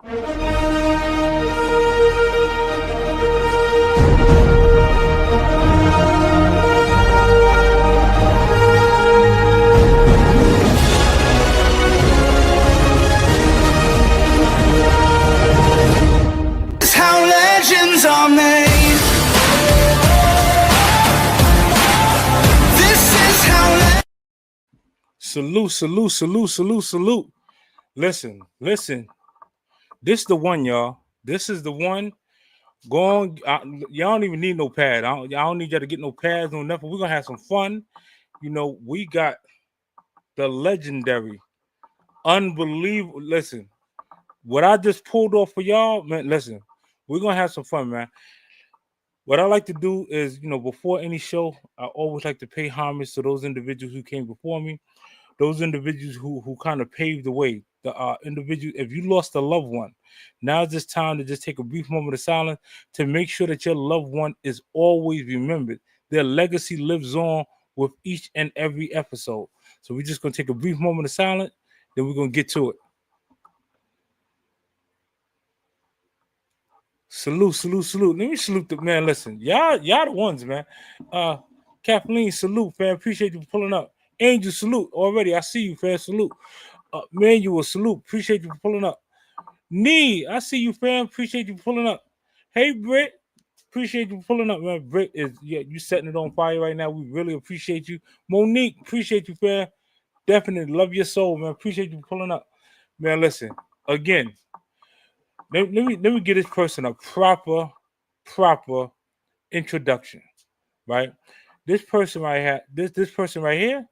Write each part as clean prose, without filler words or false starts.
It's how legends are made. This is how. Salute, salute, salute, salute, salute. Listen, listen. This the one, y'all. This is the one. Go on. Y'all don't even need no pad. Y'all don't need y'all to get no pads, no nothing. We're gonna have some fun. You know, we got the legendary, unbelievable. Listen, what I just pulled off for y'all, man. Listen, we're gonna have some fun, man. What I like to do is, you know, before any show, I always like to pay homage to those individuals who came before me, those individuals who kind of paved the way. The individual, if you lost a loved one, now is this time to just take a brief moment of silence to make sure that your loved one is always remembered. Their legacy lives on with each and every episode. So we're just gonna take a brief moment of silence, then we're gonna get to it. Salute, salute, salute. Let me salute the man. Listen, y'all the ones, man. Kathleen, salute, fam. Appreciate you for pulling up. Angel, salute. Already, I see you, fam. Salute. Manuel, salute. Appreciate you for pulling up. Nee, I see you, fam. Appreciate you for pulling up. Hey, Britt. Appreciate you for pulling up, man. Britt is you setting it on fire right now. We really appreciate you. Monique, appreciate you, fam. Definitely love your soul, man. Appreciate you for pulling up. Man, listen. Again, let me give this person a proper introduction, right? This person right here, this person right here,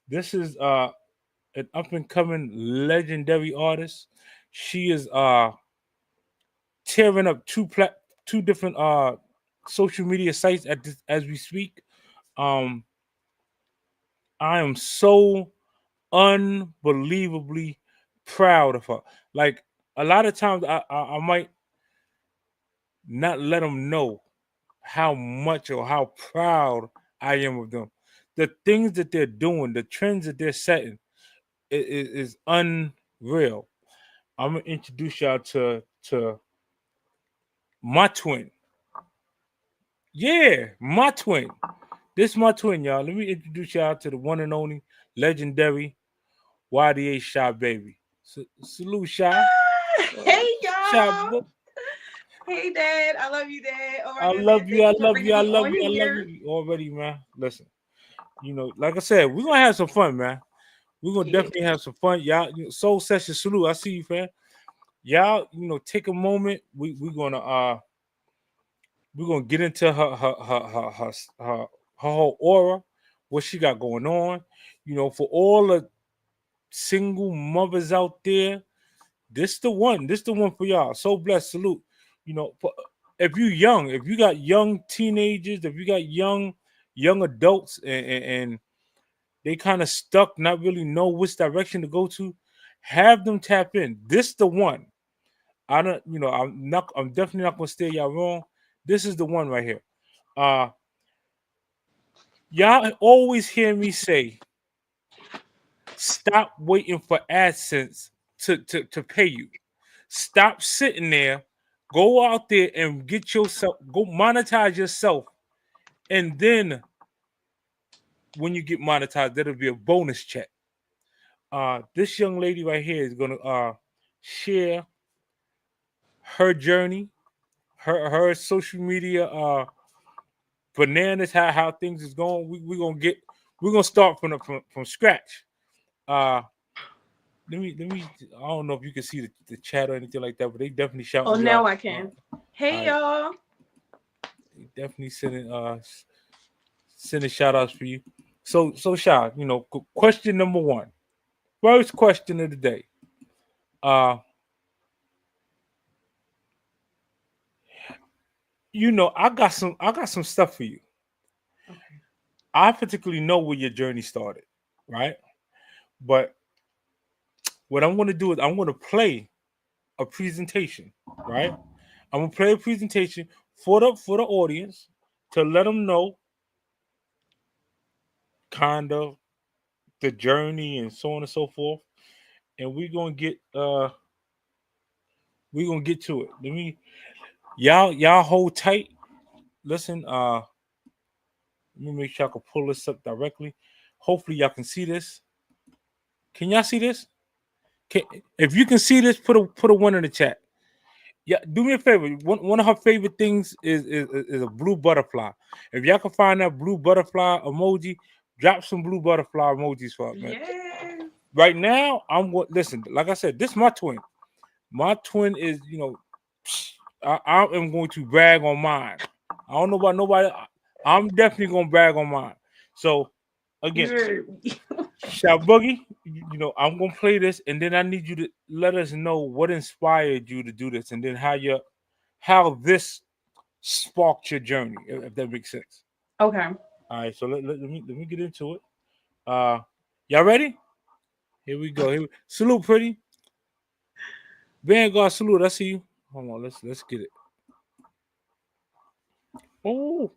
this is an up and coming legendary artist. She is tearing up two different social media sites at this, as we speak. Um, I am so unbelievably proud of her. Like a lot of times, I might not let them know how much or how proud I am of them. The things that they're doing, the trends that they're setting, is unreal. I'm gonna introduce y'all to my twin. Yeah, my twin. This is my twin, y'all. Let me introduce y'all to the one and only legendary YDA Shybaby. Salute, Shy. Hey Shy. y'all. Hey Dad. I love you, Dad. Oh my I goodness. love you. Thank I you for love you. bringing I me love on you. I love here. you already, man. Listen, you know, like I said, we're gonna have some fun, man. We're gonna Yeah. definitely have some fun. Y'all, Soul Session salute. I see you, fam. Y'all, take a moment. We're gonna get into her whole aura, what she got going on. For all the single mothers out there, this the one. This the one for y'all. So blessed. Salute. If if you got young teenagers, if you got young adults, and they kind of stuck, not really know which direction to go to, have them tap in. This the one. I don't, I'm definitely not gonna steer y'all wrong. This is the one right here. Uh y'all always hear me say, stop waiting for AdSense to pay you. Stop sitting there. Go out there and get yourself, go monetize yourself. And then when you get monetized, that'll be a bonus check. This young lady right here is gonna share her journey, her social media bananas, how things is going. We're gonna start from scratch. Uh let me I don't know if you can see the chat or anything like that, but they definitely Oh, shouting you now out. I can. Hey I y'all. definitely sending shout outs for you. So Sha, question number one. First question of the day. Uh I got some stuff for you. Okay. I particularly know where your journey started, right? But what I'm gonna do is I'm gonna play a presentation, right? I'm gonna play a presentation for the audience to let them know kind of the journey and so on and so forth. And we're gonna get we gonna get to it. Let me y'all hold tight. Listen, let me make sure I can pull this up directly. Hopefully y'all can see this. Can y'all see this? Can, if you can see this, put a one in the chat. Yeah, do me a favor. One of her favorite things is a blue butterfly. If y'all can find that blue butterfly emoji, drop some blue butterfly emojis for it, man. Yes. Right now, I'm going. Listen, like I said, this is my twin. My twin is, I am going to brag on mine. I don't know about nobody. I'm definitely gonna brag on mine. So, again, You're Shout Boogie, I'm gonna play this, and then I need you to let us know what inspired you to do this, and then how this sparked your journey, if that makes sense. okay. All right, so let me get into it. Uh, y'all ready? Here we go. Salute, pretty Vanguard. Salute. I see you. Hold on. Let's get it. Oh,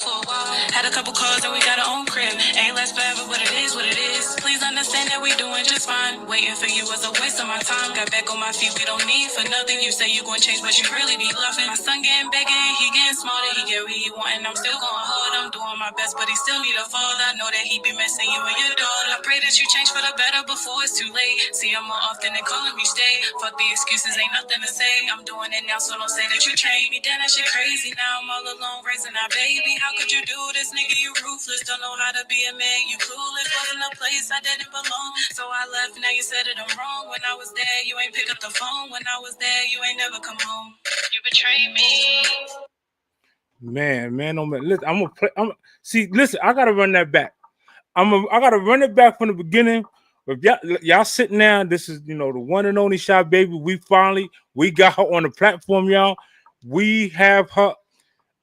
For a while, had a couple calls and we got our own crib. Ain't less forever, but it is what it is. Please understand that we doing just fine. Waiting for you was a waste of my time. Got back on my feet, we don't need for nothing. You say you gon' change, but you really be bluffing. My son getting bigger and he getting smarter. He get what he want and I'm still going hard. I'm doing my best, but he still need a father. I know that he be missing you and your daughter. I pray that you change for the better before it's too late. See him more often than calling me stay. Fuck the excuses, ain't nothing to say. I'm doing it now, so don't say that you changed me. Then that shit crazy. Now I'm all alone raising our baby. How could you do this, nigga? You ruthless. Don't know how to be a man. You clueless. Wasn't a place I didn't belong. So I left. Now you said it I'm wrong. When I was there, you ain't pick up the phone. When I was there, you ain't never come home. You betrayed me. man, oh man. Listen, I'm gonna play. See. Listen, I gotta run that back. I gotta run it back from the beginning. If y'all sitting down, this is the one and only Shybaby. We got her on the platform, y'all. We have her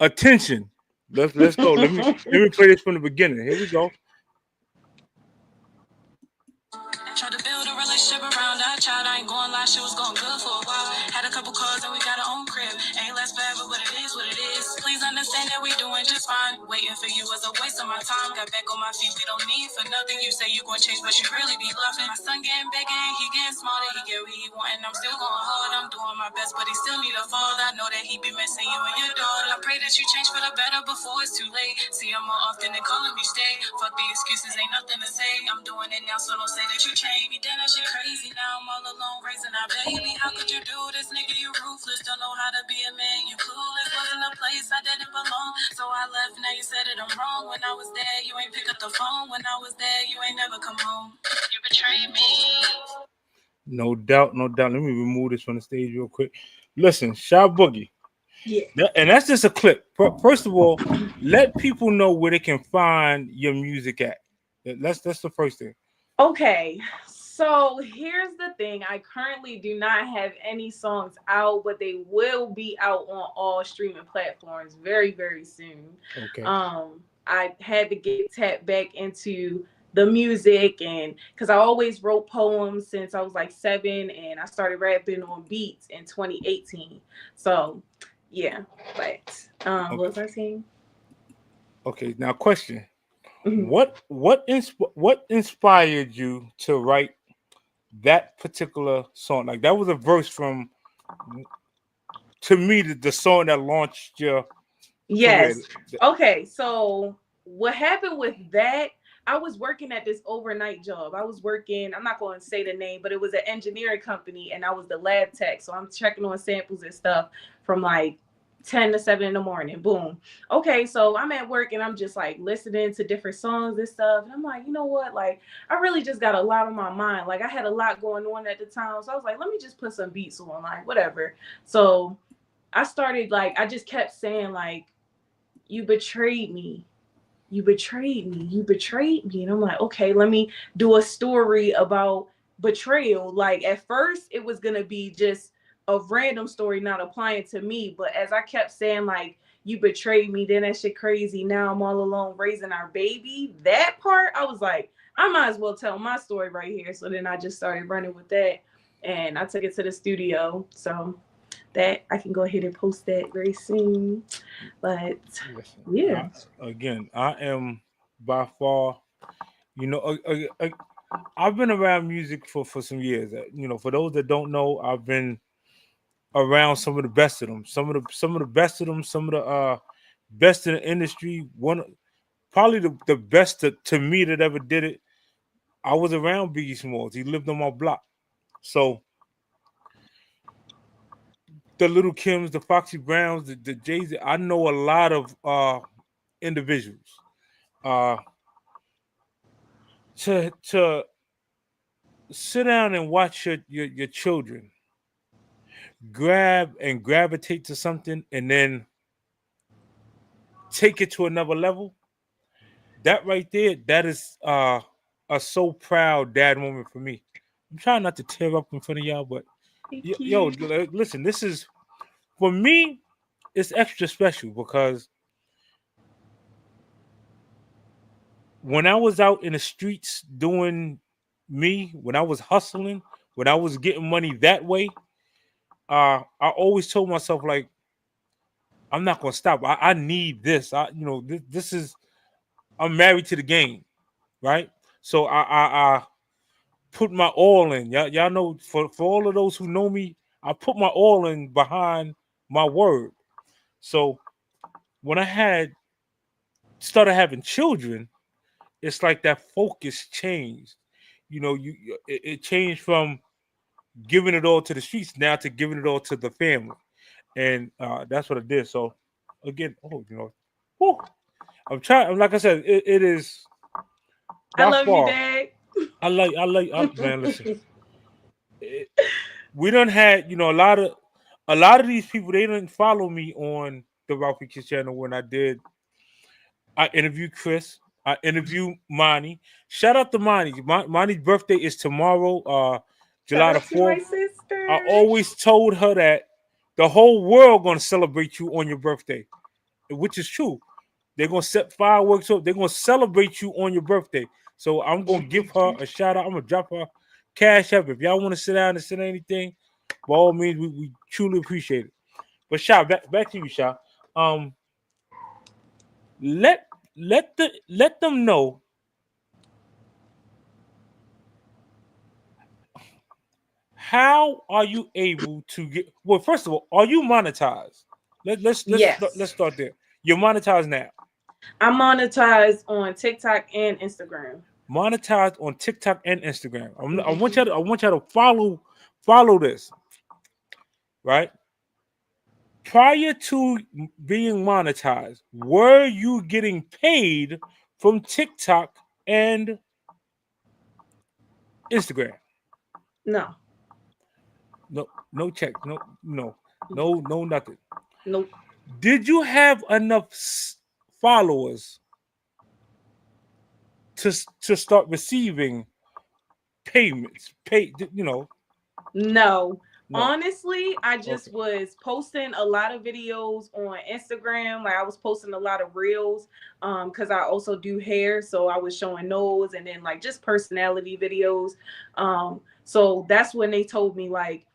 attention. Let's go. Let me play this from the beginning. Here we go. Tried to build a relationship around our child. I ain't going lie, shit was going good for a while. Had a couple calls and we got our own crib. Ain't last forever, but it is what it is. Please understand that we doing just fine. Waiting for you was a waste of my time. Got back on my feet, we don't need for nothing. You say you gon' change, but you really be bluffing. My son getting bigger and he getting smarter. He get what he want and I'm still going hard. I'm doing my best, but he still need a father. I know that he be missing you and your daughter. I pray that you change for the better before it's too late. See him more often than calling me stay. Fuck the excuses, ain't nothing to say. I'm doing it now, so don't say that you changed me. Then that shit crazy. Now I'm all alone raising our baby. How could you do this, nigga? You ruthless. Don't know how to be a man. You clueless. Wasn't a place I didn't belong. So I left. Now you said it I'm wrong. When I was there, you ain't pick up the phone. When I was there, you ain't never come home. You betrayed me. No doubt, no doubt. Let me remove this from the stage real quick. Listen, Shy Boogie. Yeah. And that's just a clip. First of all, let people know where they can find your music at. That's the first thing. Okay. So here's the thing. I currently do not have any songs out, but they will be out on all streaming platforms very, very soon. Okay. I had to get tapped back into the music, and because I always wrote poems since I was like 7, and I started rapping on beats in 2018. So yeah, but what was I saying? Okay. Now, question: Mhm. what inspired you to write that particular song? Like that was a verse from, to me, the song that launched your career. Yes. Okay. So what happened with that? I was working at this overnight job. I was working, I'm not going to say the name, but it was an engineering company and I was the lab tech. So I'm checking on samples and stuff from like 10 to 7 in the morning. Boom. Okay. So I'm at work and I'm just like listening to different songs and stuff. And I'm like, you know what? Like, I really just got a lot on my mind. Like, I had a lot going on at the time. So I was like, let me just put some beats on, like, whatever. So I started, like, I just kept saying, like, you betrayed me. You betrayed me. You betrayed me. And I'm like, okay, let me do a story about betrayal. Like at first it was gonna be just a random story not applying to me. But as I kept saying, like, you betrayed me, then that shit crazy. Now I'm all alone raising our baby. That part, I was like, I might as well tell my story right here. So then I just started running with that. And I took it to the studio. So that I can go ahead and post that very soon. But Listen, yeah. I am by far, you know, I've been around music for some years. For those that don't know, I've been around some of the best of them. Some of the best of them. Some of the best in the industry. One probably the best to me that ever did it. I was around Biggie Smalls. He lived on my block. So the Little Kims, the Foxy Browns, the Jay Z. I know a lot of individuals. Uh, to sit down and watch your children grab and gravitate to something and then take it to another level. That right there, that is a so proud dad moment for me. I'm trying not to tear up in front of y'all, but Thank yo, you. listen, this is for me. It's extra special because when I was out in the streets doing me, when I was hustling, when I was getting money that way, I always told myself like I'm not gonna stop. I need this. This is I'm married to the game, right? So I put my all in. Y'all know for all of those who know me, I put my all in behind my word. So when I had started having children, it's like that focus changed. It changed from giving it all to the streets now to giving it all to the family, and that's what I did. So again, whew, I'm trying. Like I said, it is I by love you, far. Dad. Man. Listen, it, we done had a lot of these people. They didn't follow me on the Ralphie Kids channel when I did. I interviewed Chris. I interviewed Monty. Shout out to Monty. Monty's birthday is tomorrow, Shout July the out to my 4th. I sister. always told her that the whole world gonna celebrate you on your birthday, which is true. They're gonna set fireworks up. They're gonna celebrate you on your birthday. So I'm gonna give her a shout out. I'm gonna drop her cash up. If y'all want to sit down and send anything, by all means, we truly appreciate it. But Sha, back to you, Sha. Um, let them know how are you able to get. Well, first of all, are you monetized? Let's Yes. start there. You're monetized now. I'm monetized on TikTok and Instagram. Monetized on TikTok and Instagram. I want Mhm. y'all to follow this, right? Prior to being monetized, were you getting paid from TikTok and Instagram? No. No, no check, no nothing. Nope. Did you have enough followers to start receiving payments? No. No. Honestly, I Okay. just was posting a lot of videos on Instagram. Like I was posting a lot of reels cuz I also do hair, so I was showing those and then like just personality videos. So that's when they told me like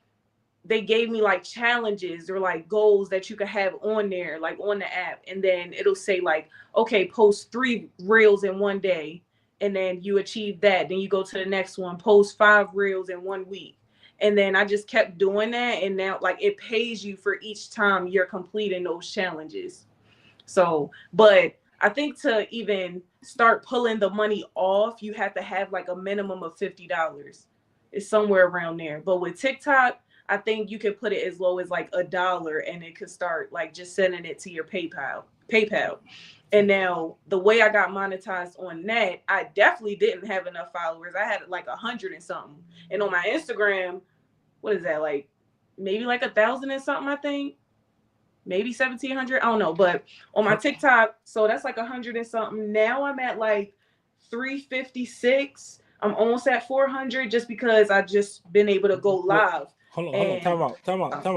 they gave me like challenges or like goals that you could have on there, like on the app. And then it'll say like, okay, post 3 reels in one day. And then you achieve that. Then you go to the next one, post 5 reels in 1 week. And then I just kept doing that. And now like it pays you for each time you're completing those challenges. So, but I think to even start pulling the money off, you have to have like a minimum of $50. It's somewhere around there. But with TikTok, I think you could put it as low as like $1 and it could start like just sending it to your PayPal. And now the way I got monetized on that, I definitely didn't have enough followers. I had like 100 and something. And on my Instagram, what is that like? Maybe like 1,000 and something, I think maybe 1,700. I don't know. But on my TikTok, so that's like 100 and something. Now I'm at like 356. I'm almost at 400 just because I just been able to go Well, live. hold on. And Time go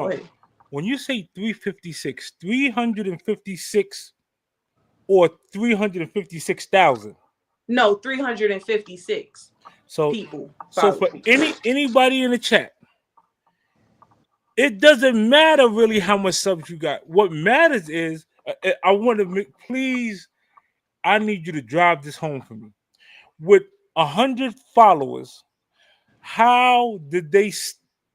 out. ahead. When you say 356, 356 or 356,000. No, 356 So people for following me. anybody in the chat, it doesn't matter really how much subs you got. What matters is I want to please. I need you to drive this home for me. With 100 followers, how did they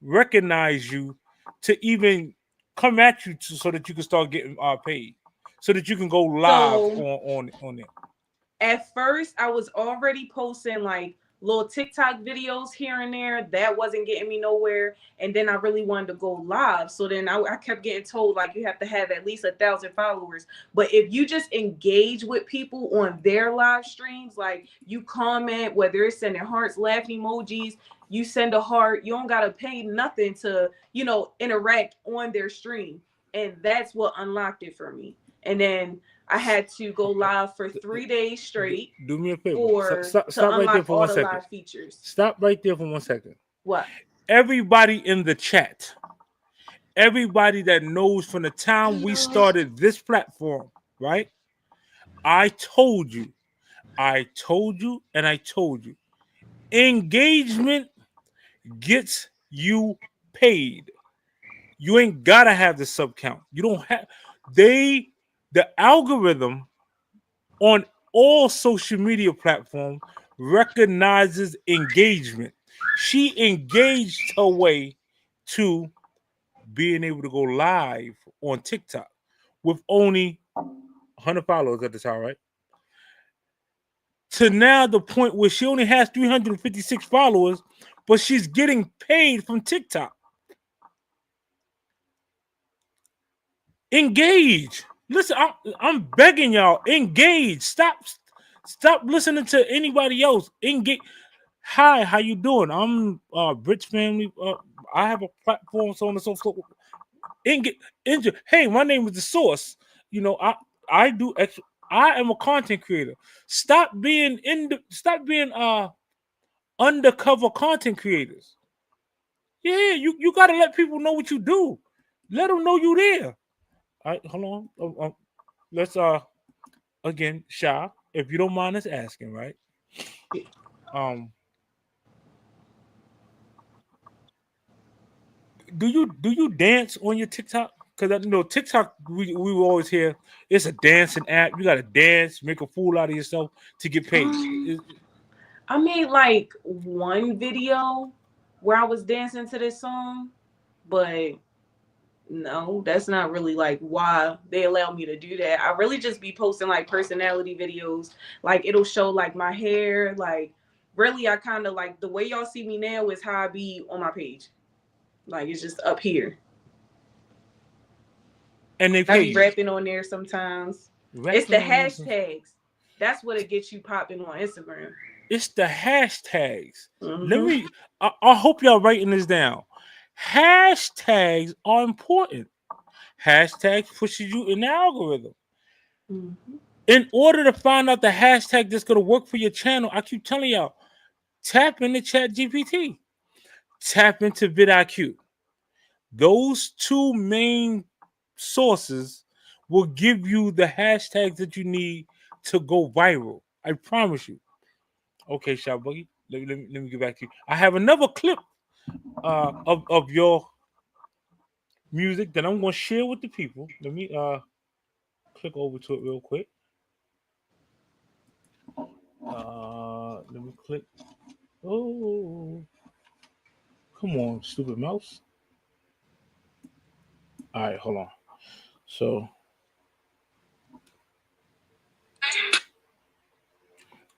recognize you to even come at you so that you can start getting paid, so that you can go live So on it? at first I was already posting like little TikTok videos here and there. That wasn't getting me nowhere. And then I really wanted to go live. So then I kept getting told like you have to have at least 1,000 followers. But if you just engage with people on their live streams, like you comment, whether it's sending hearts, laughing emojis, you send a heart, you don't gotta pay nothing to, interact on their stream. And that's what unlocked it for me. And then I had to go live for 3 days straight Do me a favor. to Stop right there unlock for all one the second. live features. Stop right there for 1 second. What? Everybody in the chat, everybody that knows from the time we started this platform, right? I told you, and I told you. Engagement gets you paid. You ain't gotta have the sub count. You don't have the algorithm on all social media platforms recognizes engagement. She engaged her way to being able to go live on TikTok with only 100 followers at the time, right? To now the point where she only has 356 followers, but she's getting paid from TikTok. Engage. Listen, I'm begging y'all. Engage. Stop listening to anybody else. Engage. Hi, how you doing? I'm Rich Family. I have a platform, so on and so forth. Hey, my name is The Source. I do extra. I am a content creator. Stop being undercover content creators. Yeah, you gotta let people know what you do. Let them know you there. All right, hold on. Let's again, Sha, if you don't mind us asking, right? Um, do you dance on your TikTok? Because TikTok, we always hear it's a dancing app. You gotta dance, make a fool out of yourself to get paid. Um, I made like one video where I was dancing to this song, but no, that's not really like why they allow me to do that. I really just be posting like personality videos. Like it'll show like my hair, like really I kind of like the way y'all see me now is how I be on my page. Like it's just up here. And they I pay be you. rapping on there sometimes. It's the Rapping on this. hashtags. That's what it gets you popping on Instagram. It's the hashtags. Let Mm-hmm. me. I hope y'all writing this down. Hashtags are important. Hashtags pushes you in the algorithm. Mm-hmm. In order to find out the hashtag that's gonna work for your channel, I keep telling y'all, tap into Chat GPT, tap into vidIQ. Those two main sources will give you the hashtags that you need to go viral. I promise you. Okay, Shot Boogie, let me get back to you. I have another clip of your music that I'm gonna share with the people. Let me click over to it real quick. Let me click. Oh, come on, stupid mouse. All right, hold on. So,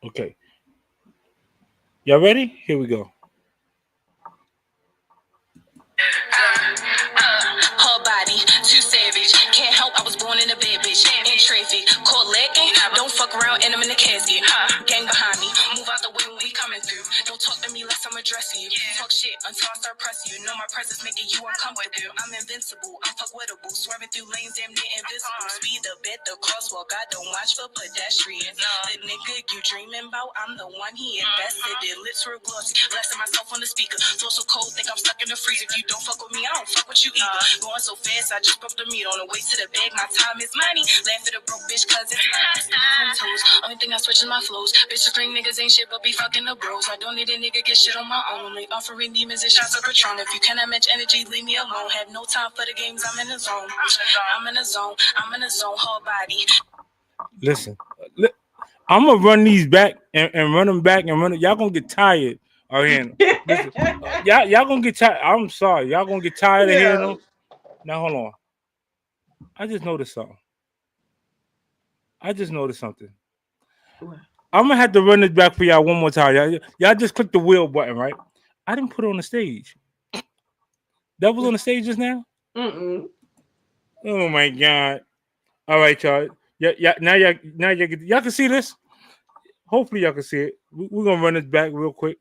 okay, y'all ready? Here we go. Her body, too savage. Can't help, I was born in a bad bitch. In traffic, caught lacking. Don't fuck around, and I'm in the casket. Gang behind me, move out the way when we coming through. Don't talk to me like I'm addressing you. Talk shit until I start pressing you. Know my presence making you uncomfortable. I'm invincible, I'm fuckwittable. Swerving through lanes, damn near invisible. Speed up at the crosswalk, I don't watch for pedestrians. The nigga you dreaming about, I'm the one he invested in. Lips were glossy, blasting myself on the speaker. Social code, think I'm stuck in the freezer. If you don't fuck with me, I don't fuck with you either. Going so fast, I just broke the meat on the way to the bag. My time is money. Laugh at a broke bitch, cause it's mine. Toes. Only thing I switch is my flows. Bitches scream niggas ain't shit, but be fucking the bros. I don't need a nigga, get shit on my own. Like offering demons and shots of Patron. If you cannot match energy, leave me alone. Have no time for the games, I'm in the zone. I'm in the zone, I'm in the zone, whole body. Listen, I'm gonna run these back and run them back and run it. Y'all gonna get tired of hearing them. Listen, y'all gonna get tired. I'm sorry, y'all gonna get tired of hearing Yeah. them. Now hold on. I just noticed something. I just noticed something. I'm gonna have to run this back for y'all one more time. Y'all just click the wheel button, right? I didn't put it on the stage. That was on the stage just now. Mm-mm. Oh my god! All right, y'all. Yeah. Now y'all can see this. Hopefully, y'all can see it. We're gonna run this back real quick.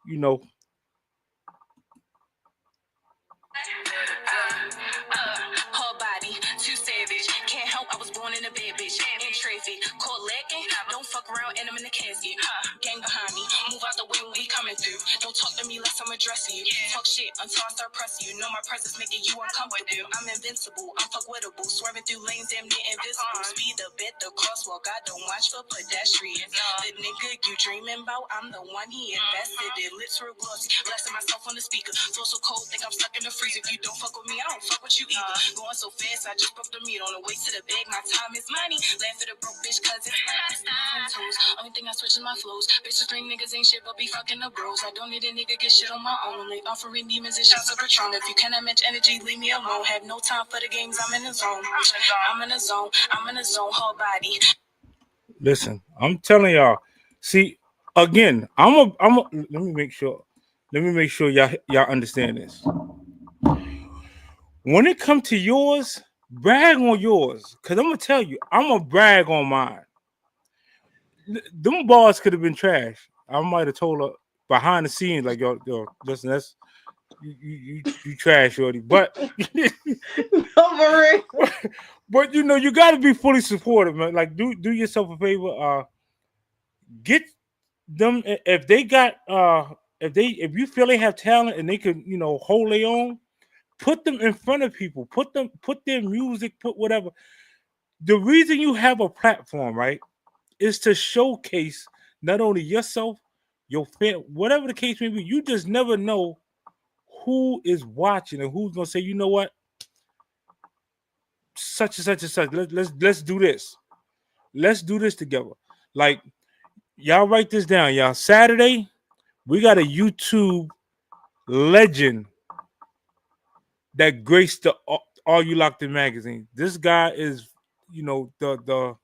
You know, Whole body, too savage. Can't help, I was born in a bad bitch. In traffic, caught lacking. Don't fuck around, and I'm in the casket. Gang behind me, move out the way when we coming through. Don't talk to me less I'm addressing you. Talk shit until I start pressing you. Know my presence making you uncomfortable. I'm invincible, I'm fuckwittable. Swerving through lanes, damn near invisible. Speed up at the crosswalk, I don't watch for pedestrians. The nigga you dreaming about, I'm the one he invested in. Lips real glossy, blessing myself on the speaker. Flow so cold, think I'm stuck in the freezer. If you don't fuck with me, I don't fuck with you either. Going so fast, I just broke the meat on the way to the bag. My time is money. Laugh at a broke bitch, cause it's toes. Only thing I switch is my flows. Bitches think niggas ain't shit, but be fucking the bros. I don't need a nigga, get shit on my own. They offering demons and shots of Patron. If you cannot match energy, leave me alone. Have no time for the games, I'm in the zone. I'm in the zone, I'm in the zone, whole body. listen. I'm telling y'all. See, again, let me make sure. Let me make sure y'all understand this. When it come to yours, brag on yours. Cause I'm gonna tell you, I'm gonna brag on mine. Them bars could have been trash. I might have told her behind the scenes, like yo, listen, that's you trash, shorty. But No, for but you know, you gotta be fully supportive, man. Like do yourself a favor. Get them if they got if you feel they have talent and they can, you know, hold their own, put them in front of people. Put their music, put whatever. The reason you have a platform, right, is to showcase not only yourself, your fan, whatever the case may be. You just never know who is watching and who's gonna say, you know what, such and such and such. Let's do this. Let's do this together. Like y'all write this down, y'all. Saturday, we got a YouTube legend that graced the All You Locked In magazine. This guy is, you know, the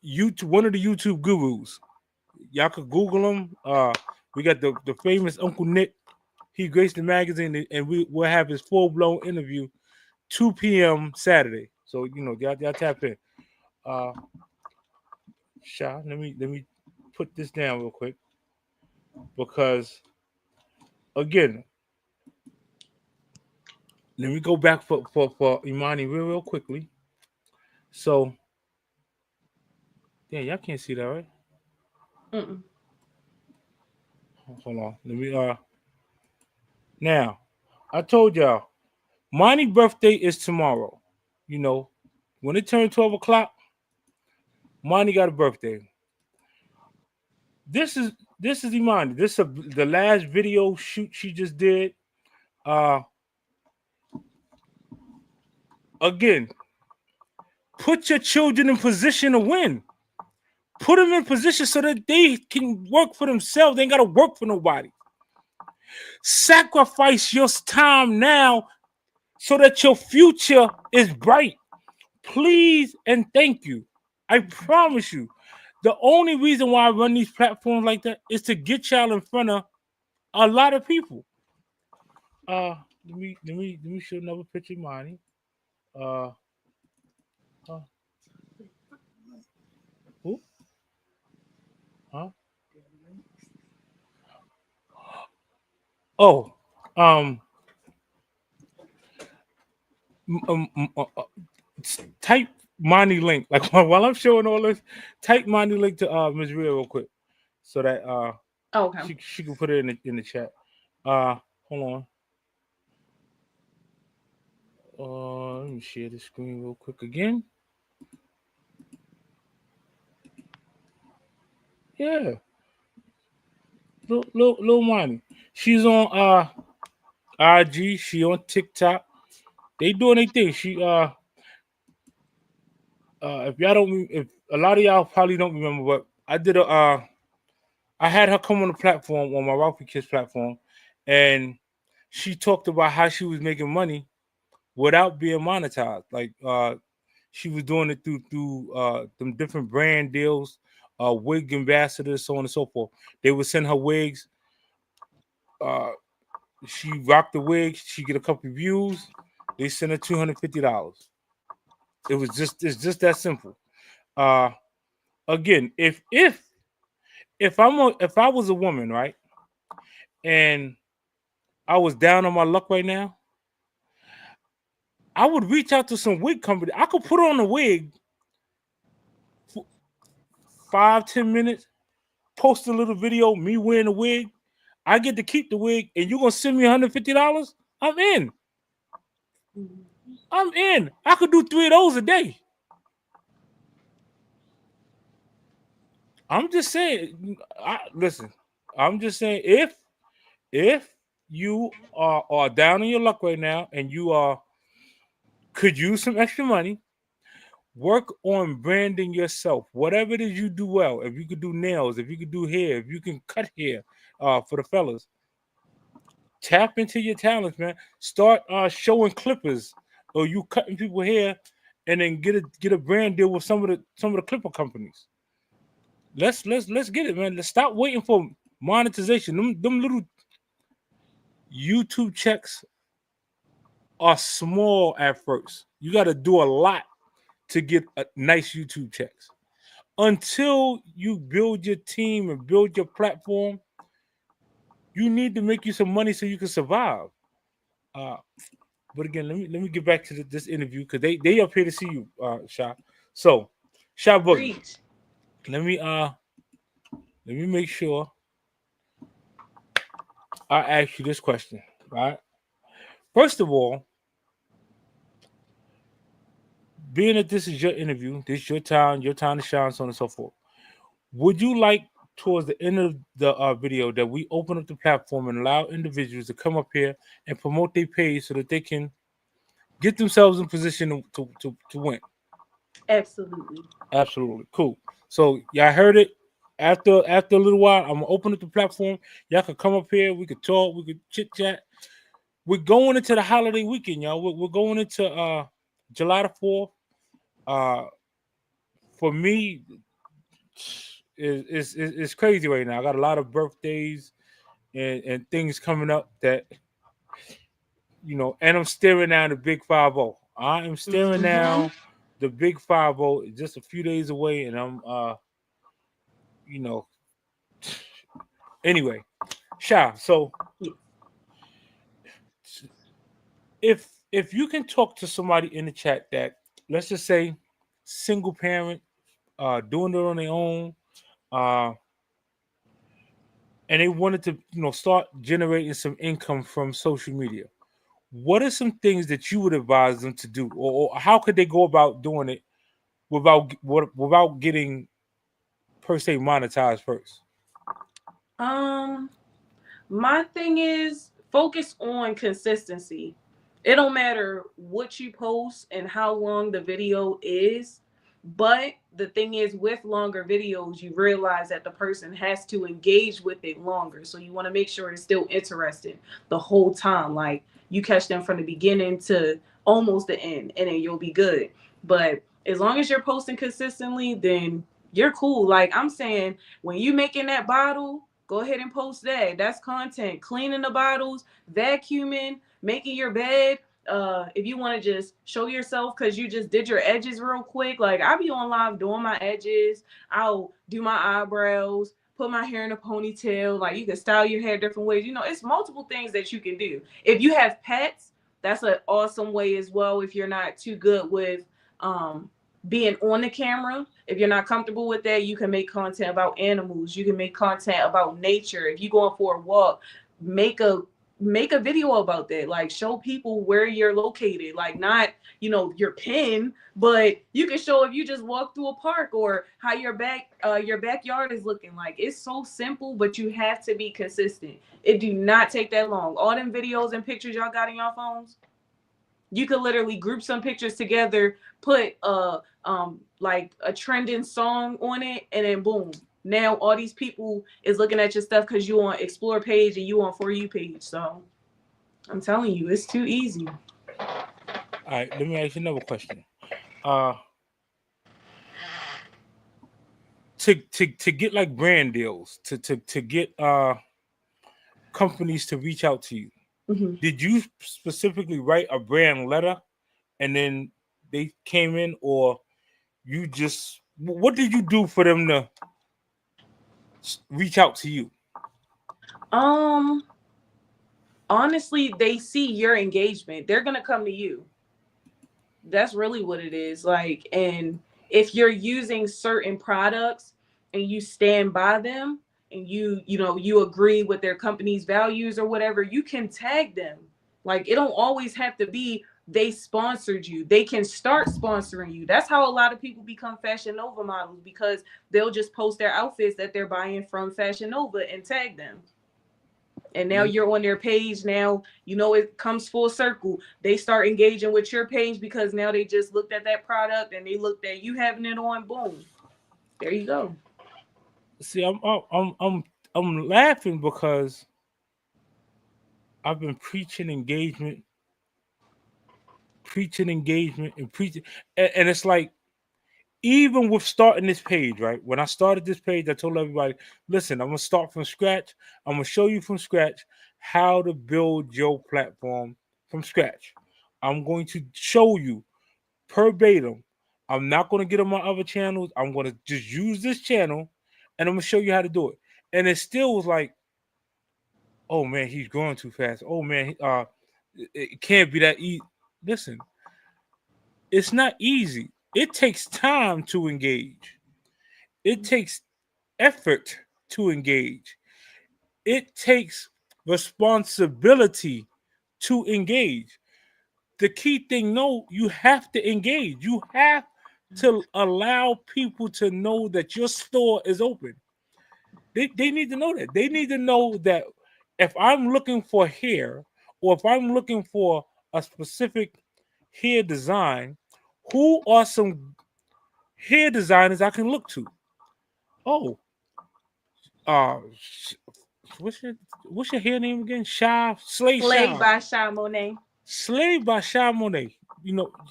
YouTube, one of the YouTube gurus. Y'all could Google him. We got the famous Uncle Nick. He graced the magazine, and we'll have his full blown interview 2 p.m. Saturday. So you know, y'all tap in. Uh, Sha, let me put this down real quick because again, let me go back for Imani real quickly. So yeah, y'all can't see that, right? real. Hold on. Let me now. I told y'all, Monty's birthday is tomorrow. You know, when it turned 12 o'clock, Monty got a birthday. This is this is Imani. This is the last video shoot she just did. Uh Again, put your children in position to win. Put them in position so that they can work for themselves. They ain't gotta work for nobody. Sacrifice your time now so that your future is bright. Please and thank you. I promise you. The only reason why I run these platforms like that is to get y'all in front of a lot of people. Let me show another picture, Monty. Uh, uh who? Huh? Oh, um, type Monty link. Like while I'm showing all this, type Monty link to Ms. Real quick so that Okay. she can put it in the chat. Hold on. Let me share the screen real quick again. Yeah, little Monty. She's on IG. She on TikTok. They doing their thing. She if y'all don't a lot of y'all probably don't remember, but I did a I had her come on the platform on my Ralphie Kids platform, and she talked about how she was making money without being monetized. Like she was doing it through them different brand deals, wig ambassadors, so on and so forth. They would send her wigs. Uh, she rocked the wig. She get a couple of views. They send her $250. It's just that simple. Uh, Again, if I was a woman, right, and I was down on my luck right now, I would reach out to some wig company. I could put on a wig for 5-10 minutes, post a little video, me wearing a wig. I get to keep the wig, and you're gonna send me $150. I'm in. I'm in. I could do 3 of those a day. I'm just saying. Listen. I'm just saying if you are down on your luck right now and you could use some extra money, work on branding yourself. Whatever it is you do well. If you could do nails, if you could do hair, if you can cut hair, for the fellas, tap into your talents, man. Start showing clippers or you cutting people hair, and then get a brand deal with some of the clipper companies. Let's get it, man. Let's stop waiting for monetization. Them little YouTube checks are small at first. You got to do a lot to get a nice YouTube checks. Until you build your team and build your platform, you need to make you some money so you can survive. Uh, but again, let me get back to this interview because they up here to see you, Shy. So, Shy Boogie, Preach. let me uh let me make sure I ask you this question. Right. First of all, being that this is your interview, this is your time to shine, so on and so forth. Would you like towards the end of the video that we open up the platform and allow individuals to come up here and promote their page so that they can get themselves in position to win? Absolutely. Absolutely. Cool. So y'all heard it. After a little while, I'm gonna open up the platform. Y'all can come up here. We could talk. We could chit chat. We're going into the holiday weekend, y'all. We're going into July the 4th. Uh, for me, it's crazy right now. I got a lot of birthdays and things coming up that and I'm staring down the big 5-0. I am staring Mm-hmm. down the big 5-0 just a few days away, and I'm you know anyway, Sha. So if you can talk to somebody in the chat that, let's just say, single parent, doing it on their own, uh, and they wanted to start generating some income from social media, what are some things that you would advise them to do, or how could they go about doing it without getting per se monetized first? Um, my thing is focus on consistency. It don't matter what you post and how long the video is, but the thing is with longer videos, you realize that the person has to engage with it longer. So you want to make sure it's still interesting the whole time. Like you catch them from the beginning to almost the end, and then you'll be good. But as long as you're posting consistently, then you're cool. Like I'm saying, when you making that bottle, go ahead and post that. That's content. Cleaning the bottles, vacuuming, making your bed. If you want to just show yourself because you just did your edges real quick, like I'll be on live doing my edges. I'll do my eyebrows, put my hair in a ponytail. Like you can style your hair different ways. It's multiple things that you can do. If you have pets, that's an awesome way as well. If you're not too good with um being on the camera, if you're not comfortable with that, you can make content about animals. You can make content about nature. If you're going for a walk, make a video about that. Like show people where you're located. Like not, your pin, but you can show if you just walk through a park or how your backyard is looking. Like it's so simple, but you have to be consistent. It do not take that long. All them videos and pictures y'all got in your phones, You could literally group some pictures together, put like a trending song on it, and then boom. Now all these people is looking at your stuff because you on explore page and you on for you page. So I'm telling you, it's too easy. All right, let me ask you another question. Uh, to get like brand deals, to get companies to reach out to you, Hmm. did you specifically write a brand letter and then they came in, or you just what did you do for them to reach out to you? Um, honestly, they see your engagement. They're gonna come to you. That's really what it is. Like, and if you're using certain products and you stand by them and you agree with their company's values or whatever, you can tag them. Like, it don't always have to be they sponsored you. They can start sponsoring you. That's how a lot of people become Fashion Nova models, because they'll just post their outfits that they're buying from Fashion Nova and tag them, and now Let, you're on their page. Now it comes full circle. They start engaging with your page because now they just looked at that product and they looked at you having it on. Boom, there you go. see, I'm laughing because I've been preaching engagement, and preaching, and it's like even with starting this page, right? When I started this page, I told everybody, listen, I'm gonna start from scratch. I'm gonna show you from scratch how to build your platform from scratch. I'm going to show you verbatim. I'm not gonna get on my other channels. I'm gonna just use this channel and I'm gonna show you how to do it. And it still was like, oh man, he's growing too fast. Oh man, it can't be that easy. Listen, it's not easy. It takes time to engage. It takes effort to engage. It takes responsibility to engage. The key thing, no, you have to engage. You have to allow people to know that your store is open. They need to know that. They need to know that if I'm looking for hair, or if I'm looking for a specific hair design, who are some hair designers I can look to? Oh, uh, what's your what's your hair name again? Shy Slay Slay Shy. by Shy Monet. Slave by Shy Monet,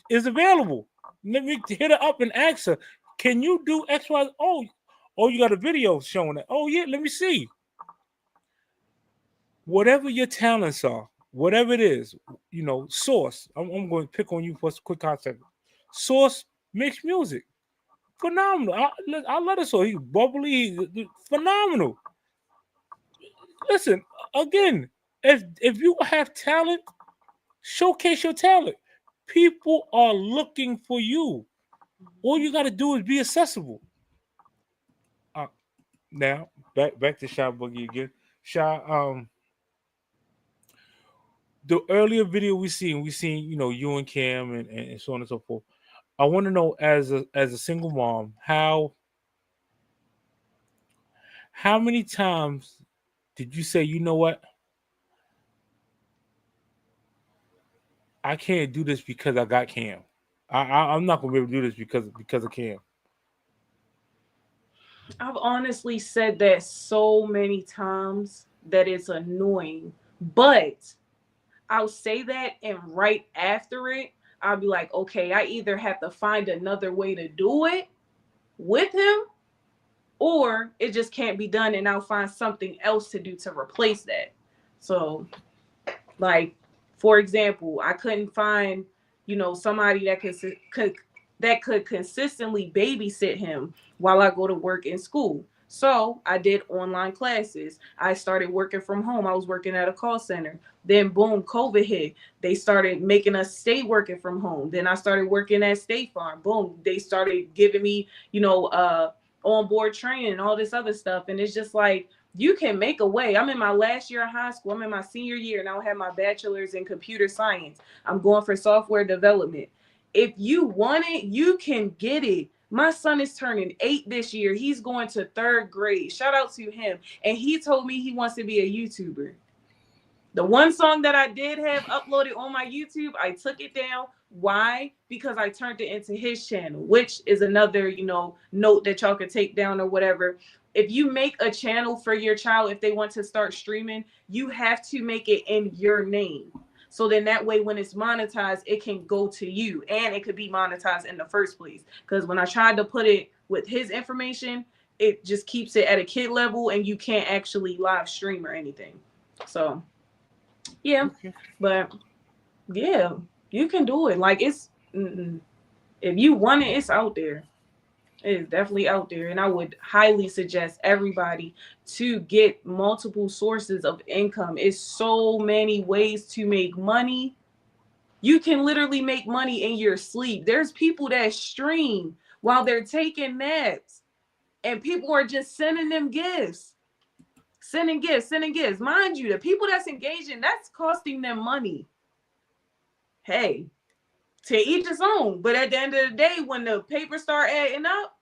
is available. Let me hit her up and ask her, can you do X, Y? Oh, you got a video showing it. Oh, yeah, let me see. Whatever your talents are, whatever it is, Source. I'm going to pick on you for a quick concept. Source makes music. Phenomenal. I let us know. He's bubbly, phenomenal. Listen, again, if you have talent, showcase your talent. People are looking for you. All you got to do is be accessible. Uh, Now, back to Shy Boogie again. Shy, the earlier video we seen, you and Cam, and so on and so forth. I want to know, as a single mom, how many times did you say, you know what, I can't do this because I got Cam. I'm not gonna be able to do this because of Cam. I've honestly said that so many times that it's annoying, but I'll say that, and right after it, I'll be like, okay, I either have to find another way to do it with him, or it just can't be done, and I'll find something else to do to replace that. So, like, for example, I couldn't find, somebody that could consistently babysit him while I go to work in school. So I did online classes. I started working from home. I was working at a call center. Then boom, COVID hit. They started making us stay working from home. Then I started working at State Farm. Boom, they started giving me, on board training and all this other stuff. And it's just like, you can make a way. I'm in my last year of high school. I'm in my senior year, and I have my bachelor's in computer science. I'm going for software development. If you want it, you can get it. My son is turning 8 this year. He's going to third grade. Shout out to him. And he told me he wants to be a YouTuber. The one song that I did have uploaded on my YouTube, I took it down. Why? Because I turned it into his channel, which is another, note that y'all could take down or whatever. If you make a channel for your child, if they want to start streaming, you have to make it in your name. So then that way, when it's monetized, it can go to you and it could be monetized in the first place. Because when I tried to put it with his information, it just keeps it at a kid level and you can't actually live stream or anything. So yeah, Okay. but yeah, you can do it. Like if you want it, it's out there. It is definitely out there, and I would highly suggest everybody to get multiple sources of income. It's so many ways to make money. You can literally make money in your sleep. There's people that stream while they're taking naps, and people are just sending them gifts. Sending gifts, sending gifts. Mind you, the people that's engaging, that's costing them money. Hey, to each his own. But at the end of the day, when the papers start adding up,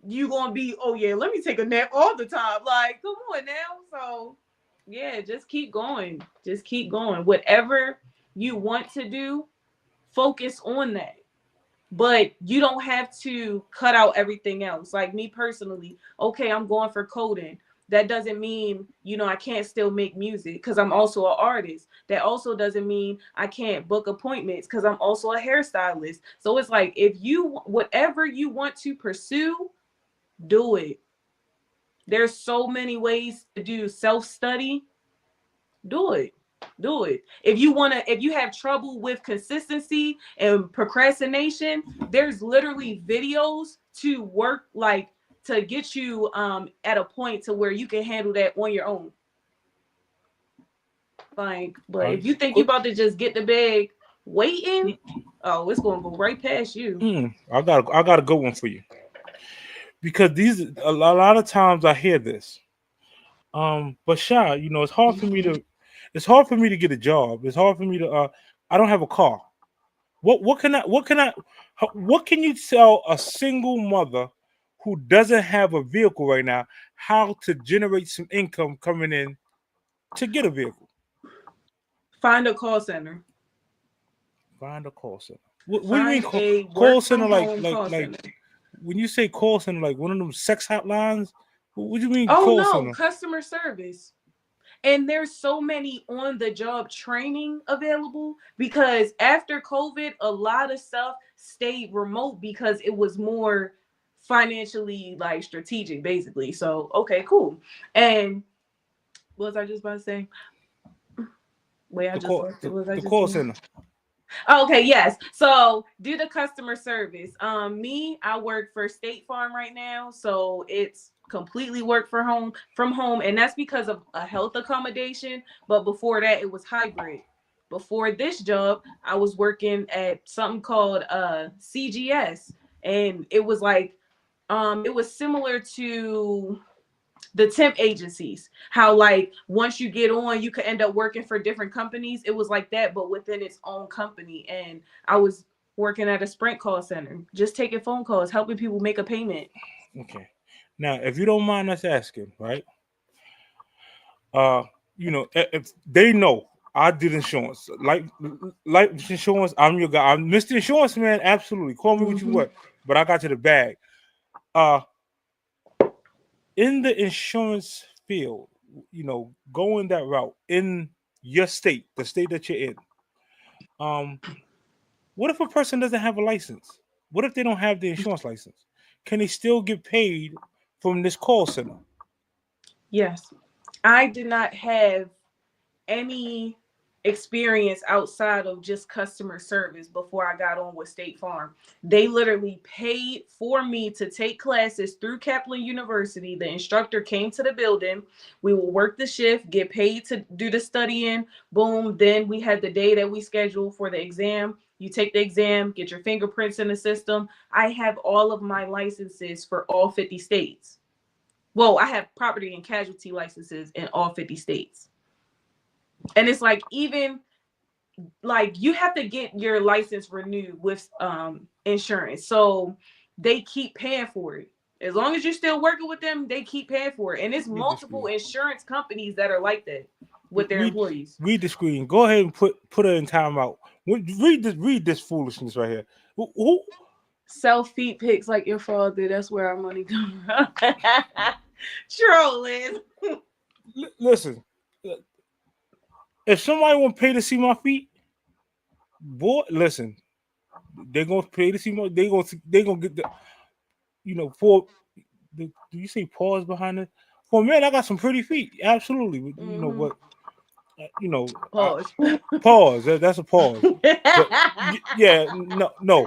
you gonna be, oh yeah, let me take a nap all the time. Like, come on now. So yeah, just keep going. Just keep going. Whatever you want to do, focus on that. But you don't have to cut out everything else. Like me personally, okay, I'm going for coding. That doesn't mean, I can't still make music because I'm also an artist. That also doesn't mean I can't book appointments because I'm also a hairstylist. So it's like, whatever you want to pursue, do it. There's so many ways to do self-study. Do it. Do it. If you have trouble with consistency and procrastination, there's literally videos to work, like, to get you at a point to where you can handle that on your own. Like, but if you think you Quick. about to just get the bag waiting, oh, it's gonna go right past you. I got a good one for you, because a lot of times I hear this. But Shy, it's hard for me to get a job. It's hard for me to. I don't have a car. What can you tell a single mother who doesn't have a vehicle right now how to generate some income coming in to get a vehicle? Find a call center. Find a call center. What do you mean Find a call work center? from Like home like call like center. when you say call center, like one of them sex hotlines? What do you mean Oh call no, center? customer service. And there's so many on the job training available because after COVID, a lot of stuff stayed remote because it was more financially like strategic, basically. So okay, cool. And what was I just about to say? Wait, I The just call lost it. the, What was I the just call doing? center. Oh, okay, yes. So do the customer service. I work for State Farm right now, so it's completely work for home from home, and that's because of a health accommodation. But before that, it was hybrid. Before this job, I was working at something called CGS, and it was like it was similar to the temp agencies, how like once you get on you could end up working for different companies. It was like that but within its own company, and I was working at a Sprint call center, just taking phone calls, helping people make a payment. Okay. Now, if you don't mind us asking, right? Uh, if they know I did insurance, like insurance, I'm your guy. I'm Mr. Insurance Man. Absolutely, call me what you Mm-hmm. want. But I got to the bag. Uh, in the insurance field, going that route in your state, the state that you're in. Um, what if a person doesn't have a license? What if they don't have the insurance license? Can they still get paid from this call center? Yes, I did not have any experience outside of just customer service before I got on with State Farm. They literally paid for me to take classes through Kaplan University. The instructor came to the building. We will work the shift, get paid to do the studying. Boom. Then we had the day that we scheduled for the exam. You take the exam, get your fingerprints in the system. I have all of my licenses for all 50 states. Well, I have property and casualty licenses in all 50 states. And it's like, even like you have to get your license renewed with insurance, so they keep paying for it. As long as you're still working with them, they keep paying for it, and it's Let me just multiple be. insurance companies that are like that. with their Read employees. read the screen. Go ahead and put her in timeout. Read this foolishness right here. Who Sell feet pics like your father. That's where our money comes from. Trolling. listen? If somebody want to pay to see my feet, boy, listen. They're gonna pay to see my. They gonna get the. For do you say pause behind it? For man, I got some pretty feet. Absolutely, Mm-hmm. but you know, I, Pause. pause. That's a pause. But yeah, no.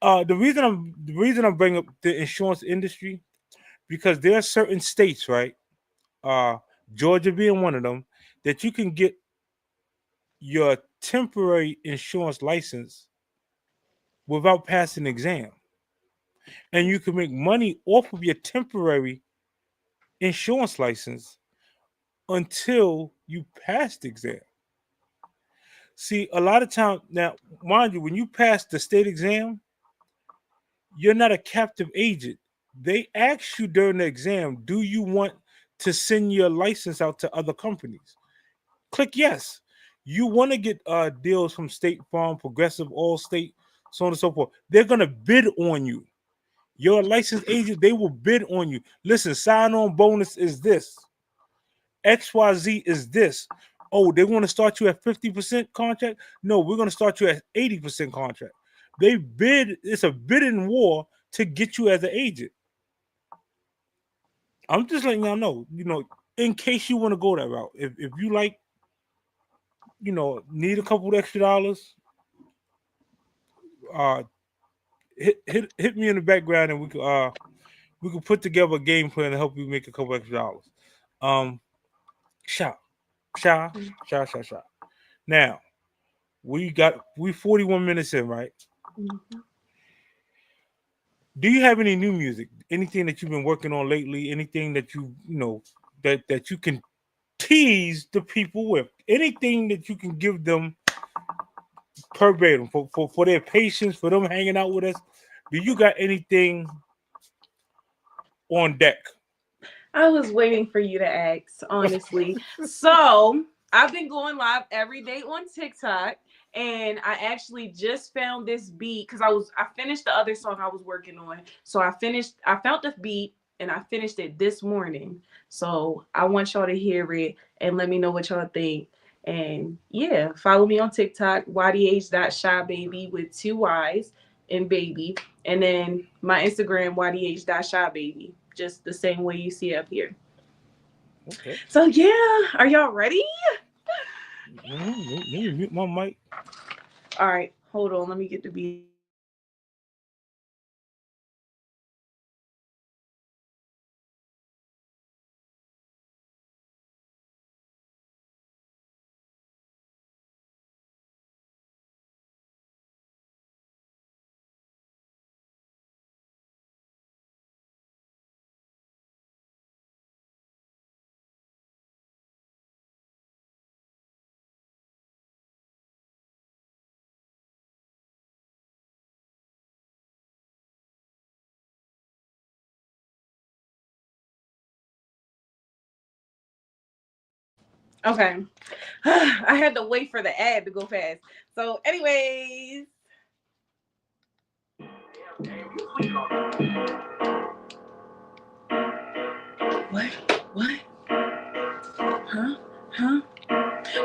The reason I'm bringing up the insurance industry because there are certain states, right? Uh, Georgia being one of them, that you can get your temporary insurance license without passing an exam, and you can make money off of your temporary insurance license until you pass the exam. See, a lot of time now, mind you, when you pass the state exam, you're not a captive agent. They ask you during the exam, do you want to send your license out to other companies? Click yes. You want to get deals from State Farm, Progressive, Allstate, so on and so forth. They're gonna bid on you. You're a licensed agent, they will bid on you. Listen, sign-on bonus is this. XYZ is this. Oh, they want to start you at 50% contract? No, we're going to start you at 80% contract. They bid, it's a bidding war to get you as an agent. I'm just letting y'all know, in case you want to go that route. If you like, need a couple of extra dollars, uh hit me in the background and we could put together a game plan to help you make a couple extra dollars. Um shot. Sha, sha. Now, we 41 minutes in, right? Mhm. Do you have any new music? Anything that you've been working on lately? Anything that that you can tease the people with? Anything that you can give them verbatim for their patience, for them hanging out with us? Do you got anything on deck? I was waiting for you to ask, honestly. So I've been going live every day on TikTok, and I actually just found this beat because I finished the other song I was working on. So I found the beat and I finished it this morning. So I want y'all to hear it and let me know what y'all think. And yeah, follow me on TikTok, ydh.shybaby with two Y's and baby. And then my Instagram, ydh.shybaby, just the same way you see up here. Okay. So yeah, are y'all ready? Let me mute my mic. All right, hold on. Let me get the beat. Okay. I had to wait for the ad to go fast. So, anyways, what? What? Huh? Huh?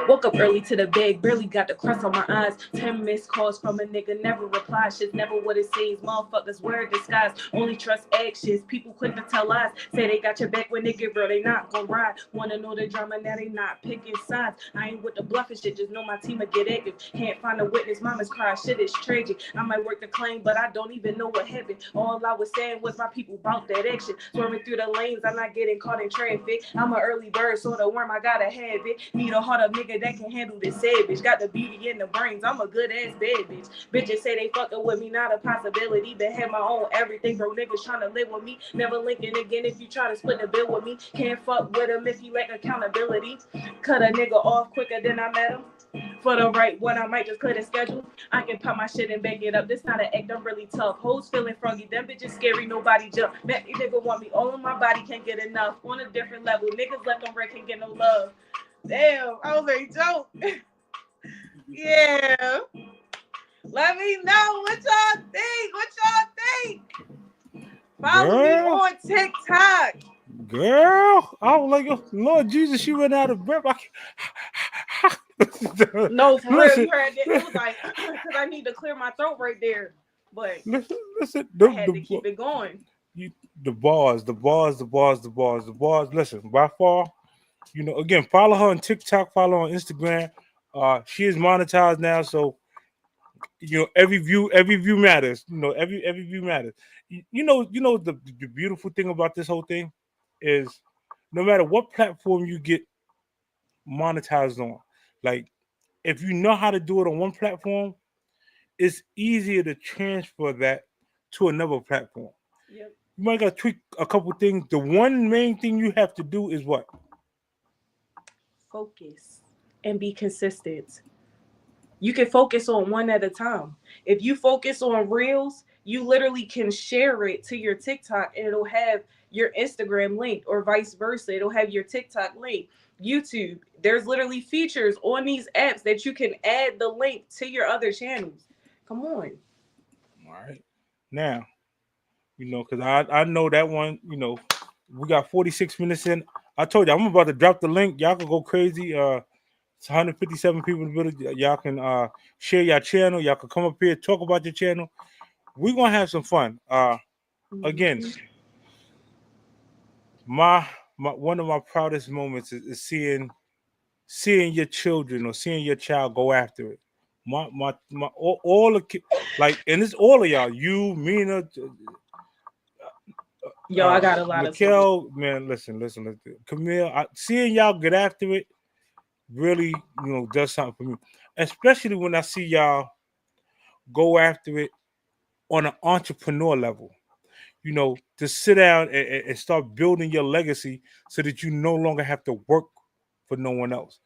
Woke up early to the bed, barely got the crust on my eyes. 10 missed calls from a nigga, never reply. Shit's never what it seems. Motherfuckers wear disguise. Only trust actions. People quick to tell lies. Say they got your back when they get real, they not gon' ride. Wanna know the drama, now they not picking sides. I ain't with the bluffing shit, just know my team will get active. Can't find a witness, mama's cry, shit is tragic. I might work the claim, but I don't even know what happened. All I was saying was my people bout that action. Swerving through the lanes, I'm not getting caught in traffic. I'm an early bird, so the worm, I gotta have it. Need a heart of nigga that can handle this savage. Got the beauty in the brains, I'm a good ass bad bitch. Bitches say they fucking with me, not a possibility. Been had my own everything, bro. Niggas trying to live with me. Never linking again if you try to split the bill with me. Can't fuck with him if he lack accountability. Cut a nigga off quicker than I met him. For the right one, I might just clear the schedule. I can pop my shit and bag it up. This not an act, I'm really tough. Hoes feeling froggy, them bitches scary, nobody jump. That nigga want me, all of my body can't get enough. On a different level, niggas left on red can't get no love. Damn, I was a joke. Yeah. Let me know what y'all think. What y'all think? Follow me Girl, on TikTok. girl, I was like, oh, Lord Jesus, she ran out of breath. No, for real. Listen, You heard that? It was like, because I need to clear my throat right there. But listen. I had to keep it going. You, the bars. Listen, by far, again, follow her on TikTok, follow her on Instagram. She is monetized now, so every view matters. Every view matters. The beautiful thing about this whole thing is no matter what platform you get monetized on, like if you know how to do it on one platform, it's easier to transfer that to another platform. Yep. You might got to tweak a couple things. The one main thing you have to do is what? Focus and be consistent. You can focus on one at a time. If you focus on reels, you literally can share it to your TikTok and it'll have your Instagram link or vice versa. It'll have your TikTok link. YouTube, there's literally features on these apps that you can add the link to your other channels. Come on. All right. Now, because I know that one, we got 46 minutes in. I told you, I'm about to drop the link. Y'all can go crazy. It's 157 people in the village. Y'all can share your channel. Y'all can come up here, talk about your channel. We're going to have some fun. Again, Mhm. my one of my proudest moments is seeing your children or seeing your child go after it. My all the like, and it's all of y'all. You, Mina, Yo, I got a lot of stories. Mikhail, man, listen. Camille, seeing y'all get after it really, does something for me. Especially when I see y'all go after it on an entrepreneur level. To sit down and start building your legacy so that you no longer have to work for no one else.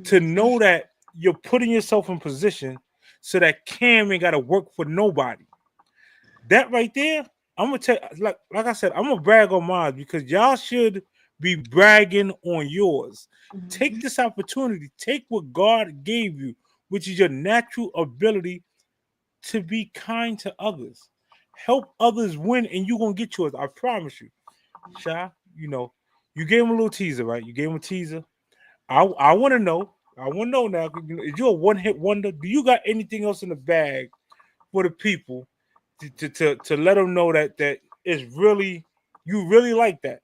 To Mhm. know that you're putting yourself in position so that Cam ain't got to work for nobody. That right there, I'm gonna tell, like I said, I'm gonna brag on mine because y'all should be bragging on yours. Take Mhm. this opportunity, take what God gave you, which is your natural ability to be kind to others. Help others win, and you're gonna get yours. I promise you. Shy, you gave him a little teaser, right? You gave him a teaser. I want to know. I want to know now. Is you a one hit wonder? Do you got anything else in the bag for the people to let them know that it's really, you really like that?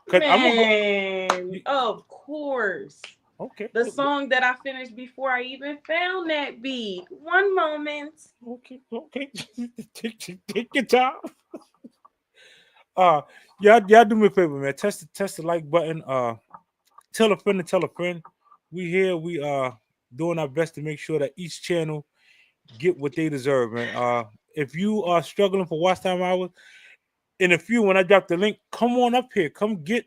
Cause I'm gonna go. Man, of course. Okay, The song that I finished before I even found that beat. One moment. okay. Take your time. Uh, y'all do me a favor, man. Test the like button. Tell a friend to tell a friend. We here. We doing our best to make sure that each channel get what they deserve, man. If you are struggling for watch time hours, in a few when I drop the link, come on up here. Come get.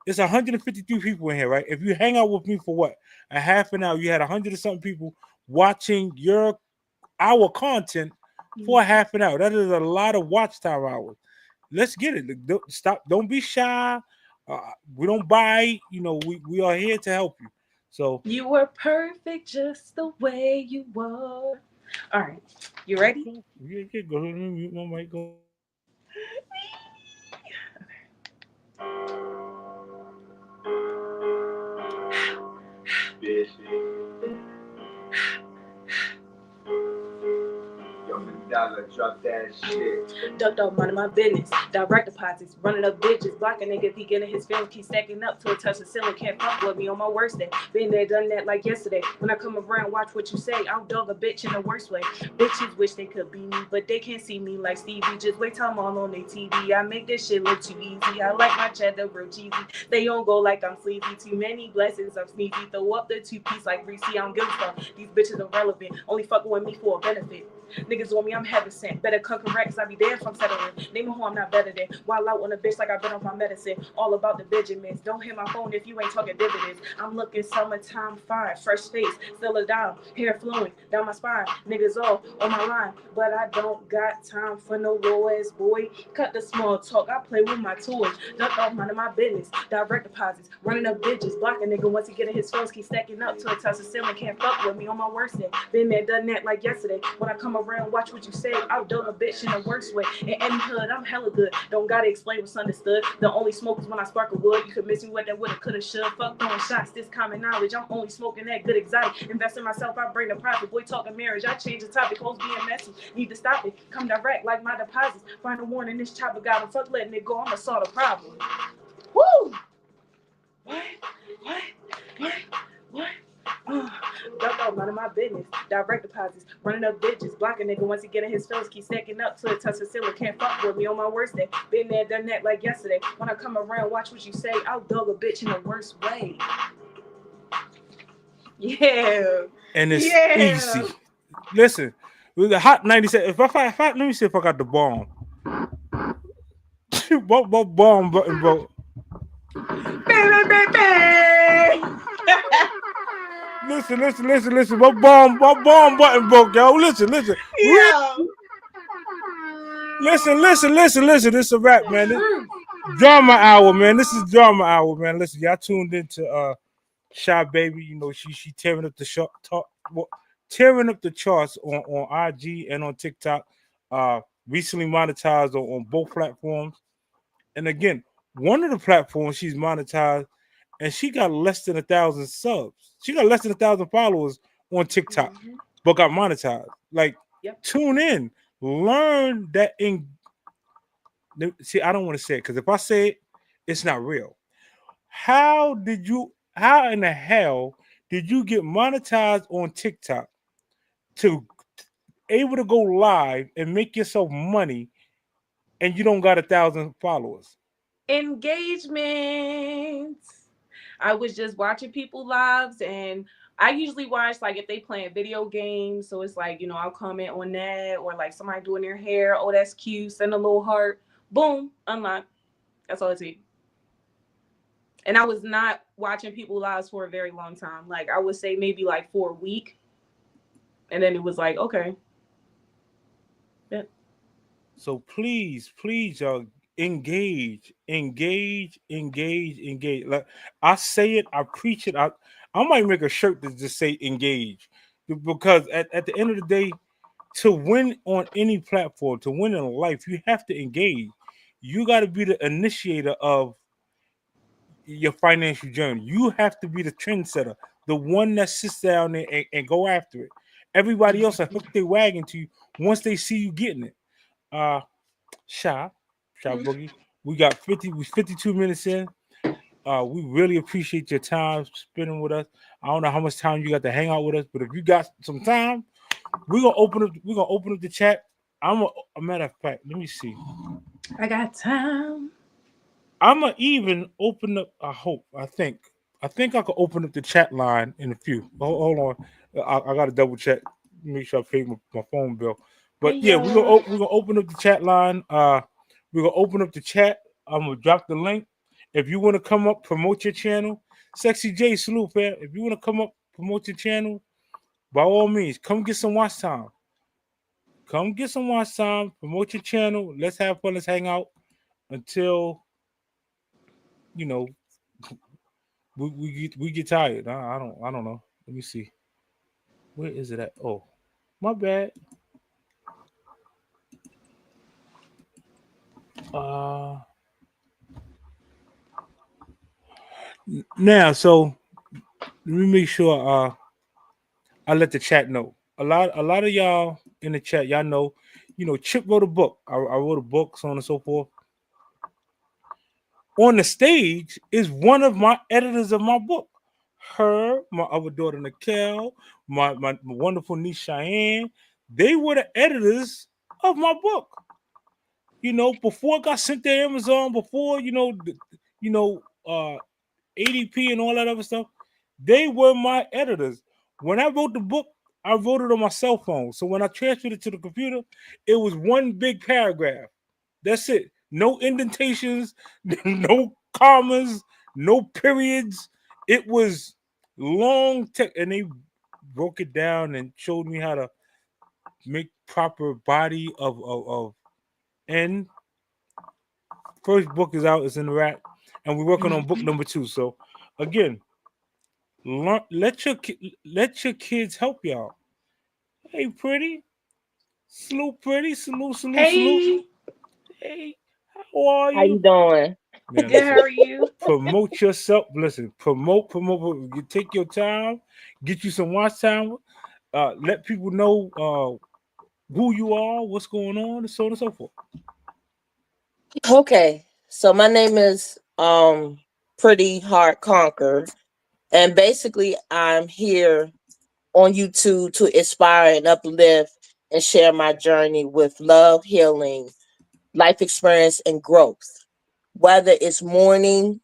It's 153 people in here, right? If you hang out with me for what, a half an hour, you had 100 and something people watching our content for a half an hour. That is a lot of watch time hours. Let's get it. Stop. Don't be shy. We don't bite. We are here to help you. So You were perfect just the way you were. All right. You ready? okay, yeah, go ahead and mute my mic. Go. Bitch. Yo, Mandela, drop that shit. Ducked off minding my business. Direct deposits, running up digits, blocking nigga. If he getting his film, keep stacking up to a touch the ceiling. Can't fuck with me on my worst day. Been there, done that like yesterday. When I come around, watch what you say. I'll dog a bitch in the worst way. Bitches wish they could be me, but they can't see me like Stevie. Just wait till I'm all on their TV. I make this shit look too easy. I like my cheddar real cheesy. They don't go like I'm sleazy. Too many blessings, I'm sneezy. Throw up the two piece like Reese. I don't give a fuck. These bitches irrelevant. Only fucking with me for a benefit. Niggas on me, I'm heaven sent. Better cut correct, cause I be there from settling. Name who I'm not better than. While out on a bitch like I've been off my medicine. All about the Benjamins. Don't hit my phone if you ain't talking dividends. I'm looking summertime fine. Fresh face, still a dime. Hair flowing down my spine. Niggas all on my line. But I don't got time for no low ass boy. Cut the small talk, I play with my toys. Duck off none of my business. Direct deposits, running up bitches. Block a nigga once he get in his phones. Keep stacking up to a touch the ceiling. Can't fuck with me on my worst day. Been there, done that like yesterday. When I come around, watch what you say. I'll dug a bitch in the worst way. In any hood, I'm hella good. Don't gotta explain what's understood. The only smoke is when I spark a wood. You could miss me with that woulda, coulda, should. Fuck throwing shots, this common knowledge. I'm only smoking that good exotic. Invest in myself, I bring the profit. Boy talking marriage, I change the topic. Hoes being messy, need to stop it. Come direct like my deposits. Find a warning, this chopper got him. Fuck letting it go, I'ma solve the problem. Woo! What? What? What? What? Duck out, none of my business. Direct deposits, running up bitches, blocking nigga once he get in his feels, keep stacking up till it touch the ceiling. Can't fuck with me on my worst day. Been there, done that like yesterday. When I come around, watch what you say. I'll dog a bitch in the worst way. Yeah, And it's yeah. easy. Listen, with the hot 97. Let me see if I got the bomb. Bomb button, bro. Listen. My bomb button broke, yo. Listen. Yeah. Listen. This a rap, man. Drama hour, man. This is drama hour, man. Listen, y'all tuned into Shybaby. You know, she tearing up the tearing up the charts on IG and on TikTok. Recently monetized on both platforms. And again, one of the platforms she's monetized, and she got less than 1,000 subs. She got less than 1,000 followers on TikTok, but got monetized. Like, Yep. tune in, learn that. See, I don't want to say it because if I say it, it's not real. How in the hell did you get monetized on TikTok to able to go live and make yourself money and you don't got 1,000 followers? Engagement. I was just watching people lives, and I usually watch like if they playing video games. So it's like, I'll comment on that, or like somebody doing their hair. Oh, that's cute. Send a little heart. Boom, unlock. That's all it takes. And I was not watching people lives for a very long time. Like I would say maybe like for a week, and then it was like, okay. Yeah. So please, y'all engage. Like I say it, I preach it. I might make a shirt that just say engage, because at the end of the day, to win on any platform, to win in life, you have to engage. You got to be the initiator of your financial journey. You have to be the trendsetter, the one that sits down there and go after it. Everybody else will hook their wagon to you once they see you getting it. Uh, Shy Boogie. We 52 minutes in. We really appreciate your time spending with us. I don't know how much time you got to hang out with us, but if you got some time, we're gonna open up the chat. A matter of fact, let me see. I got time. I'm gonna even open up. I think I could open up the chat line in a few. Hold on, I gotta double check, make sure I pay my phone bill. Hey But yeah, yo. we're gonna open up the chat line. We're gonna open up the chat. I'm gonna drop the link. If you want to come up, promote your channel. Sexy J, salute, fam. If you want to come up, promote your channel, by all means, come get some watch time. Come get some watch time. Promote your channel. Let's have fun. Let's hang out until you know we get tired. I don't know. Let me see. Where is it at? Oh, my bad. Uh, Now, so let me make sure. I let the chat know. A lot of y'all in the chat, y'all know. Chip wrote a book. I wrote a book, so on and so forth. On the stage is one of my editors of my book. Her, my other daughter Nikel, my wonderful niece Cheyenne, they were the editors of my book. Before it got sent to Amazon, before ADP and all that other stuff, they were my editors. When I wrote the book, I wrote it on my cell phone. So when I transferred it to the computer, it was one big paragraph. That's it. No indentations, no commas, no periods. It was long text, and they broke it down and showed me how to make proper body of and first book is out, it's in the rack, and we're working on book number 2. So again, learn, let your kids help y'all. Hey, pretty, salute, pretty, salute, salute, salute. Hey, Hey, how are How you you? doing? Man, good. How listen, are you? promote yourself. Listen, promote. You take your time, get you some watch time. Let people know who you are, what's going on, and so on and so forth. Okay. So my name is Pretty Heart Conquer, and basically I'm here on YouTube to inspire and uplift and share my journey with love, healing, life experience, and growth. Whether it's mourning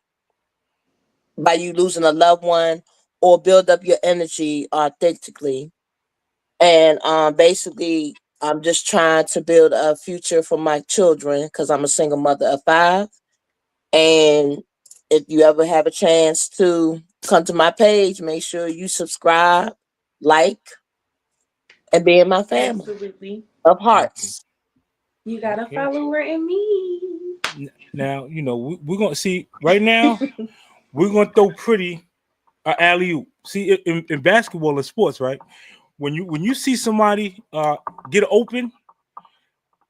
by you losing a loved one or build up your energy authentically. And basically, I'm just trying to build a future for my children because I'm a single mother of 5. And if you ever have a chance to come to my page, make sure you subscribe, like, and be in my family Absolutely. of Okay. hearts. You got a Okay. follower in me. Now we're gonna see right now. We're gonna throw pretty alley oop. See in basketball and sports, right? When you see somebody get open,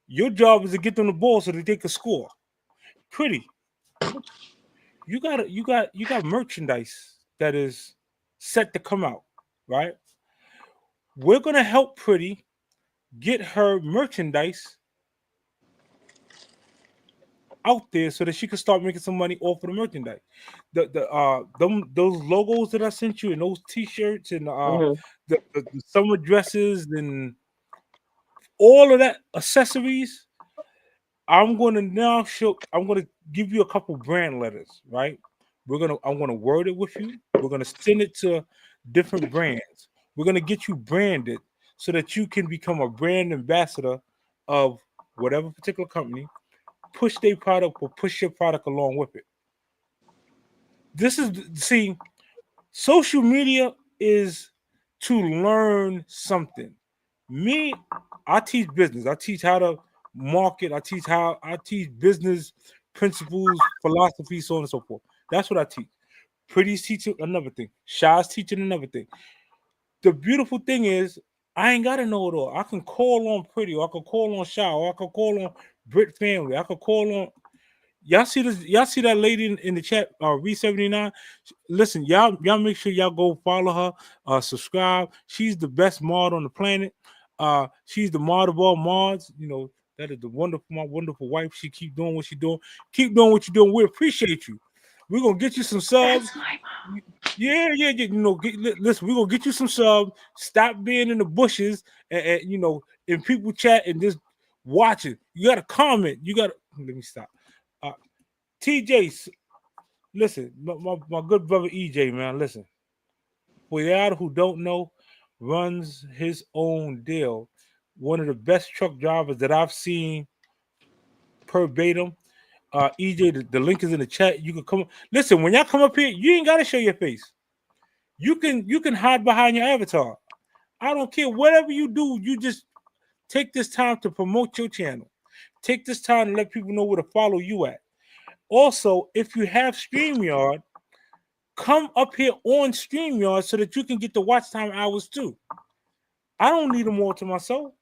your job is to get them the ball so that they can score. Pretty. You got merchandise that is set to come out, right? We're gonna help Pretty get her merchandise out there so that she can start making some money off of the merchandise. Those logos that I sent you and those t-shirts and Hmm. the summer dresses and all of that accessories, I'm gonna give you a couple brand letters, right? I'm gonna word it with you. We're gonna send it to different brands. We're gonna get you branded so that you can become a brand ambassador of whatever particular company. Push their product or push your product along with it. This is see, social media is to learn something. Me, I teach business. I teach how to market. I teach business principles, philosophy, so on and so forth. That's what I teach. Pretty's teaching another thing. Shy's teaching another thing. The beautiful thing is I ain't gotta know it all. I can call on Pretty, or I can call on Shy, or I can call on Brit Family. I can call on y'all see this. Y'all see that lady in the chat, Re79. Listen, y'all make sure y'all go follow her, subscribe. She's the best mod on the planet. She's the mod of all mods. That is my wonderful wife. She keep doing what she doing. Keep doing what you're doing. We appreciate you. We're gonna get you some That's subs. my Yeah, yeah, yeah. Listen, we're gonna get you some subs. Stop being in the bushes and in people chat and just watching. You gotta comment. You gotta let me stop. Uh, TJ, listen, my good brother EJ, man, listen. For y'all who don't know, runs his own deal. One of the best truck drivers that I've seen verbatim. EJ, the link is in the chat. You can come. Listen, when y'all come up here, you ain't gotta show your face. You can hide behind your avatar. I don't care. Whatever you do, you just take this time to promote your channel. Take this time to let people know where to follow you at. Also, if you have StreamYard, come up here on StreamYard so that you can get the watch time hours too. I don't need them all to myself.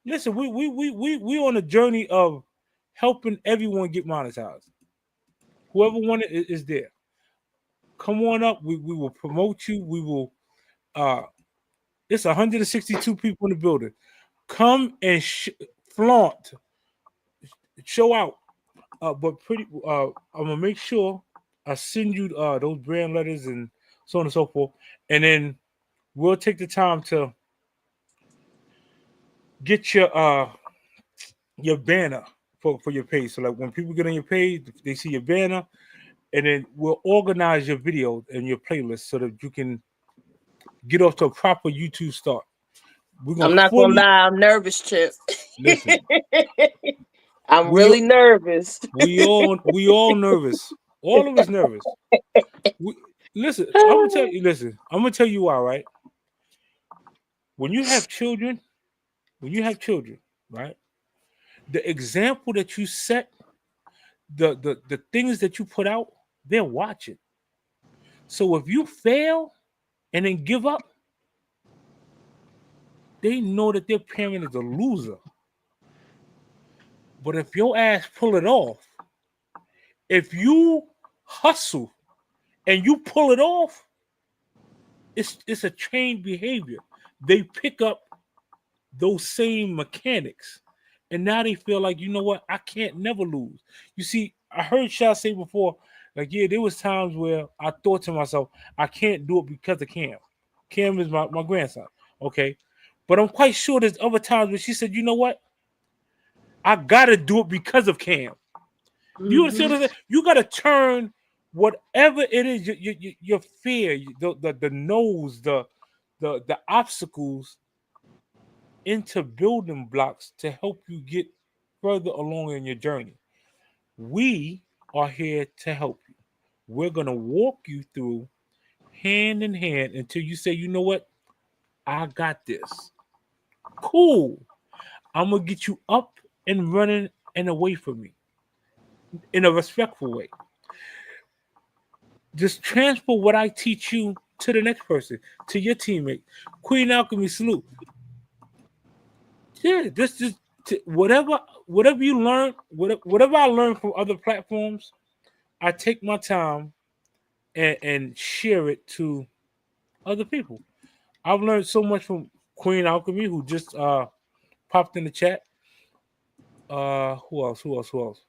Listen, we on a journey of helping everyone get monetized. Whoever wanted it is there. Come on up. We will promote you. We will it's 162 people in the building. Come and flaunt, show out. But pretty I'm gonna make sure I send you those brand letters and so on and so forth. And then we'll take the time to get your banner for your page. So like when people get on your page, they see your banner, and then we'll organize your video and your playlist so that you can get off to a proper YouTube start. We're gonna I'm not gonna fully lie, I'm nervous, Chip. listen. I'm We really nervous. we all nervous. All of us nervous. We, listen, I'm gonna tell you. Listen, I'm gonna tell you why. Right? When you have children, when you have children, right? The example that you set, the things that you put out, they're watching. So if you fail and then give up, they know that their parent is a loser. But if your ass pull it off, if you hustle and you pull it off, it's a trained behavior. They pick up those same mechanics. And now they feel like, you know what, I can't never lose. You see, I heard Shah say before, like, yeah, there was times where I thought to myself, I can't do it because of Cam. Cam is my grandson. Okay. But I'm quite sure there's other times where she said, you know what? I gotta do it because of Cam. Do you understand Hmm. what I'm saying? You gotta turn whatever it is, your fear, the nose, the obstacles into building blocks to help you get further along in your journey. We are here to help you. We're going to walk you through hand in hand until you say, you know what? I got this. Cool. I'm going to get you up and running and away from me in a respectful way. Just transfer what I teach you to the next person, to your teammate. Queen Alchemy, salute. Yeah, this just whatever you learn, whatever I learn from other platforms, I take my time and share it to other people. I've learned so much from Queen Alchemy, who just popped in the chat. Who else? Who else? Who else?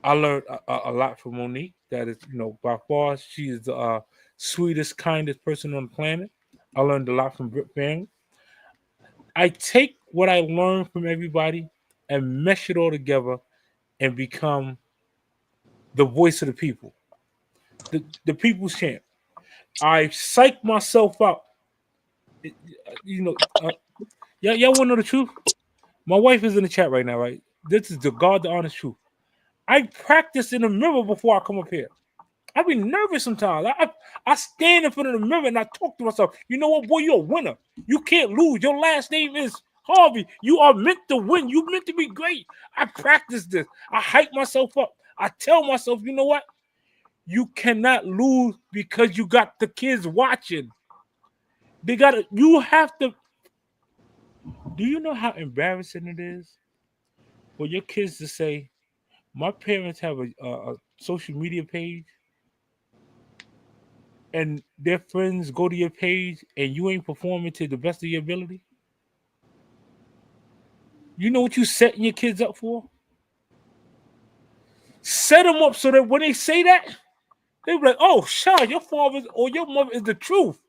I learned a lot from Monique. That is, by far she is the sweetest, kindest person on the planet. I learned a lot from Britt Family. I take what I learned from everybody and mesh it all together and become the voice of the people, the people's champ. I psych myself out. You know, y'all want to know the truth? My wife is in the chat right now, right? This is the God, the honest truth. I practice in the mirror before I come up here. I be nervous sometimes. I stand in front of the mirror and I talk to myself. You know what, boy? You're a winner. You can't lose. Your last name is Harvey. You are meant to win. You meant to be great. I practice this. I hype myself up. I tell myself, you know what? You cannot lose because you got the kids watching. They got to. You have to. Do you know how embarrassing it is for your kids to say, "My parents have a social media page," and their friends go to your page and you ain't performing to the best of your ability? You know what you setting your kids up for? Set them up so that when they say that, they be like, "Oh, Shaw, your father or your mother is the truth.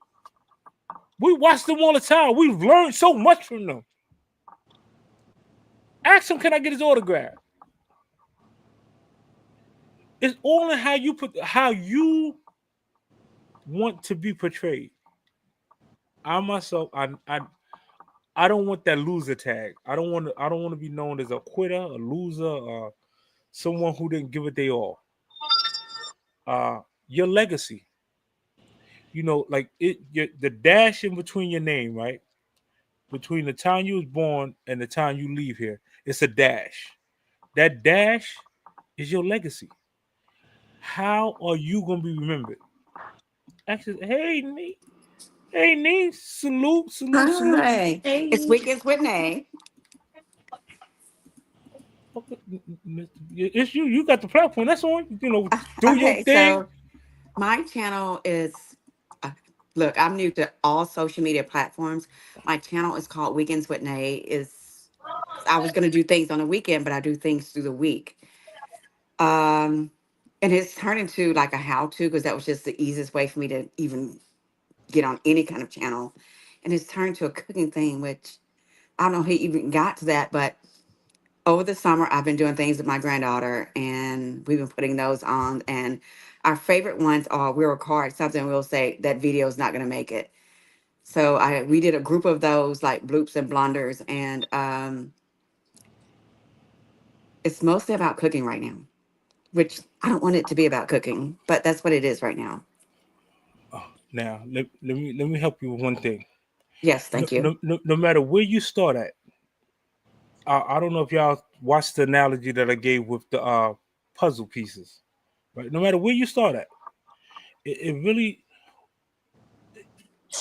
We watch them all the time. We've learned so much from them." Ask him, "Can I get his autograph?" It's all in how you want to be portrayed. I myself, I don't want that loser tag. I don't want to be known as a quitter, a loser, someone who didn't give it their all. Your legacy, like the dash in between your name, right? Between the time you was born and the time you leave here, it's a dash. That dash is your legacy. How are you gonna be remembered? Actually, hey Nee, salute, salute, salute. Hi, it's Hey. Weekends with Nay. Okay, it's you. You got the platform. That's on. Do your Okay, thing. so my channel is uh, look, I'm new to all social media platforms. My channel is called Weekends with Nay. Is I was gonna do things on the weekend, but I do things through the week. Um, and it's turned into like a how-to because that was just the easiest way for me to even get on any kind of channel. And it's turned to a cooking thing, which I don't know how he even got to that, but over the summer, I've been doing things with my granddaughter, and we've been putting those on. And our favorite ones are we'll record something, we'll say that video is not going to make it. So I we did a group of those like bloops and blunders, and it's mostly about cooking right now, which I don't want it to be about cooking, but that's what it is right now. Now, let me help you with one thing. Yes, No, thank you. no, no, no matter where you start at, I don't know if y'all watched the analogy that I gave with the puzzle pieces. Right. No matter where you start at, it really,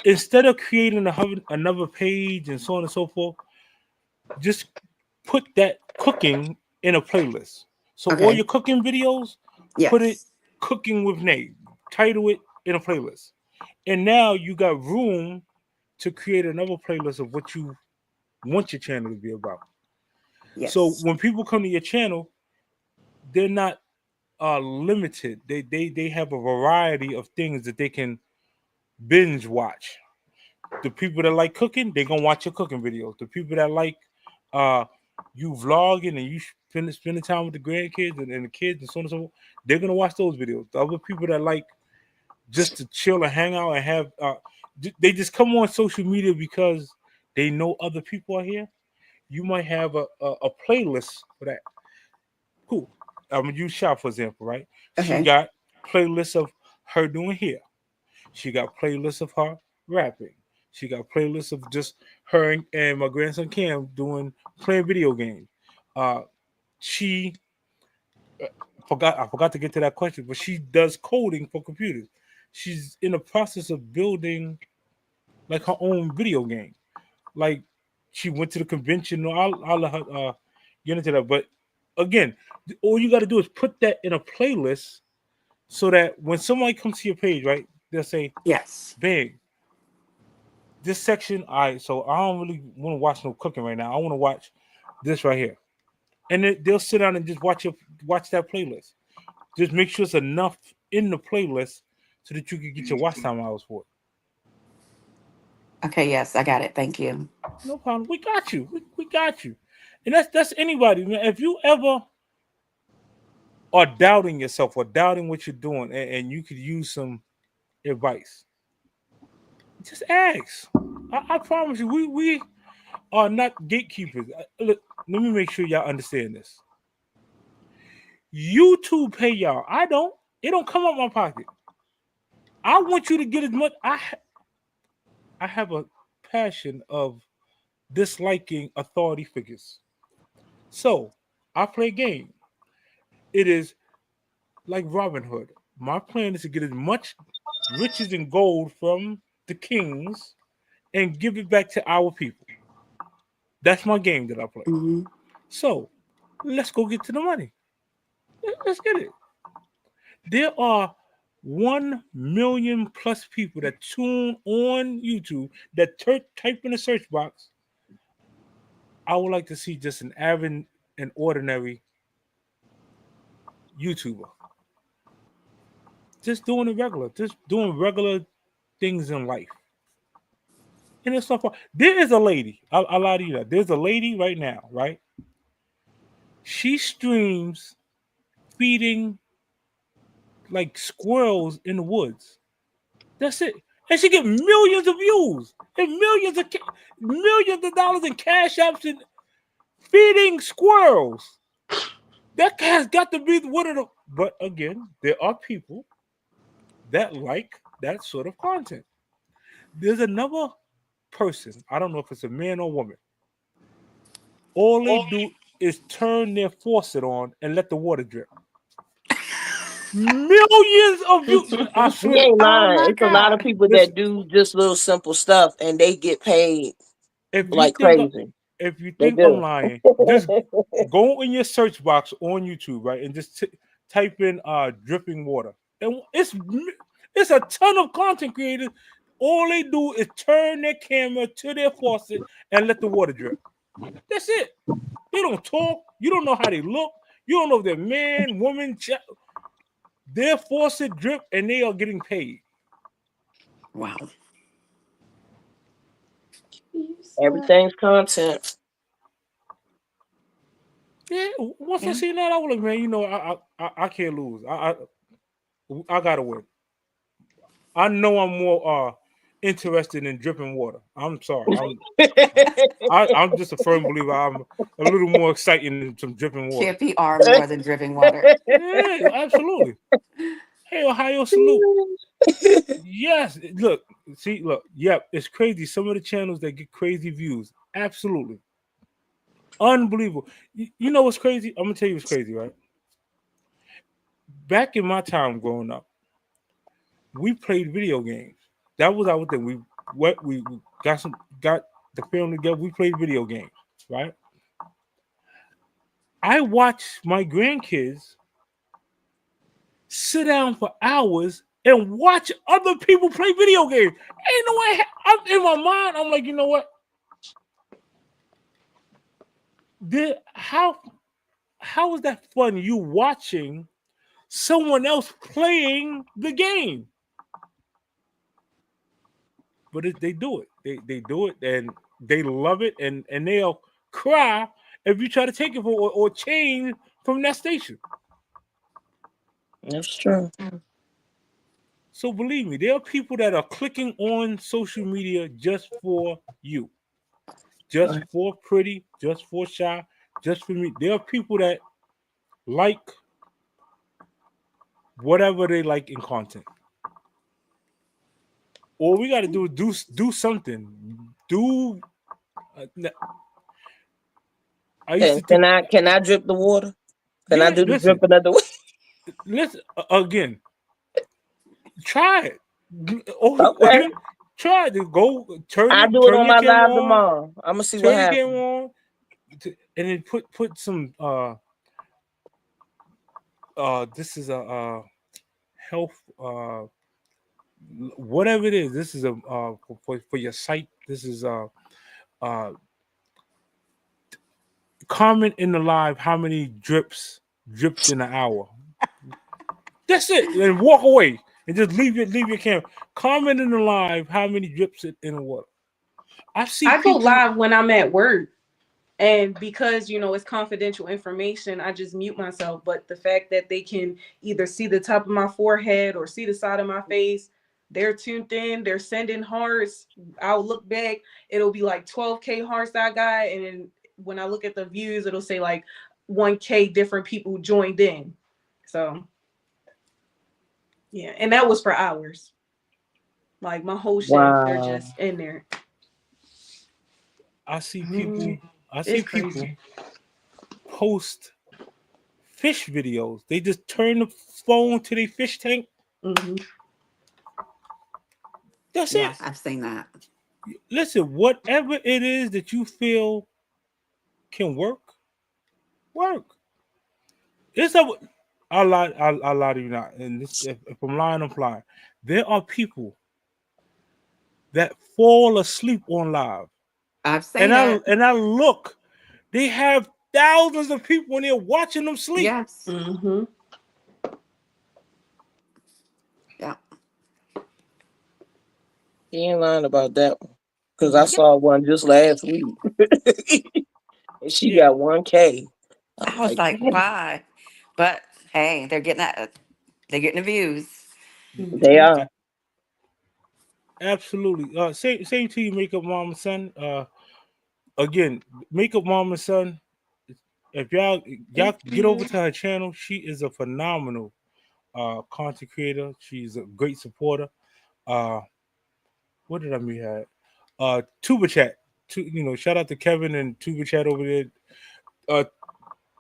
instead of creating another page and so on and so forth, just put that cooking in a playlist. So all Okay. your cooking videos, put it Yes. cooking with Nate. Title it in a playlist. And now you got room to create another playlist of what you want your channel to be about. So Yes. when people come to your channel, they're not limited. They have a variety of things that they can binge watch. The people that like cooking, they're gonna watch your cooking videos. The people that like uh you vlogging and you spending time with the grandkids and the kids and so on and so forth, they're gonna watch those videos. The other people that like just to chill and hang out and have they just come on social media because they know other people are here. You might have a playlist for that. Cool. I'm gonna use Shop for example, right? She Okay. got playlists of her doing hair. She got playlists of her rapping. She got playlists of just her and my grandson Cam doing playing video games. Uh, she I forgot to get to that question, but she does coding for computers. She's in the process of building like her own video game. Like she went to the convention. I'll let her get into that. But again, all you got to do is put that in a playlist so that when somebody comes to your page, right, they'll say, Yes. "Big, this section, all right, so I don't really want to watch no cooking right now. I want to watch this right here." And they'll sit down and just watch that playlist. Just make sure it's enough in the playlist so that you can get your watch time hours for it. Okay. Yes, I got it. Thank you. No problem. We got you. We got you. And that's anybody, man. If you ever are doubting yourself or doubting what you're doing and you could use some advice, just ask. I promise you, we are not gatekeepers. Look, let me make sure y'all understand this. YouTube pay y'all. I don't. It don't come out my pocket. I want you to get as much. I have a passion of disliking authority figures. So I play game. It is like Robin Hood. My plan is to get as much riches and gold from the kings and give it back to our people. That's my game that I play. Hmm. So let's go get to the money. Let's get it. There are 1 million plus people that tune on YouTube that type in the search box. I would like to see just an average and ordinary YouTuber. Just doing it regular. Just doing regular things in life. And it's so far. There is a lady. I'll lie to you that. There's a lady right now, right? She streams feeding like squirrels in the woods. That's it. And she get millions of views and millions of dollars in cash apps and feeding squirrels. That has got to be one of the. But again, there are people that like that sort of content. There's another person. I don't know if it's a man or woman. All they do is turn their faucet on and let the water drip. Millions of views. I You swear. ain't Oh lying. my It's a lot of God. people Listen, that do just little simple stuff and they get paid if you like think crazy. if you They think I'm do. lying, just go in your search box on YouTube, right, and just type in dripping water, and it's a ton of content creators. All they do is turn their camera to their faucet and let the water drip. That's it. They don't talk. You don't know how they look. You don't know if they're man, woman, their faucet drip, and they are getting paid. Wow. Everything's content. Yeah. Once I Yeah. seen that, I was like, man, I can't lose. I gotta win. I know I'm more. interested in dripping water. I'm sorry. I'm just a firm believer. I'm a little more exciting than some dripping water. Chippy are more than dripping water. Yeah, absolutely. Hey, Ohio, salute. Yes, look, see, look, yep, it's crazy. Some of the channels that get crazy views, absolutely unbelievable. You know what's crazy? I'm gonna tell you what's crazy, right? Back in my time growing up, we played video games. That was our thing. We got the family together. We played video games, right? I watch my grandkids sit down for hours and watch other people play video games. Ain't no way. I'm in my mind. I'm like, you know what? Did how is that fun? You watching someone else playing the game, but they do it. They do it and they love it, and they'll cry if you try to take it or change from that station. That's true. So believe me, there are people that are clicking on social media just for you, just Right. for pretty, just for shy, just for me. There are people that like whatever they like in content. All we got to do is do something. Do I used to think, Can I drip the water? Can I yeah. do the Listen, dripping of the water? listen again. Try it. Oh, Okay. try it. Go I'll do it turn on your my camera live on. tomorrow. I'm gonna see what Turn your camera happens. on, and then put some. This is a health. Whatever it is. This is a for your site. This is uh comment in the live how many dripped in an hour. That's it. And walk away and just leave your camera. Comment in the live how many drips in the water. I see I go people. live when I'm at work. And because it's confidential information, I just mute myself. But the fact that they can either see the top of my forehead or see the side of my face, they're tuned in, they're sending hearts. I'll look back, it'll be like 12K hearts I got. And then when I look at the views, it'll say like 1K different people joined in. So yeah, and that was for hours. Like my whole shift, they're Wow. just in there. I see Mhm. people. I see It's people crazy. post fish videos. They just turn the phone to their fish tank. Hmm. That's Yeah, it. I've seen that. Listen, whatever it is that you feel can work, work. It's a I lie to you not. And this, if I'm lying, I'm flying. There are people that fall asleep on live, I've seen it. and I look. They have thousands of people in there watching them sleep. Yes. Hmm. Yeah. He ain't lying about that one. Cause I Yep. saw one just last week. And she Yeah, got 1K. I'm I was like, like, damn, why? But hey, they're getting that. They're getting the views. they Hmm. are. absolutely. Same to you, makeup mom and son. Again, makeup mom and son. If y'all Thank get over you. to her channel, she is a phenomenal content creator. She's a great supporter. Uh, what did I meet her? Tuba Chat. Shout out to Kevin and Tuba Chat over there. Uh,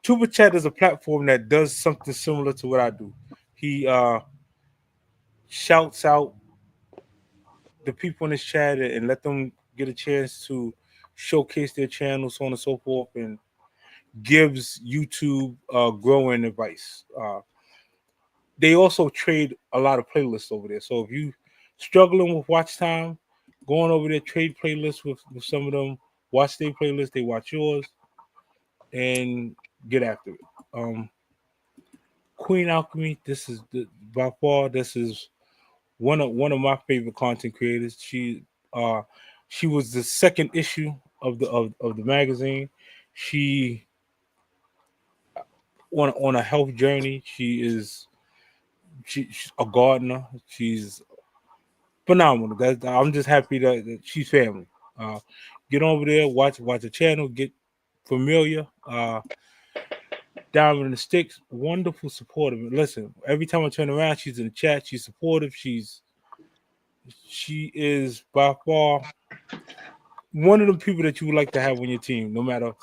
Tuba Chat is a platform that does something similar to what I do. He shouts out the people in his chat and let them get a chance to showcase their channels, so on and so forth, and gives YouTube growing advice. They also trade a lot of playlists over there. So if you struggling with watch time, going over there, trade playlists with some of them, watch their playlist, they watch yours, and get after it. Queen Alchemy, by far this is one of my favorite content creators. Uh she was the second issue of the magazine. She on a health journey. She's a gardener. She's phenomenal. I'm just happy that she's family. Uh, get over there, watch the channel, get familiar. Diamond in the Sticks, wonderful, supportive. Listen, every time I turn around, she's in the chat. She's supportive. She is by far one of the people that you would like to have on your team, no matter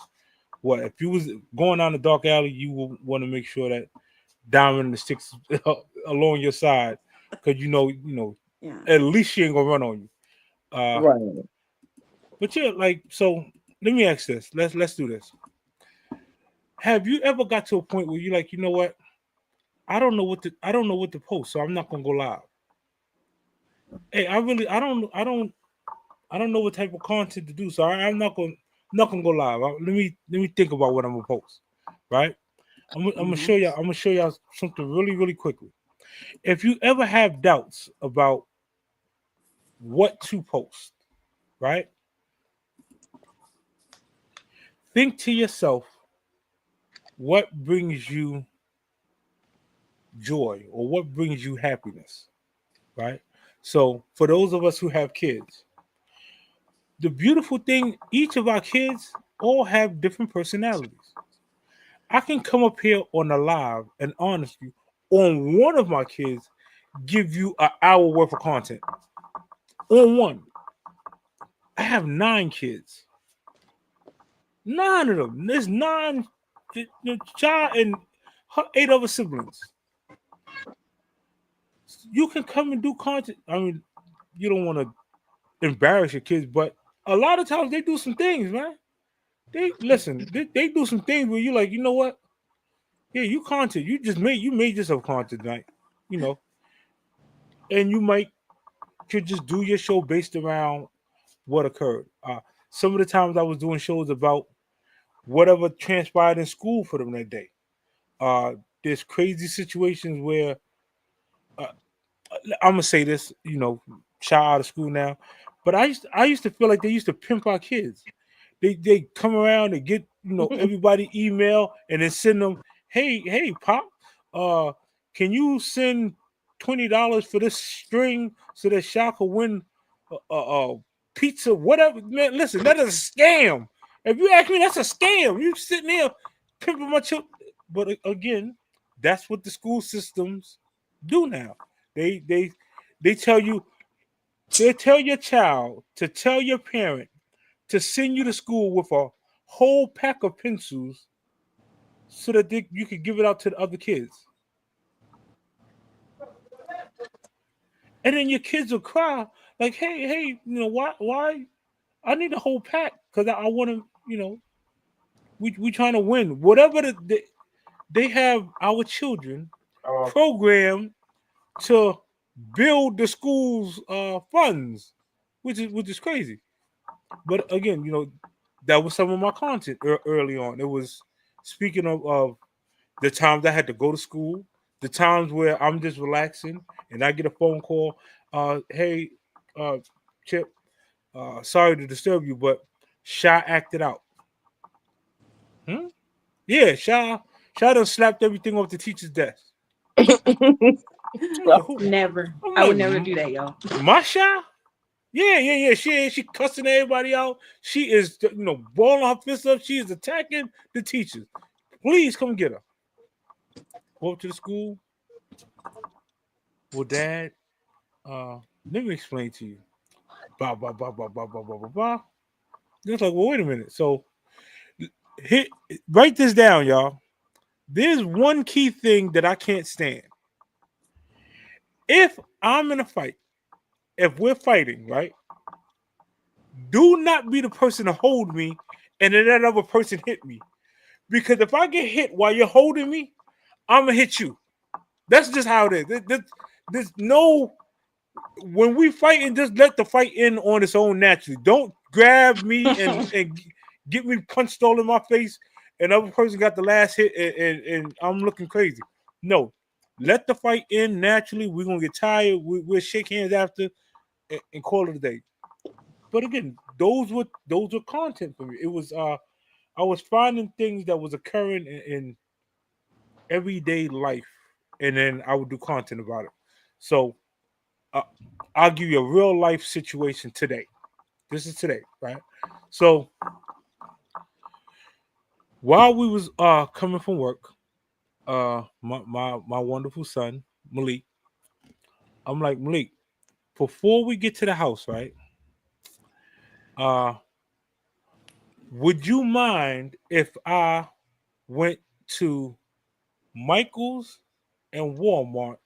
what. If you was going down the dark alley, you will want to make sure that Diamond in the Sticks along your side, because Yeah. at least she ain't gonna run on you. Uh, Right. but yeah, like so. Let me ask this. Let's do this. Have you ever got to a point where you're like, you know what? I don't know what to post, so I'm not gonna go live. Hey, I don't know what type of content to do, so I'm not gonna go live. Let me think about what I'm gonna post. Right? I'm gonna Hmm. show y'all. I'm gonna show y'all something really quickly. If you ever have doubts about what to post, right? Think to yourself what brings you joy or what brings you happiness, right? So for those of us who have kids, the beautiful thing, each of our kids all have different personalities. I can come up here on the live and honestly, on one of my kids, give you an hour worth of content. On one. I have 9 kids. 9 of them. There's nine the child and her 8 other siblings. You can come and do content. I mean, you don't want to embarrass your kids, but a lot of times they do some things, man. They listen, they do some things where you're like, you know what? Yeah, you content. You made yourself content tonight, you know, and you might could just do your show based around what occurred. Some of the times I was doing shows about whatever transpired in school for them that day. Uh, there's crazy situations where uh, I'm gonna say this, child out of school now, but I used to feel like they used to pimp our kids. They come around and get everybody email and then send them, hey pop, uh, can you send $20 for this string so that Shaq will win pizza whatever? Man, listen, that is a scam. If you ask me, that's a scam. You sitting there pimping my children, but again, that's what the school systems do now. They they they tell you they tell your child to tell your parent to send you to school with a whole pack of pencils so that you could give it out to the other kids. And then your kids will cry like, hey, why? I need a whole pack because I want to, we trying to win. Whatever they have our children programmed to build the school's funds, which is crazy. But again, that was some of my content early on. It was speaking of the times I had to go to school, the times where I'm just relaxing and I get a phone call. Hey, uh, Chip, sorry to disturb you, but Shy acted out. Hmm? Yeah, Shy done slapped everything off the teacher's desk. I'm like, So, who? Never. I'm I like, would never do that, y'all. my Shy? Yeah. She cussing everybody out. She is, balling her fists up. She is attacking the teachers. Please come get her. Go up to the school. Well, Dad, let me explain to you. Blah blah blah blah blah blah blah blah blah. It's like, well, wait a minute. So, hit write this down, y'all. There's one key thing that I can't stand. If I'm in a fight, if we're fighting, right? Do not be the person to hold me, and then that other person hit me. Because if I get hit while you're holding me, I'm gonna hit you. That's just how it is. There's no when we fight and just let the fight end on its own naturally. Don't grab me and get me punched all in my face, and the other person got the last hit and I'm looking crazy. No, let the fight end naturally. We're gonna get tired. We'll shake hands after and call it a day. But again, those were content for me. It was I was finding things that was occurring in everyday life, and then I would do content about it. So I'll give you a real life situation today. This is today, right? So while we was coming from work, my wonderful son Malik, I'm like, Malik, before we get to the house, right? Uh, would you mind if I went to Michael's and Walmart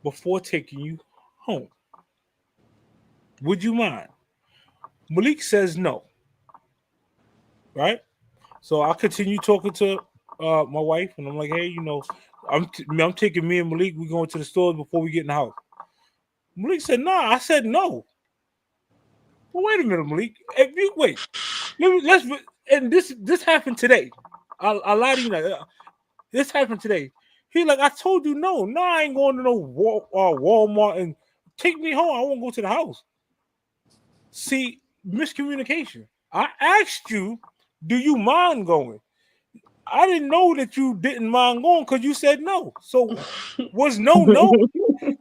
before taking you home? Would you mind? Malik says no, right? So I continue talking to my wife, and I'm like, hey, I'm taking me and Malik. We going to the stores before we get in the house. Malik said, nah. I said no. Well, wait a minute, Malik. If you wait, let's and this happened today. I lie to you now. This happened today. He like, I told you no. No, I ain't going to no Walmart and take me home. I won't go to the house. See, miscommunication. I asked you, do you mind going? I didn't know that you didn't mind going because you said no. So was no?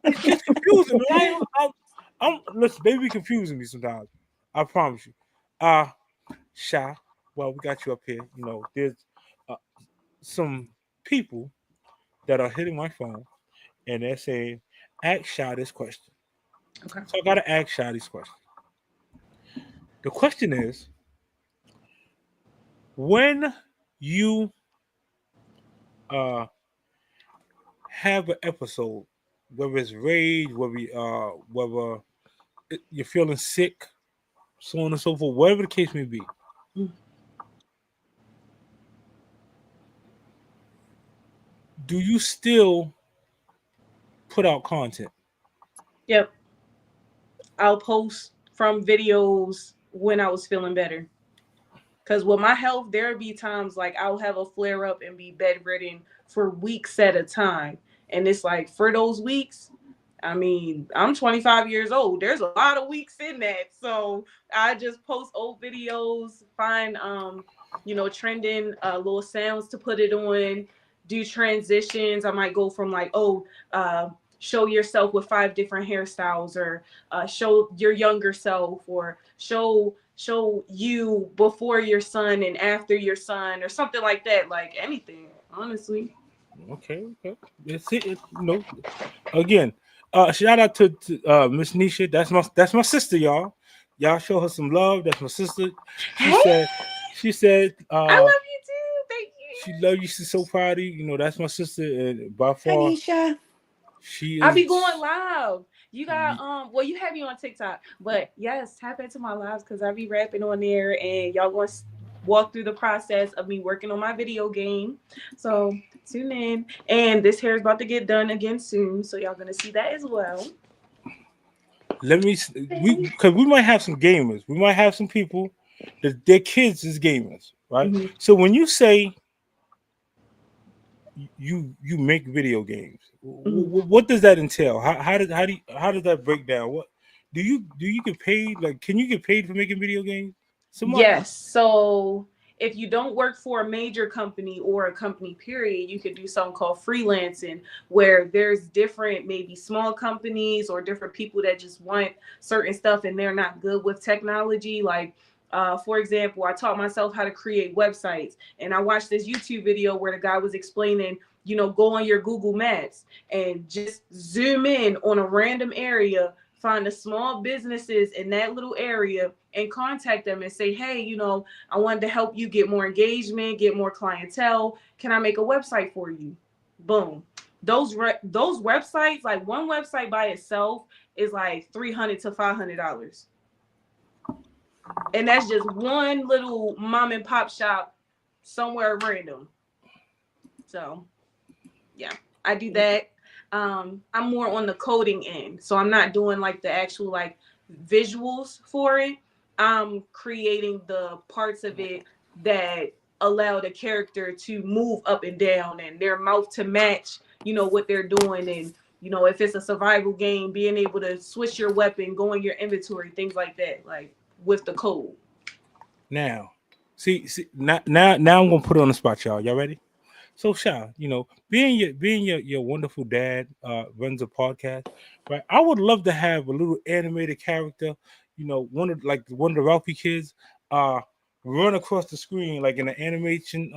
It's just confusing me. I'm listen, baby, confusing me sometimes. I promise you. Shy. Well, we got you up here. There's uh, some people that are hitting my phone and they're saying, "Ask Shy this question." Okay. So I gotta ask Shy this question. The question is, when you uh have an episode, whether it's rage, whether you're feeling sick, so on and so forth, whatever the case may be, do you still put out content? Yep. I'll post from videos when I was feeling better. Because with my health, there'll be times like I'll have a flare up and be bedridden for weeks at a time. And it's like for those weeks, I mean, I'm 25 years old. There's a lot of weeks in that. So I just post old videos, find trending little sounds to put it on, do transitions. I might go from like, show yourself with 5 different hairstyles, or show your younger self, or show you before your son and after your son, or something like that. Like anything, honestly. Okay. That's it. Again, shout out to Miss Nisha. That's my sister, y'all. Y'all show her some love. That's my sister. She Hey, said she said I love you too. Thank she you. love you. She's so proud of you. That's my sister, and by Hi, far Nisha. she I is. be going live. You got well, you have me on TikTok, but yes, tap into my lives because I be rapping on there, and y'all going to walk through the process of me working on my video game. So tune in, and this hair is about to get done again soon, so y'all gonna see that as well. Let me we because we might have some gamers. We might have some people that their kids is gamers, right? Mhm. So when you say you make video games, Mhm. what does that entail? How does that break down? What do you get paid? Like, can you get paid for making video games? Somebody. Yes. So if you don't work for a major company or a company period, you could do something called freelancing, where there's different, maybe small companies or different people that just want certain stuff and they're not good with technology. Like, for example, I taught myself how to create websites, and I watched this YouTube video where the guy was explaining, go on your Google Maps and just zoom in on a random area, find the small businesses in that little area and contact them and say, hey, I wanted to help you get more engagement, get more clientele. Can I make a website for you? Boom. Those websites, like one website by itself is like $300 to $500. And that's just one little mom and pop shop somewhere random. So yeah, I do that. I'm more on the coding end, so I'm not doing like the actual like visuals for it. I'm creating the parts of it that allow the character to move up and down and their mouth to match, what they're doing. And if it's a survival game, being able to switch your weapon, go in your inventory, things like that, like with the code. Now, see, now I'm gonna put it on the spot, y'all. Y'all ready? So Sha, being your wonderful dad, runs a podcast, right? I would love to have a little animated character, one of the Ralphie kids, uh, run across the screen like in an animation,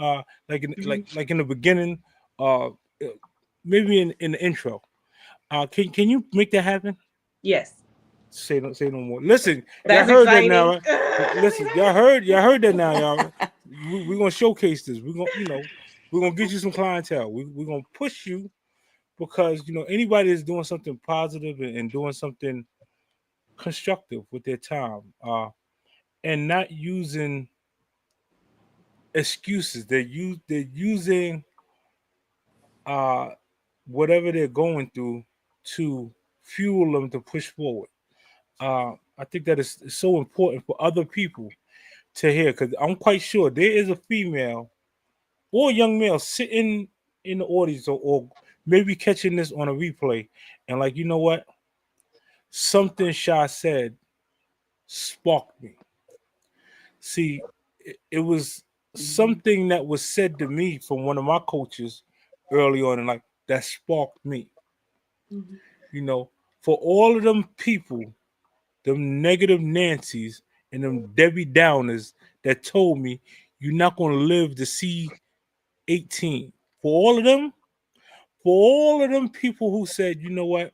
like in Mhm. like in the beginning, maybe in the intro. Can you make that happen? Yes, Say no more. Listen, y'all that's heard that now, exciting. right? Listen, y'all heard that now, y'all. Right? We're gonna showcase this. We're gonna get you some clientele. We're gonna push you because anybody that's doing something positive and doing something constructive with their time, and not using excuses. They're using uh whatever they're going through to fuel them to push forward. I think that is so important for other people to hear because I'm quite sure there is a female or a young male sitting in the audience or maybe catching this on a replay and like, you know what? Something Sha said sparked me. See, it was Mhm. something that was said to me from one of my coaches early on and like that sparked me. Mhm. You know, for all of them people, them negative Nancy's and them Debbie Downers that told me you're not gonna live to see 18. For all of them, for all of them people who said, you know what,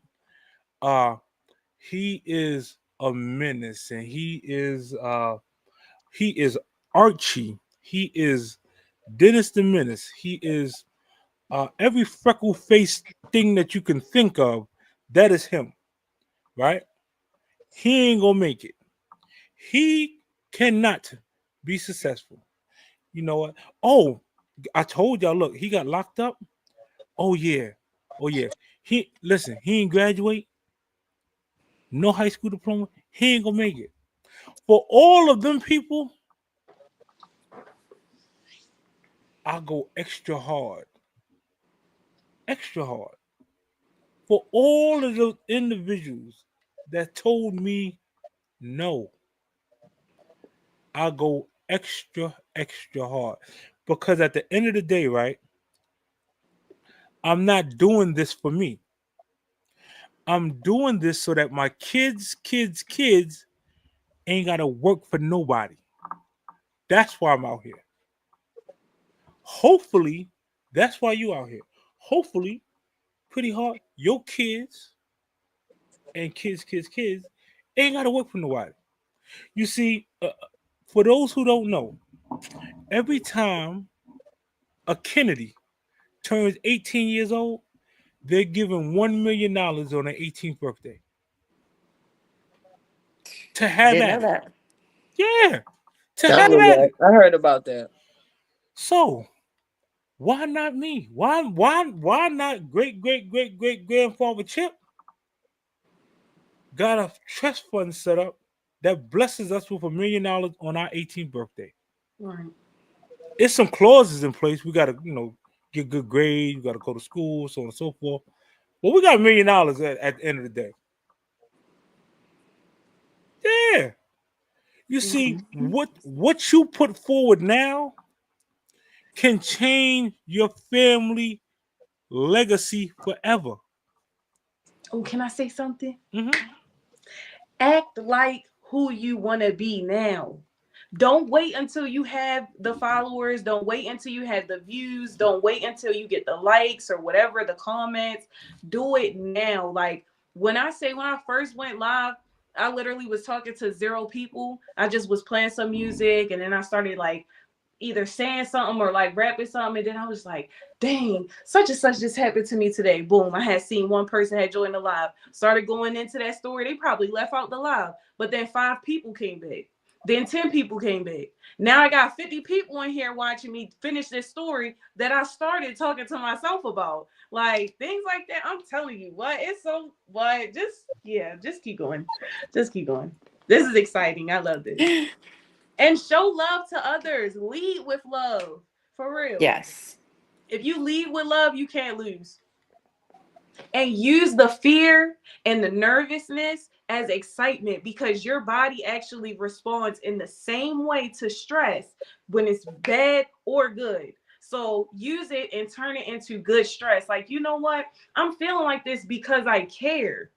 uh, he is a menace and he is Archie, he is Dennis the Menace, he is every freckle faced thing that you can think of, that is him, right? He ain't gonna make it. He cannot be successful. You know what? Oh, I told y'all, look, he got locked up. Oh yeah. Oh yeah. He listen, he ain't graduate, no high school diploma, he ain't gonna make it. For all of them people, I go extra hard. Extra hard. For all of those individuals that told me no, I go extra, extra hard. Because at the end of the day, right, I'm not doing this for me. I'm doing this so that my kids ain't gotta work for nobody. That's why I'm out here. Hopefully, that's why you out here. Hopefully, pretty hard. Your kids and kids ain't gotta work for nobody. You see, for those who don't know, every time a Kennedy turns 18 years old, they're given $1 million on their 18th birthday to have Didn't know at it. that. Yeah, to I have knew at that. it. I heard about that. So why not me? Why not great grandfather Chip got a trust fund set up that blesses us with $1 million on our 18th birthday? Right. It's some clauses in place. We gotta, get good grades, we gotta go to school, so on and so forth. But we got $1 million at the end of the day. Yeah. You see, Mhm. what you put forward now can change your family legacy forever. Oh, can I say something? Hmm. Act like who you want to be now. Don't wait until you have the followers. Don't wait until you have the views. Don't wait until you get the likes or whatever, the comments. Do it now. Like when I first went live, I literally was talking to zero people. I just was playing some music and then I started like either saying something or like rapping something, and then I was like, dang, such and such just happened to me today. Boom, I had seen one person had joined the live, started going into that story. They probably left out the live, but then 5 people came back. Then 10 people came back. Now I got 50 people in here watching me finish this story that I started talking to myself about. Like things like that. I'm telling you, what it's so what just yeah, just keep going. Just keep going. This is exciting. I love this. And show love to others. Lead with love. For real. Yes. If you lead with love, you can't lose. And use the fear and the nervousness as excitement because your body actually responds in the same way to stress when it's bad or good. So use it and turn it into good stress. Like, you know what? I'm feeling like this because I care.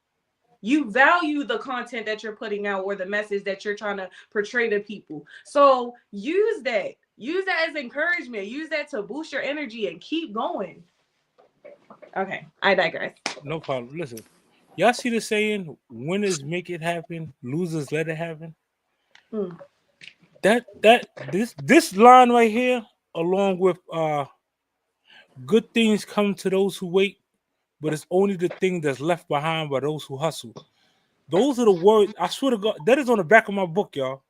You value the content that you're putting out or the message that you're trying to portray to people. So use that. Use that as encouragement. Use that to boost your energy and keep going. Okay, I digress. No problem. Listen, y'all see the saying, winners make it happen, losers let it happen? Mm. This line right here, along with good things come to those who wait, but it's only the thing that's left behind by those who hustle. Those are the words, I swear to God, that is on the back of my book, y'all.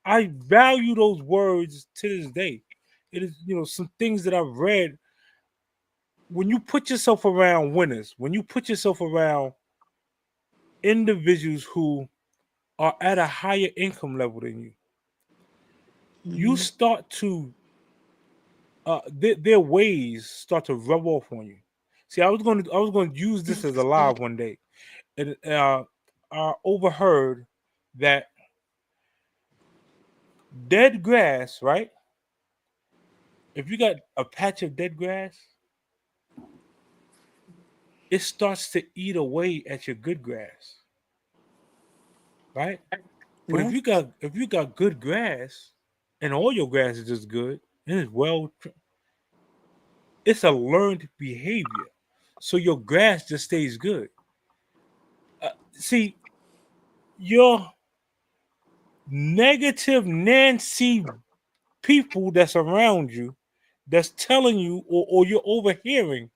I value those words to this day. It is, some things that I've read. When you put yourself around winners, when you put yourself around individuals who are at a higher income level than you, you Mhm. start to their ways start to rub off on you. See, I was going to use this as a live one day, and I overheard that dead grass, right? If you got a patch of dead grass, it starts to eat away at your good grass, right? But if Yeah. you got good grass, and all your grass is just good and it's it's a learned behavior, so your grass just stays good. See, your negative Nancy people that's around you, that's telling you, or you're overhearing,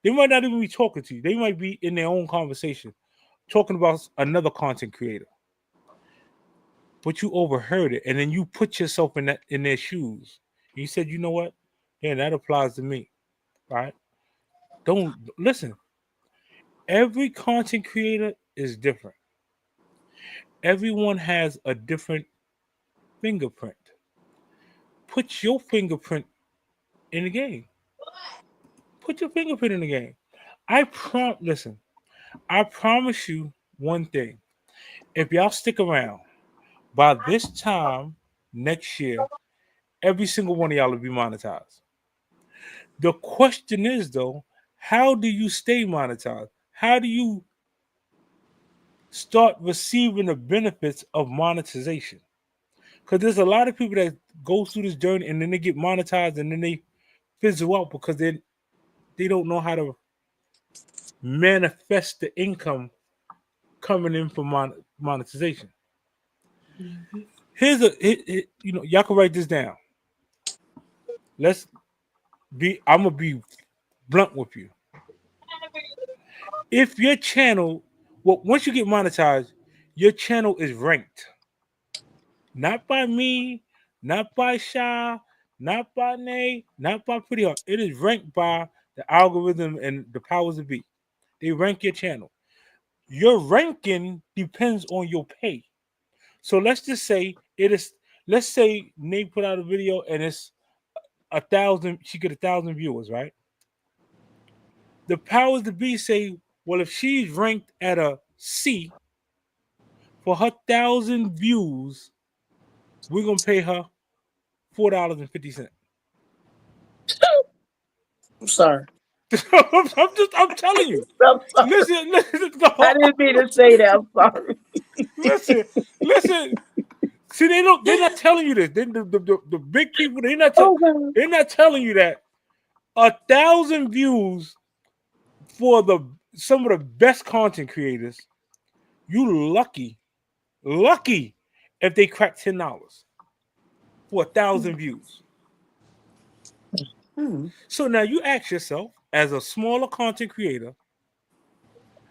they might not even be talking to you. They might be in their own conversation talking about another content creator, but you overheard it, and then you put yourself in their shoes. And you said, you know what? Yeah, that applies to me, right? Don't listen. Every content creator is different. Everyone has a different fingerprint. Put your fingerprint in the game. Put your fingerprint in the game. Listen. I promise you one thing. If y'all stick around, by this time next year, every single one of y'all will be monetized. The question is though, how do you stay monetized? How do you start receiving the benefits of monetization? Because there's a lot of people that go through this journey and then they get monetized and then they fizzle out because they don't know how to manifest the income coming in from monetization. Y'all can write this down. Let's I'm gonna be blunt with you. If your channel, well, once you get monetized, your channel is ranked. Not by me, not by Sha, not by Nay, not by Pretty Heart. It is ranked by the algorithm and the powers that be. They rank your channel. Your ranking depends on your pay. So let's just say it is. Let's say Nate put out a video and it's 1,000. She get 1,000 viewers, right? The powers that be say, well, if she's ranked at a C for her 1,000 views, we're gonna pay her $4.50. I'm sorry. I'm telling you. I'm sorry. Listen, I no, didn't mean to say that. I'm sorry. listen, listen. See, they're not telling you this. The big people, Oh God. they're not telling you that 1,000 views for some of the best content creators, you lucky if they crack $10 for 1,000 views. Hmm. So now you ask yourself, as a smaller content creator,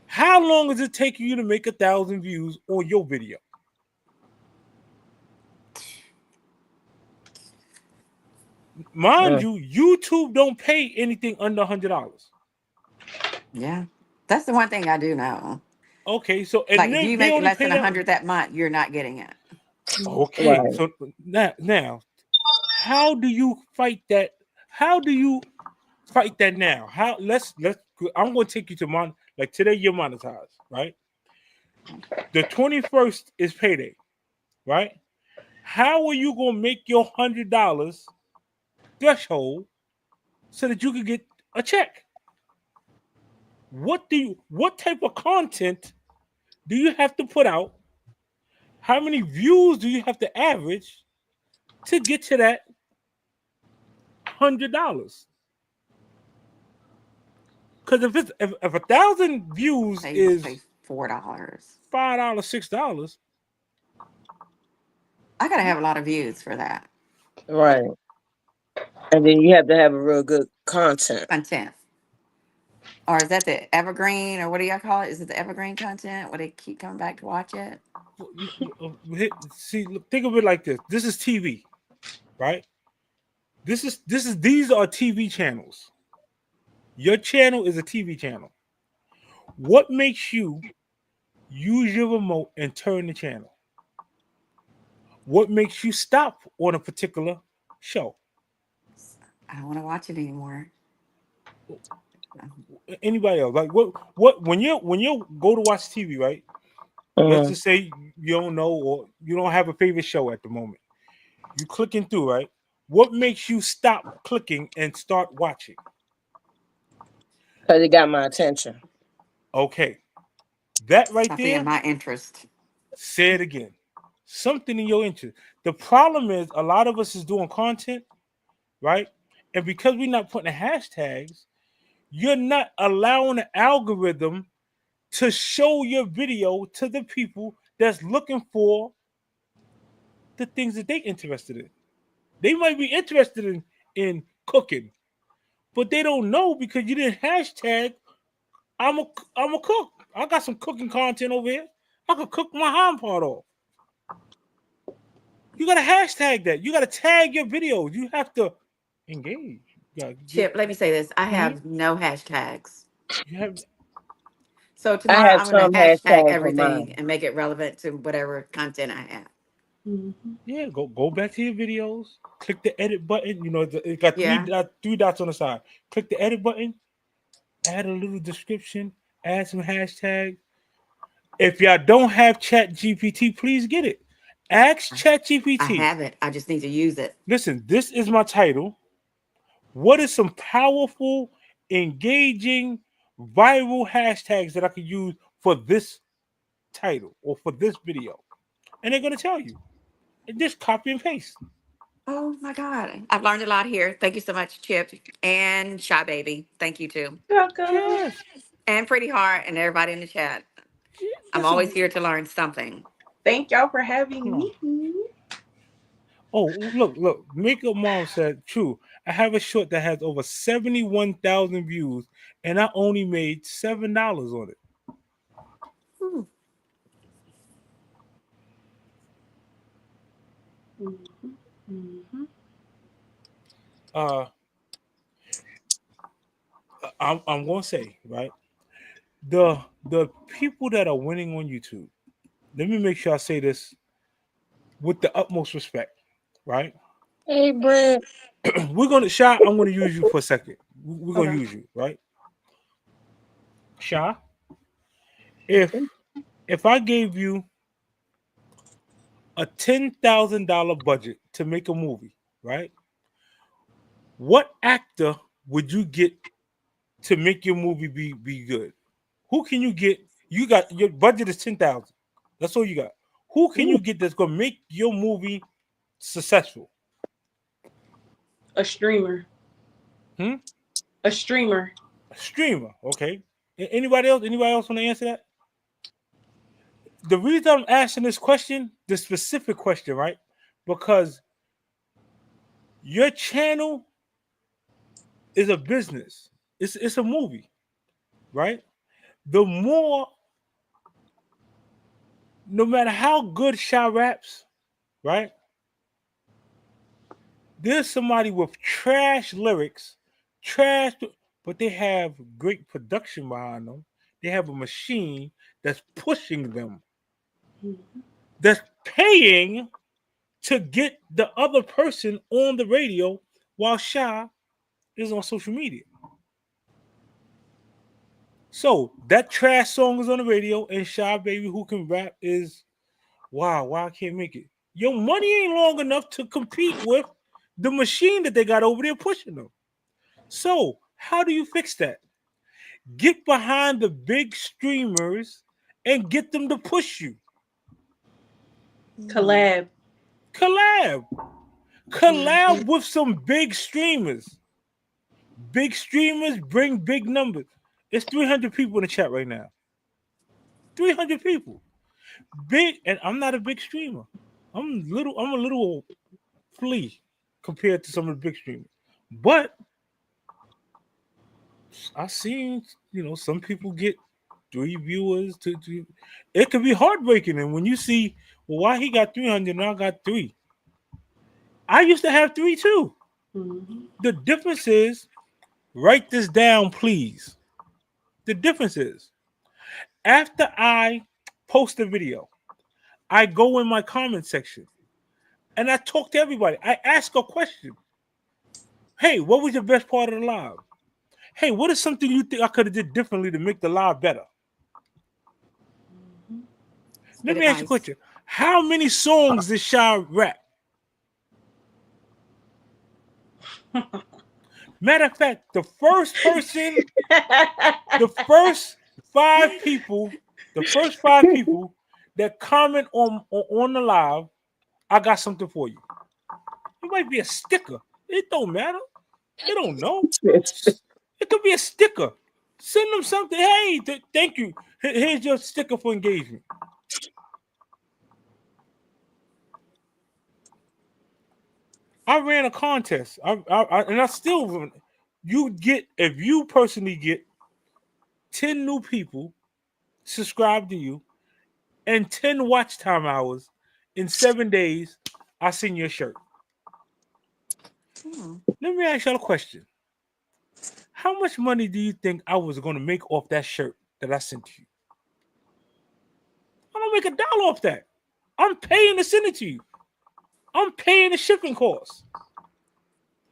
how long does it take you to make 1,000 views on your video? Mind Mm. you, YouTube don't pay anything under $100. Yeah. That's the one thing I do know. Okay, so Like and if you they make only less pay than a that. hundred that month, you're not getting it. Okay, Right. so now, how do you fight that? How do you fight that now? How let's I'm gonna take you to like today you're monetized, right? The 21st is payday, right? How are you gonna make your $100 threshold so that you could get a check. What type of content do you have to put out? How many views do you have to average to get to that $100? Because if 1,000 views Say is $4. $5, $6, I gotta have a lot of views for that Right. And then you have to have a real good content. content. Or is that the evergreen, or what do y'all call it? Is it the evergreen content where they keep coming back to watch it? see, look, think of it like this. This is TV, right? These are TV channels. Your channel is a TV channel. What makes you use your remote and turn the channel? What makes you stop on a particular show? I don't want to watch it anymore. Anybody else? Like what when you go to watch TV, right? Let's Mm. just say you don't know or you don't have a favorite show at the moment. You clicking through, right? What makes you stop clicking and start watching? Because it got my attention. Okay. That right Something in there, my interest. say it again. Something in your interest. The problem is a lot of us is doing content, right? And because we're not putting the hashtags, you're not allowing the algorithm to show your video to the people that's looking for the things that they interested in. They might be interested in cooking, but they don't know because you didn't hashtag I'm a I'm a cook. I got some cooking content over here. I could cook my hind part off. You gotta hashtag that. You gotta tag your videos. You have to engage. You gotta get Chip, let me say this. I mhm. have no hashtags. You have So I tomorrow have I'm gonna some hashtag hashtags for everything mine. and make it relevant to whatever content I have. Mm-hmm. yeah. Go back to your videos. Click the edit button. You know it got Yeah. three dots on the side. Click the edit button. Add a little description. Add some hashtags. If y'all don't have Chat GPT, please get it. Ask I Chat I GPT. have it. I just need to use it. Listen, this is my title. What is some powerful, engaging, viral hashtags that I could use for this title or for this video? And they're gonna tell you. And just copy and paste. Oh my God. I've learned a lot here. Thank you so much, Chip and Shy Baby. Thank you too. Welcome. Yes. And Pretty Heart and everybody in the chat. I'm always Listen. here to learn something. Thank y'all for having Huh. me. Oh, look. Makeup Mom said, true. I have a short that has over 71,000 views, and I only made $7 on it. Hmm. Mm-hmm. Mm-hmm. Uh, I'm gonna say right the people that are winning on YouTube. Let me make sure I say this with the utmost respect, right? Hey, Brent. We're gonna Shy. I'm gonna use you for a second. We're gonna Okay. use you, right? Shy, if I gave you a $10,000 budget to make a movie, right? What actor would you get to make your movie be good? Who can you get? You got your budget is 10,000. That's all you got. Who can Ooh, you get that's gonna make your movie successful? A streamer. Hmm? A streamer. A streamer, okay. Anybody else? Anybody else want to answer that? The reason I'm asking this question, this specific question, right? Because your channel is a business. It's a movie, right? The more, no matter how good Shy raps, right? There's somebody with trash lyrics, trash, but they have great production behind them. They have a machine that's pushing them, Mm-hmm. that's paying to get the other person on the radio while Shy is on social media. So that trash song is on the radio, and Shy Baby who can rap is wow, why I can't make it. Your money ain't long enough to compete with the machine that they got over there pushing them. So how do you fix that? Get behind the big streamers and get them to push you. Collab. Collab. Mhm. Collab with some big streamers. Big streamers bring big numbers. It's 300 people in the chat right now. 300 people. Big, and I'm not a big streamer. I'm a little flea compared to some of the big streamers. But I seen, some people get 3 viewers to it could be heartbreaking. And when you see, well, why he got 300 and I got 3. I used to have 3 too. Mhm. The difference is, write this down, please. The difference is, after I post a video, I go in my comment section and I talk to everybody. I ask a question. Hey, what was your best part of the live? Hey, what is something you think I could have did differently to make the live better? Mhm. Let Good me ask you a advice. question. How many songs did Shy rap? Matter of fact, the first five people, the first 5 people that comment on the live, I got something for you. It might be a sticker. It don't matter. They don't know. It could be a sticker. Send them something. Hey, thank you. Here's your sticker for engagement. I ran a contest. And I still, you get, if you personally get 10 new people subscribe to you and 10 watch time hours in 7 days, I send you a shirt. Hmm. Let me ask y'all a question. How much money do you think I was going to make off that shirt that I sent to you? I don't make $1 off that. I'm paying to send it to you. I'm paying the shipping costs.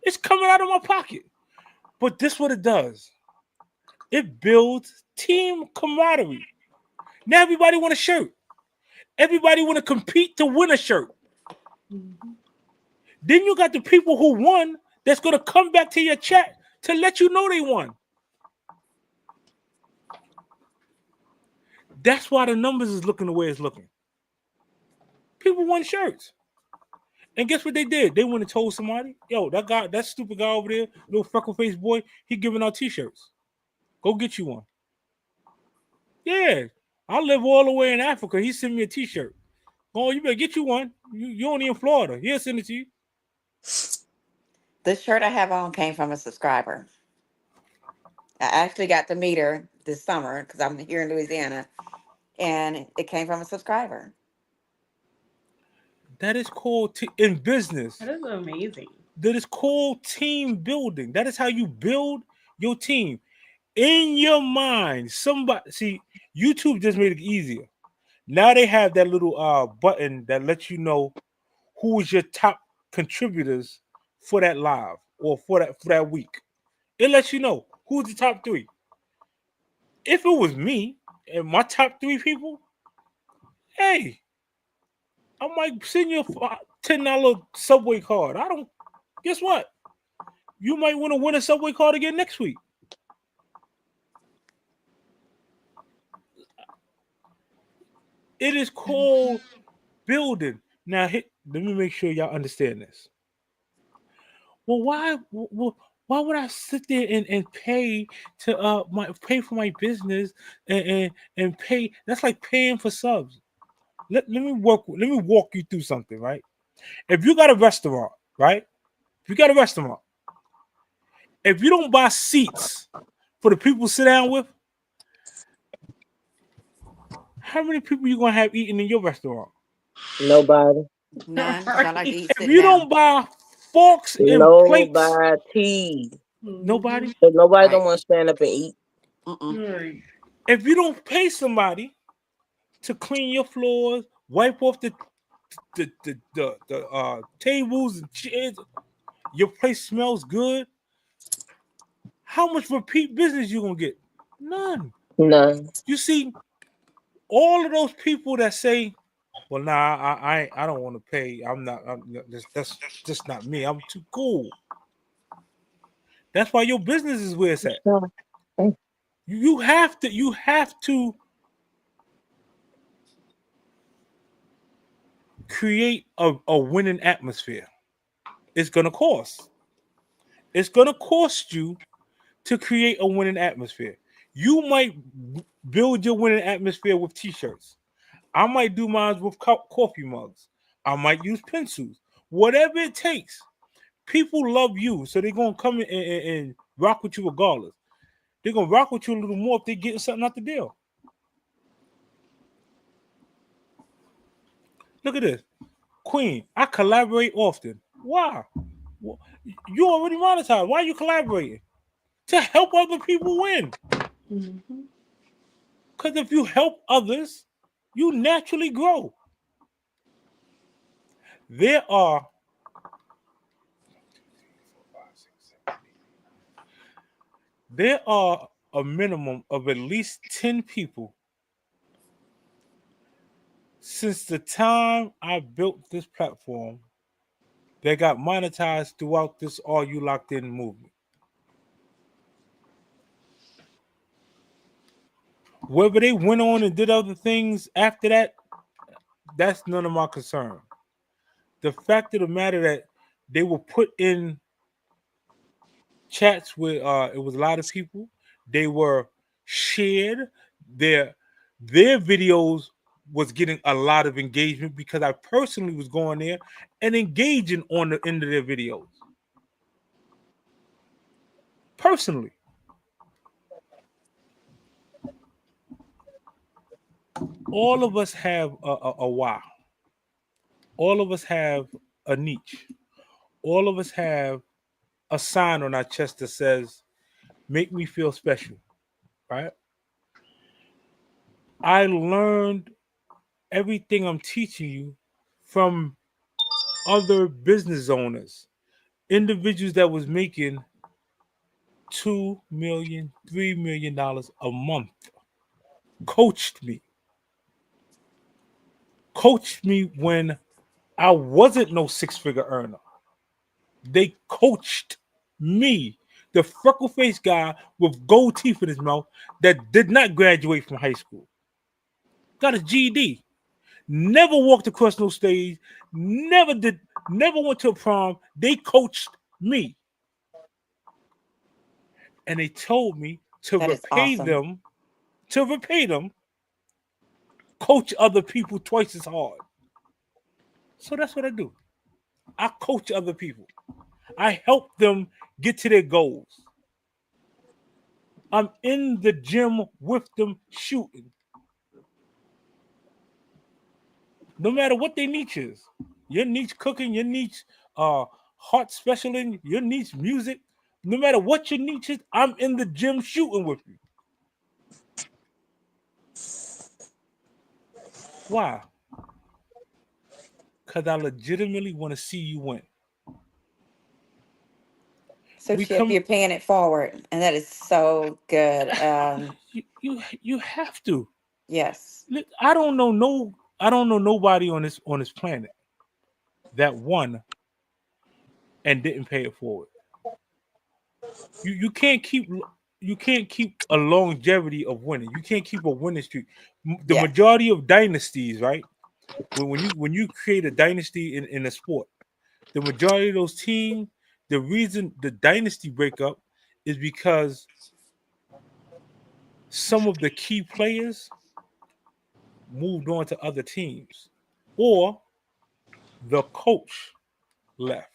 It's coming out of my pocket. But this what it does. It builds team camaraderie. Now everybody want a shirt. Everybody want to compete to win a shirt. Mhm. Then you got the people who won that's gonna come back to your chat to let you know they won. That's why the numbers is looking the way it's looking. People won shirts. And guess what they did? They went and told somebody, yo, that stupid guy over there, little freckle faced boy, he giving out t-shirts. Go get you one. Yeah. I live all the way in Africa. He sent me a t-shirt. Oh, you better get you one. You only in Florida. He'll send it to you. This shirt I have on came from a subscriber. I actually got to meet her this summer because I'm here in Louisiana, and it came from a subscriber. That is called in That business. is amazing. That is called team building. That is how you build your team. In your mind, somebody see YouTube just made it easier. Now they have that little button that lets you know who is your top contributors for that live or for that week. It lets you know who's the top 3. If it was me and my top 3 people, hey, I might send you a $10 subway card. I don't. Guess what? You might want to win a subway card again next week. It is called building. Now, let me make sure y'all understand this. Well, why would I sit there and pay to pay for my business and pay? That's like paying for subs. Let me walk you through something, right? If you got a restaurant, right? If you got a restaurant, if you don't buy seats for the people to sit down with, how many people you gonna have eating in your restaurant? Nobody. None, because I like to Right. eat If sitting you don't down. buy forks and plates, Nobody. Mhm. nobody. But nobody don't Right. want to stand up and eat. Mm-mm. Right. If you don't pay somebody to clean your floors, wipe off the tables and chairs, your place smells good. How much repeat business you gonna get? None. None. You see, all of those people that say, "Well, nah, I don't want to pay. I'm not. That's just not me. I'm too cool." That's why your business is where it's at. Sure. You have to create a winning atmosphere. It's gonna cost. It's gonna cost you to create a winning atmosphere. You might build your winning atmosphere with t-shirts. I might do mine with coffee mugs. I might use pencils. Whatever it takes. People love you, so they're gonna come in and rock with you regardless. They're gonna rock with you a little more if they're getting something out the deal. Look at this. Queen, I collaborate often. Why? You already monetized. Why are you collaborating? To help other people win. Mm-hmm. Because if you help others, you naturally grow. There are a minimum of at least 10 people since the time I built this platform that got monetized throughout this Are You Locked In movement. Whether they went on and did other things after that, that's none of my concern. The fact of the matter that they were put in chats where it was a lot of people, they were shared, their videos was getting a lot of engagement because I personally was going there and engaging on the end of their videos. Personally. All of us have a why. All of us have a niche. All of us have a sign on our chest that says, make me feel special, right? I learned everything I'm teaching you from other business owners, individuals that was making $2 million, $3 million a month, coached me. Coached me when I wasn't no six-figure earner. They coached me, the freckle-faced guy with gold teeth in his mouth that did not graduate from high school. Got a GED. Never walked across no stage. Never went to a prom. They coached me. And they told me to That is repay awesome. them, coach other people twice as hard. So that's what I do. I coach other people. I help them get to their goals. I'm in the gym with them shooting. No matter what their niche is. Your niche cooking, your niche heart specialing, your niche music. No matter what your niche is, I'm in the gym shooting with you. Why? Because I legitimately want to see you win. So We Chip, come you're paying it forward, and that is so good. you have to. Yes. Look, I don't know nobody on this planet that won and didn't pay it forward. You can't keep a longevity of winning. You can't keep a winning streak. The Yeah. majority of dynasties, right? When you create a dynasty in a sport, the majority of those teams, the reason the dynasty break up is because some of the key players moved on to other teams or the coach left.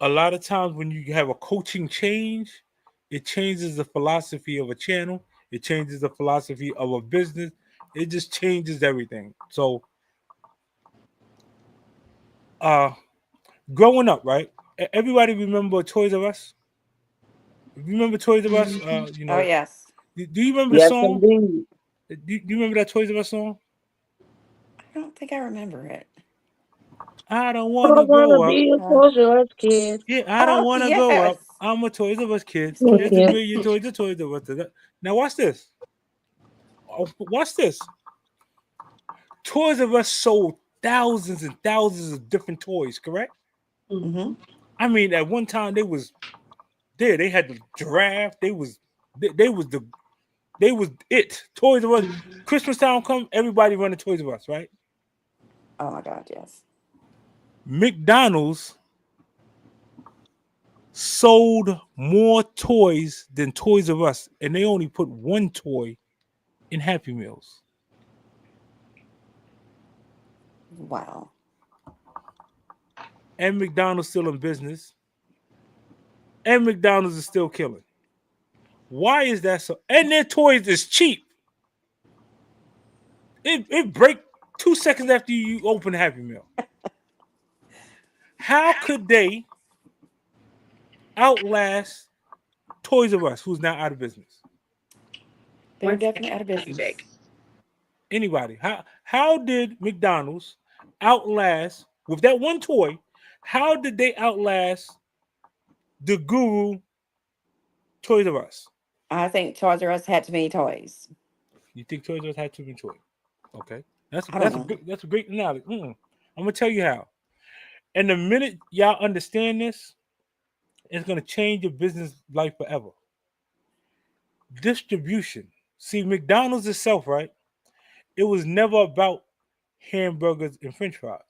A lot of times when you have a coaching change, it changes the philosophy of a channel, it changes the philosophy of a business, it just changes everything. So uh growing up, right? Everybody remember Toys R Us? Remember Toys R Us? Mm-hmm. Oh yes. Do you remember the Yes, song? indeed. Do you remember that Toys R Us song? I don't think I remember it. I don't I want to wanna grow up. be a Uh, social kid. Yeah, I don't oh want to grow up. yes. I'm a Toys R Us kid. There's a Okay. million toys of Toys R Us. Now watch this. Watch this. Toys R Us sold thousands and thousands of different toys, correct? Mm-hmm. Mm-hmm. I mean, at one time they was there. They had the giraffe. They was the they was it. Toys R Us. Christmas time come, everybody running Toys R Us, right? Oh my God, yes. McDonald's sold more toys than Toys R Us, and they only put one toy in Happy Meals. Wow. And McDonald's still in business, and McDonald's is still killing. Why is that so? And their toys is cheap. It break 2 seconds after you open a Happy Meal. How could they outlast Toys R Us, who's now out of business? They're One definitely out second, of Jake. business. Anybody? How did McDonald's outlast with that one toy? How did they outlast the guru Toys R Us? I think Toys R Us had too many toys. You think Toys R Us had too many toys? Okay, that's I don't that's a know. good that's a great analogy. I'm gonna tell you how. And the minute y'all understand this, it's gonna change your business life forever. Distribution. See, McDonald's itself, right? It was never about hamburgers and French fries.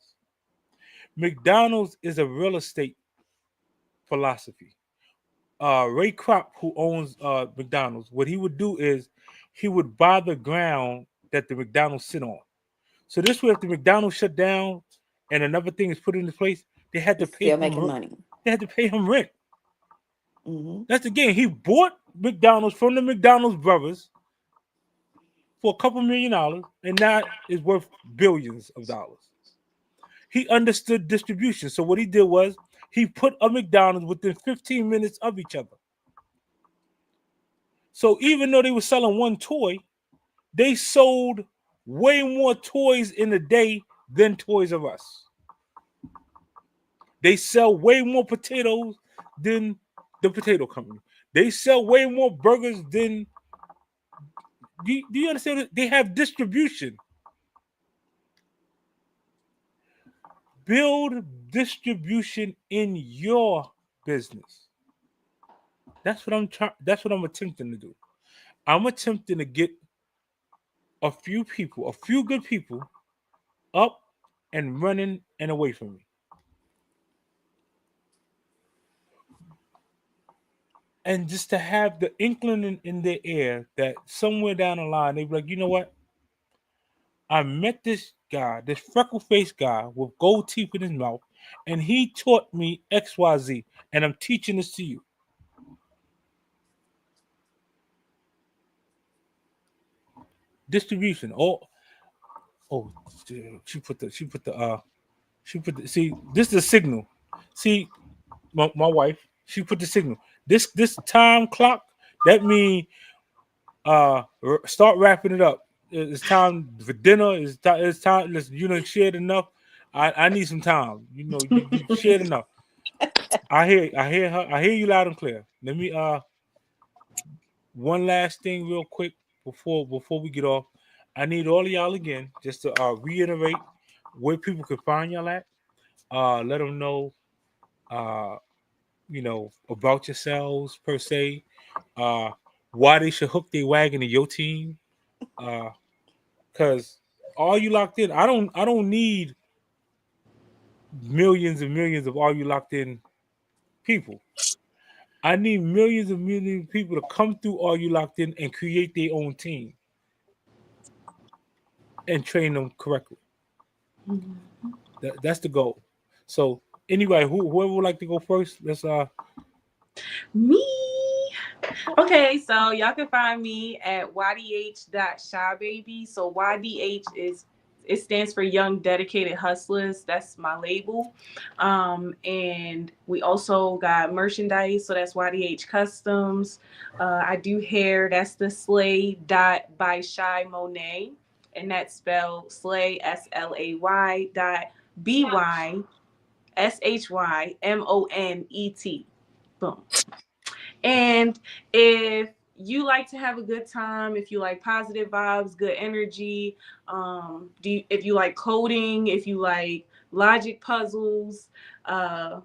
McDonald's is a real estate philosophy. Ray Kroc, who owns McDonald's, what he would do is he would buy the ground that the McDonald's sit on. So this way, if the McDonald's shut down and another thing is put into place, they had to It's pay still him. making money. They had to pay him rent. Hmm. That's the game. He bought McDonald's from the McDonald's brothers for a couple $1,000,000, and that is worth billions of dollars. He understood distribution. So what he did was he put a McDonald's within 15 minutes of each other. So even though they were selling one toy, they sold way more toys in a day than Toys R Us. They sell way more potatoes than the potato company. They sell way more burgers than. Do you understand? That? They have distribution. Build distribution in your business. That's what I'm trying. That's what I'm attempting to do. I'm attempting to get a few people, a few good people, up and running and away from me. And just to have the inkling in their air that somewhere down the line they be like, you know what? I met this guy, this freckle faced guy with gold teeth in his mouth, and he taught me XYZ, and I'm teaching this to you. Distribution. Oh, she put the see, this is a signal. See, my wife, she put the signal. This time clock, that means start wrapping it up. It's time for dinner. It's time. Listen, you done shared enough. I need some time. You know, you shared enough. I hear her. I hear you loud and clear. Let me one last thing real quick before we get off. I need all of y'all again just to reiterate where people can find y'all at. Let them know uh about yourselves per se. Uh why they should hook their wagon to your team. Uh because all you locked in, I don't need millions and millions of all you locked in people. I need millions and millions of people to come through all you locked in and create their own team and train them correctly. That's the goal. So anyway, whoever would like to go first, let's Me. Okay, so y'all can find me at ydh.shybaby. So YDH is, it stands for Young Dedicated Hustlers. That's my label. And we also got merchandise, so that's YDH Customs. I do hair. That's the Slay dot by Shy Monet, and that's spelled Slay SLAY dot BYSHYMONET. Boom. And if you like to have a good time, if you like positive vibes, good energy, if you like coding, if you like logic puzzles, uh,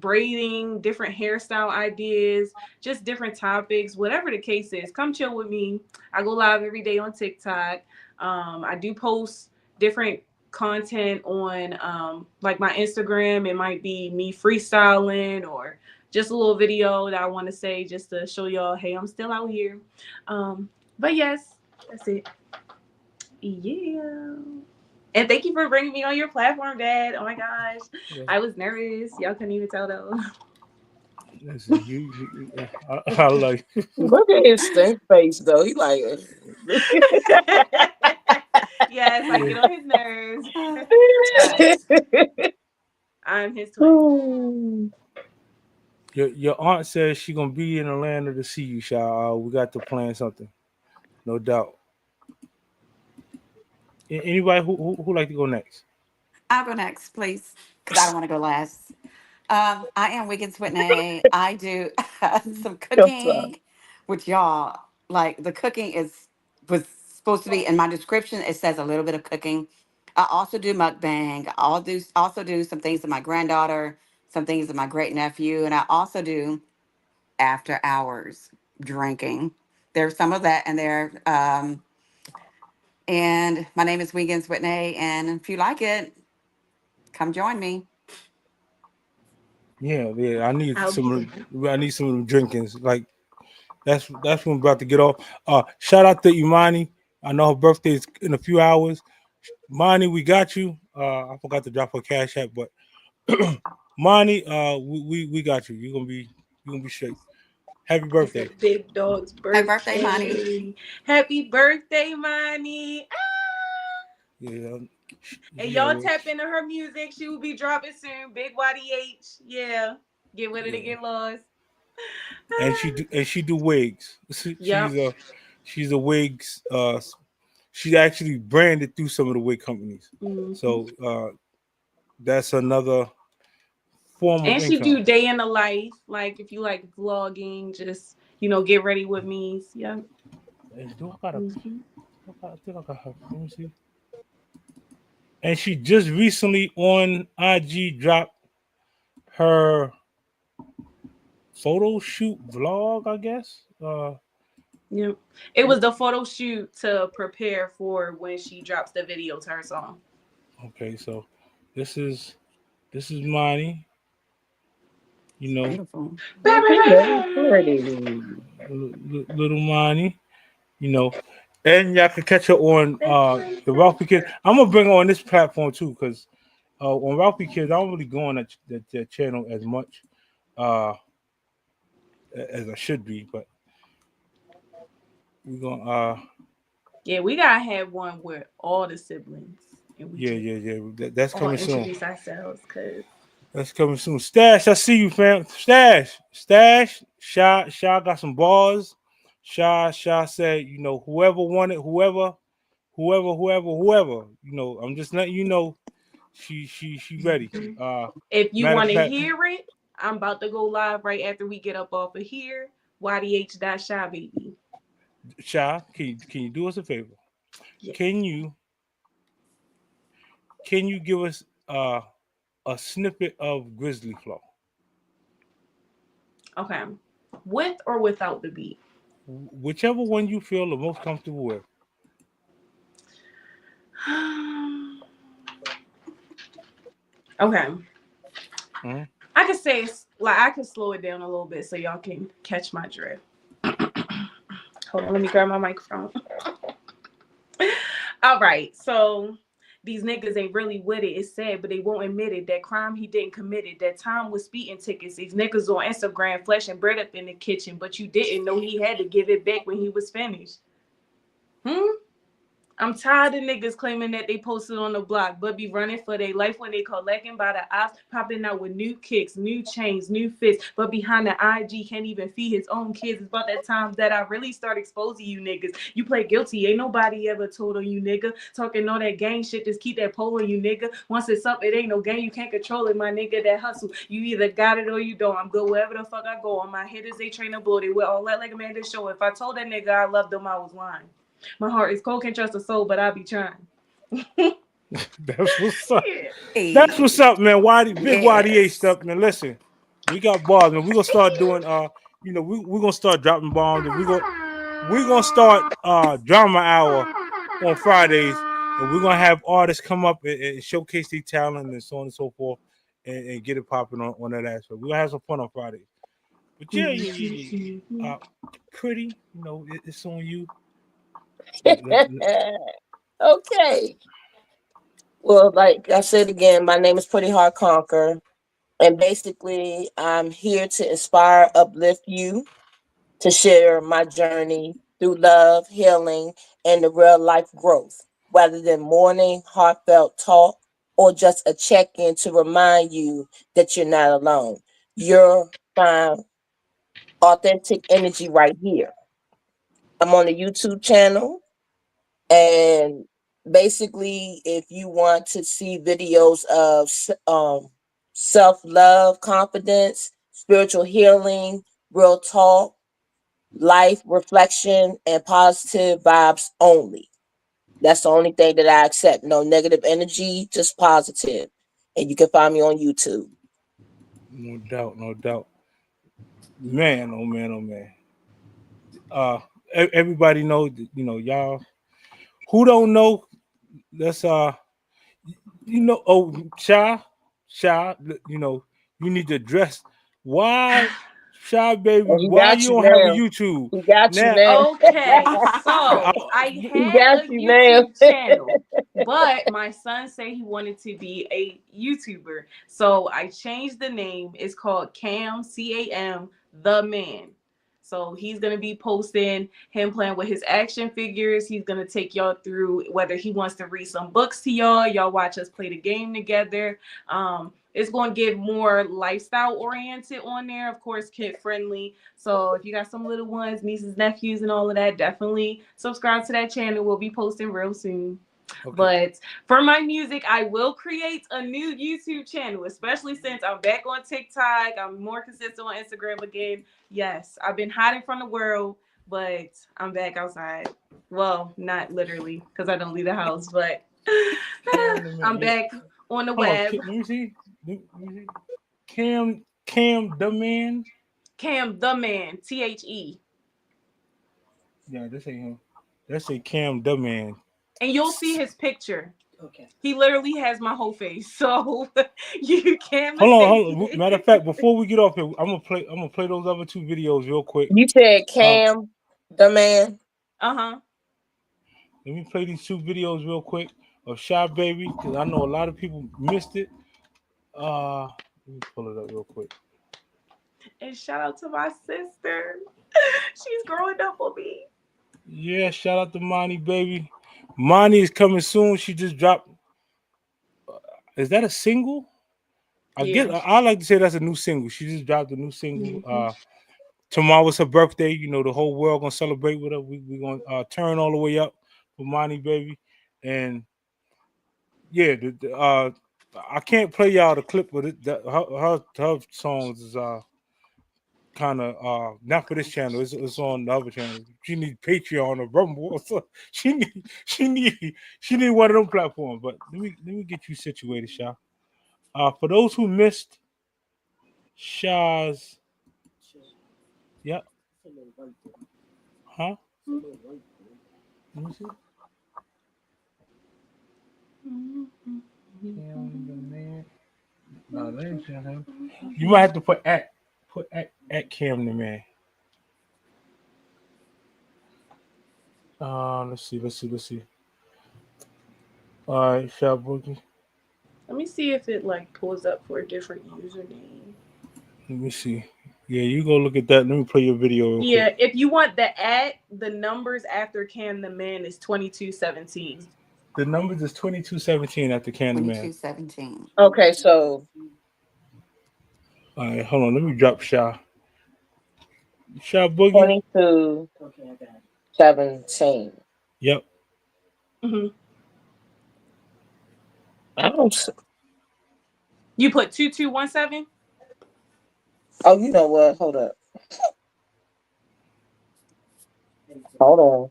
braiding, different hairstyle ideas, just different topics, whatever the case is. Come chill with me. I go live every day on TikTok. I do post different content on like my Instagram. It might be me freestyling or just a little video that I want to say just to show y'all, hey, I'm still out here. But yes, that's it. Yeah. And thank you for bringing me on your platform, Dad. Oh my gosh. Yeah. I was nervous. Y'all couldn't even tell though. Listen, I like. Look at his stink face though. He like Yes, I Yeah. get on his nerves. But I'm his twin. Your aunt says she gonna be in Atlanta to see you, Sha. We got to plan something, no doubt. Anybody who like to go next? I'll go next, please, because I don't want to go last. I am Wiggins Whitney. I do some What's up? cooking, which y'all like. The cooking is was supposed to be in my description. It says a little bit of cooking. I also do mukbang. Also do some things with my granddaughter, some things with my great nephew, and I also do after hours drinking. There's some of that in there. And my name is Wiggins Whitney, and if you like it, come join me. Yeah. I'll be there. I need some of them drinkings. Like that's when I'm about to get off. Shout out to Imani. I know her birthday is in a few hours. Imani, we got you. I forgot to drop her cash app, but Imani, we got you. You're gonna be straight. Happy It's a birthday. big dog's Happy birthday, Monty. birthday. Happy birthday, Money. Yeah, And yeah, y'all well, tap into her music. She will be dropping soon. Big YDH. Yeah. Get with it to yeah. get lost. And she do wigs. Yep. She's a wigs. She actually branded through some of the wig companies. Hmm. So that's another form of And she do income. day in the life. Like if you like vlogging, just get ready with me. Yeah. And do I got a? Hmm. I think I got her. Let me see. And she just recently on IG dropped her photo shoot vlog, I guess. Yep. It was the photo shoot to prepare for when she drops the video to her song. Okay, so this is this is Monty, you It's know, beautiful. He very pretty. little Monty, you know, and y'all can catch her on the Ralphie Kids. I'm gonna bring her on this platform too, because on Ralphie Kids, I don't really go on that channel as much uh as I should be, but we're gonna Yeah, we gotta have one with all the siblings, and we just yeah. That's all coming soon. introduce ourselves. Cause That's coming soon. Stash, I see you, fam. Stash. Sha got some bars. Sha said, whoever wanted, whoever. I'm just letting you know, she ready. if you Matter of want to fact, hear it, I'm about to go live right after we get up off of here. YDH.Shybaby. Sha, can you do us a favor? Yes. Can you give us a snippet of Grizzly Flow? Okay. With or without the beat? Whichever one you feel the most comfortable with. Okay. Hmm? I could say like I could slow it down a little bit so y'all can catch my drift. Hold on, let me grab my microphone. All right, so these niggas ain't really with it. It's sad, but they won't admit it. That crime he didn't commit it. That time was speeding tickets. These niggas on Instagram flashing bread up in the kitchen, but you didn't know he had to give it back when he was finished. Hmm? I'm tired of niggas claiming that they posted on the block, but be running for their life when they collecting by the ops, popping out with new kicks, new chains, new fits. But behind the IG, can't even feed his own kids. It's about that time that I really start exposing you niggas. You play guilty, ain't nobody ever told on you, nigga. Talking all that gang shit, just keep that pole on you, nigga. Once it's up, it ain't no game, you can't control it, my nigga. That hustle, you either got it or you don't. I'm good wherever the fuck I go. On my hitters, they train to blow. They wear all that like a man to show. If I told that nigga I loved him, I was lying. My heart is cold, can't trust a soul, but I be trying. That's what's up. Yeah. That's what's Hey, up, man. Big YDA yes. stuff, man. Listen. We got bars, man. We're gonna start doing we're gonna start dropping bombs, and we're gonna start drama hour on Fridays, and we're gonna have artists come up and showcase their talent and so on and so forth, and get it popping on that aspect. We're gonna have some fun on Fridays. But yeah. Pretty, it's on you. Okay. Well, like I said again, my name is Pretty Hard Conquer, and basically, I'm here to inspire, uplift you, to share my journey through love, healing, and the real life growth, rather than morning, heartfelt talk or just a check in to remind you that you're not alone. You're fine, authentic energy right here. I'm on the YouTube channel, and basically, if you want to see videos of self love, confidence, spiritual healing, real talk, life reflection, and positive vibes only. That's the only thing that I accept. No negative energy, just positive. And you can find me on YouTube. No doubt, no doubt. Man, oh man, oh man. Uh, everybody knows, y'all who don't know. Let's oh, Shy, you need to address why Shybaby, And he why got you you don't have a now. YouTube He got you now. now. Okay, Uh, so I He had got a you now. YouTube channel, but my son said he wanted to be a YouTuber. So I changed the name. It's called Cam, CAM, the man. So he's gonna be posting him playing with his action figures. He's gonna take y'all through whether he wants to read some books to y'all. Y'all watch us play the game together. It's going to get more lifestyle oriented on there, of course, kid friendly. So if you got some little ones, nieces, nephews, and all of that, definitely subscribe to that channel. We'll be posting real soon. okay. But for my music, I will create a new YouTube channel, especially since I'm back on TikTok. I'm more consistent on Instagram again. Yes, I've been hiding from the world, but I'm back outside. Well, not literally because I don't leave the house, but I'm back on the Hold on, web. let me see. Let me see. Cam the man. Cam the man, THE. Yeah, this ain't him. That's a Cam the man. And you'll see his picture. Okay. He literally has my whole face, so you can't mistake Hold on. it. Matter of fact, before we get off here, I'm gonna play those other two videos real quick. You said Cam, the man. Uh-huh. Let me play these two videos real quick of Shybaby, because I know a lot of people missed it. Let me pull it up real quick. And shout out to my sister. She's growing up on me. Yeah, shout out to Monty, baby. Monty is coming soon. She just dropped. Is that a single? Yeah. I like to say that's a new single. She just dropped a new single. Mm-hmm. Tomorrow was her birthday. The whole world gonna celebrate with her. We gonna turn all the way up for Monty, baby. And yeah, I can't play y'all the clip, but her songs is kind of not for this channel. It's on the other channel. She needs Patreon or Rumble. So she need one of them platforms. But let me get you situated, Sha. For those who missed Sha's, yeah, huh? Let me see. Man. No, that ain't him. You might have to put at Cam the man. Let's see. All right, Shop Boogie. Let me see if it like pulls up for a different username. Let me see. Yeah, you go look at that. Let me play your video real Yeah, quick. if you want the numbers after Cam the man is 2217. The numbers is 2217 after Cam the man. 2217. Okay, so All right, hold on. Let me drop Shop Boogie. 2217. Yep. Mm-hmm. I don't. s- You put 2217? Oh, you know what? Hold up. Hold on.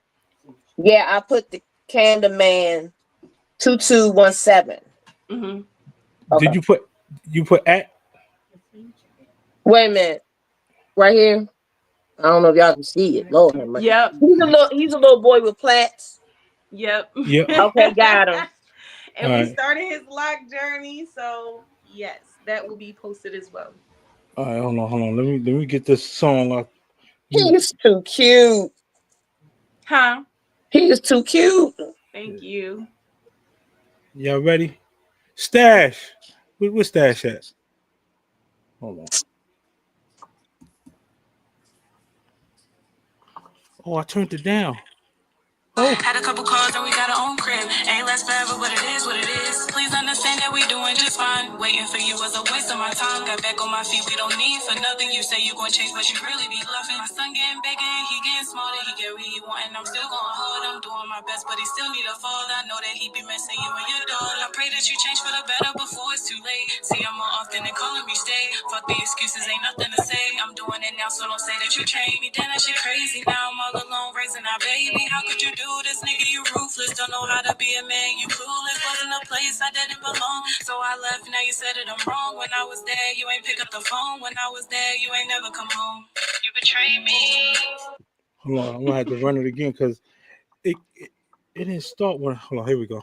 Yeah, I put the Cam Man 2217. Mm-hmm. Okay. Did you put at? Wait a minute. Right here. I don't know if y'all can see it. Lord have mercy. Yep. He's a little boy with plaits. Yep. Yep. Okay, got him. And All we right. started his lock journey. So yes, that will be posted as well. All right. Hold on. Let me get this song up. He's too cute. Huh? He is too cute. Thank you. Y'all ready? Stash. Where's Stash at? Hold on. Oh, I turned it down. Had a couple calls and we got our own crib. Ain't last forever, but it is what it is. Please understand that we doing just fine. Waiting for you was a waste of my time. Got back on my feet, we don't need for nothing. You say you gon' change, but you really be bluffing. My son getting bigger and he getting smarter. He get what he want and I'm still going hard. I'm doing my best, but he still need a father. I know that he be missing you and your daughter. I pray that you change for the better before it's too late. See, I'm more often than calling me stay. Fuck the excuses, ain't nothing to say. I'm doing it now, so don't say that you changed me. Then that shit crazy. Now I'm all alone raising our baby. How could you do this, nigga? You ruthless, don't know how to be a man. You clueless, wasn't a place I didn't belong. So I left, now you said it, I'm wrong. When I was there, you ain't pick up the phone. When I was there, you ain't never come home. You betrayed me. Hold on. I'm gonna have to run it again because it didn't start when. Hold on. Here we go.